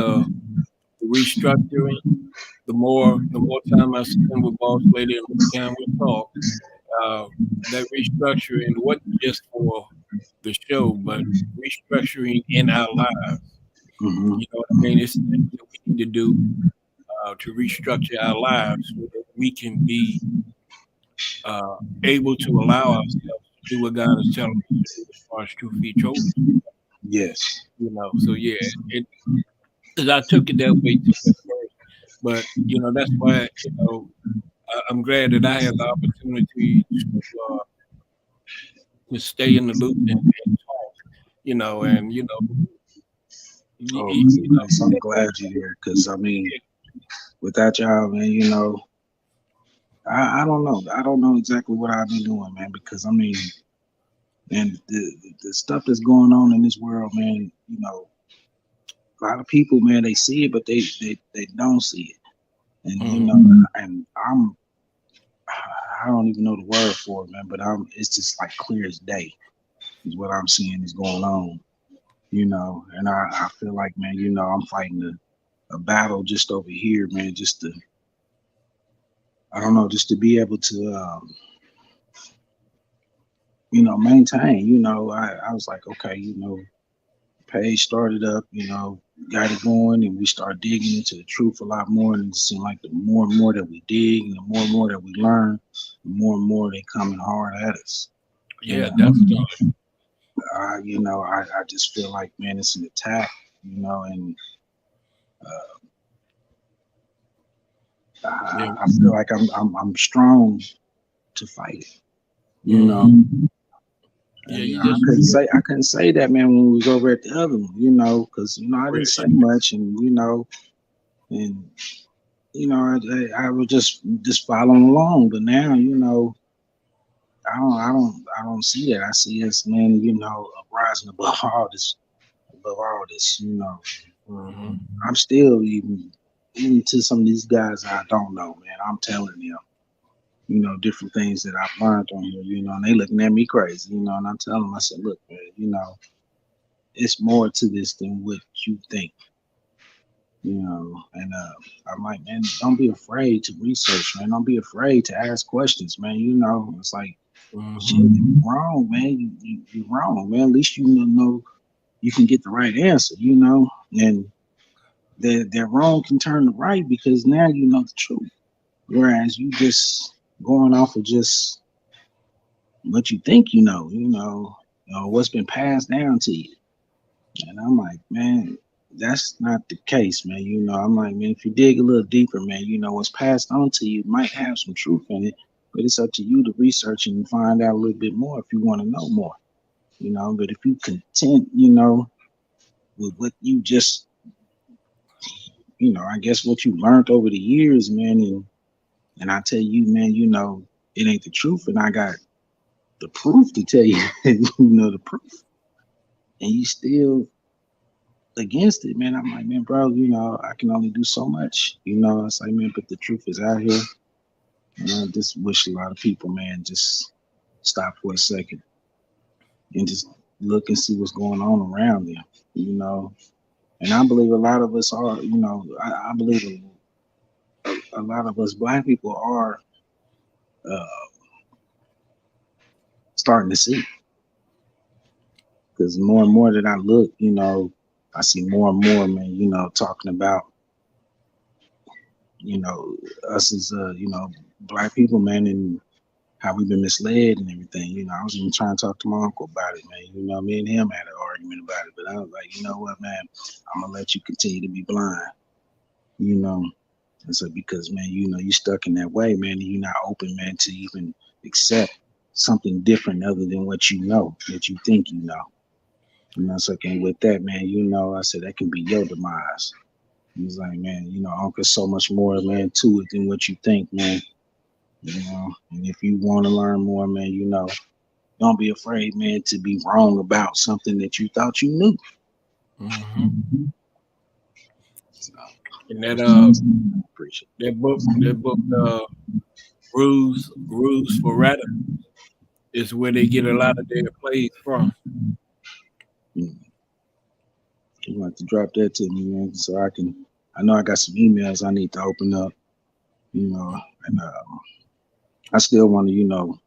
[SPEAKER 2] restructuring, the more time I spend with Boss Lady and the more time we talk, that restructuring wasn't just for the show, but restructuring in our lives. You know what I mean? It's things that we need to do to restructure our lives so that we can be able to allow ourselves to do what God is telling us to do as far as Truth Be Told.
[SPEAKER 8] Yes.
[SPEAKER 2] So yeah, because I took it that way too at first, but that's why I'm glad that I had the opportunity to stay in the loop and talk,
[SPEAKER 8] I'm glad you're here, because without y'all, man, I don't know. I don't know exactly what I've been doing, man, because man, the stuff that's going on in this world, man, a lot of people, man, they see it, but they don't see it. And and I don't even know the word for it, man, but it's just like clear as day is what I'm seeing is going on. And I feel like, man, I'm fighting a battle just over here, man, just to, I don't know, just to be able to, maintain, I was like, okay, page started up, got it going, and we start digging into the truth a lot more, and it seemed like the more and more that we dig, and the more that we learn, the more they coming hard at us.
[SPEAKER 2] Yeah, definitely.
[SPEAKER 8] I just feel like, man, it's an attack, and I feel like I'm strong to fight it. I couldn't say that, man, when we was over at the other one, because I didn't say much, and I was just following along. But now, I don't see that. I see us, man, rising above all this. I'm still even to some of these guys I don't know, man. I'm telling them, different things that I've learned on here, and they looking at me crazy, and I'm telling them, I said, look, man, it's more to this than what you think. You know, and I'm like, man, don't be afraid to research, man. Don't be afraid to ask questions, man. You know, it's like, shit, you're wrong, man. You're wrong, man. At least you know you can get the right answer, you know, and that wrong can turn to right because now you know the truth. Whereas you just going off of just what you think you know, what's been passed down to you. And I'm like, man, that's not the case, man. You know, I'm like, man, if you dig a little deeper, man, you know, what's passed on to you might have some truth in it, but it's up to you to research and find out a little bit more if you want to know more, you know. But if you content, you know, with what you just, you know, I guess what you learned over the years, man, and I tell you, man, you know, it ain't the truth, and I got the proof to tell you, you know, the proof, and you still against it, man. I'm like, man, bro, you know, I can only do so much. You know, it's like, man, but the truth is out here. And I just wish a lot of people, man, just stop for a second and just look and see what's going on around them, you know. And I believe a lot of us are, you know, I believe a lot of us Black people are starting to see. Because more and more that I look, you know, I see more and more, man, you know, talking about, you know, us as you know, Black people, man, and how we've been misled and everything. You know, I was even trying to talk to my uncle about it, man. You know, me and him had an argument about it, but I was like, you know what, man, I'm gonna let you continue to be blind. You know, and so because, man, you know, you're stuck in that way, man, and you're not open, man, to even accept something different other than what you know, that you think you know. You know, so and with that, man, you know, I said that can be your demise. He's like, man, you know, Uncle's so much more, man, to it than what you think, man. You know, and if you want to learn more, man, you know, don't be afraid, man, to be wrong about something that you thought you knew.
[SPEAKER 2] So, and that book, Rules for Radicals is where they get a lot of their plays from.
[SPEAKER 8] You want to drop that to me, man, so I know I got some emails I need to open up, you know, and I still want to, you know,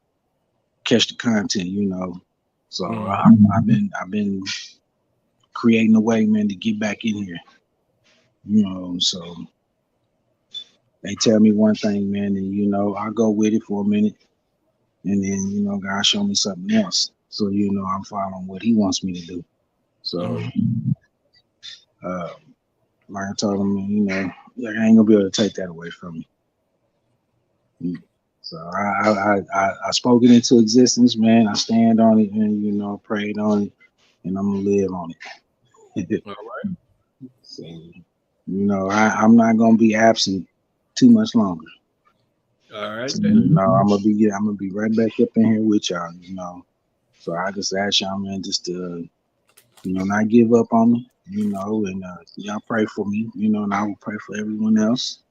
[SPEAKER 8] catch the content, you know. So I've been creating a way, man, to get back in here, you know. So they tell me one thing, man, and you know, I go with it for a minute, and then, you know, God show me something else. So, you know, I'm following what He wants me to do. So like I told him, you know, like, I ain't gonna be able to take that away from me. So I spoke it into existence, man. I stand on it, and, you know, prayed on it, and I'm gonna live on it.
[SPEAKER 2] All right.
[SPEAKER 8] So, you know, I'm not gonna be absent too much longer.
[SPEAKER 2] All right.
[SPEAKER 8] So, you know, I'm gonna be right back up in here with y'all, you know. So I just ask y'all, man, just to, you know, not give up on me, you know, and y'all pray for me, you know, and I will pray for everyone else,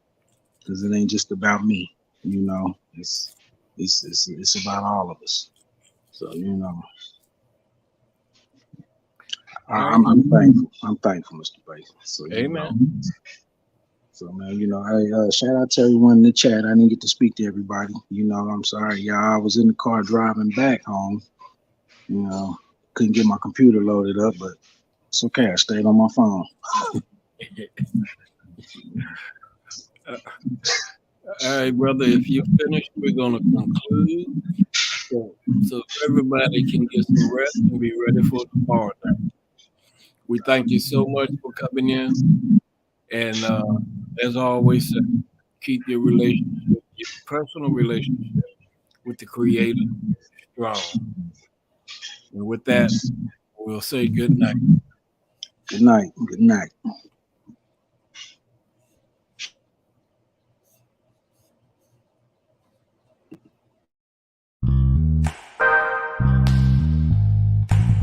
[SPEAKER 8] because it ain't just about me, you know. It's about all of us. So, you know, I'm thankful. I'm thankful, Mr. Baker. So, you know, so, man, you know, hey, shout out to everyone in the chat. I didn't get to speak to everybody. You know, I'm sorry, y'all. I was in the car driving back home. You know, couldn't get my computer loaded up, but it's okay. I stayed on my phone.
[SPEAKER 2] All right, brother. If you're finished, we're gonna conclude, so everybody can get some rest and be ready for tomorrow night. We thank you so much for coming in, and as I always say, keep your relationship, your personal relationship with the Creator strong. And with that, we'll say good night.
[SPEAKER 8] Good night. Good night.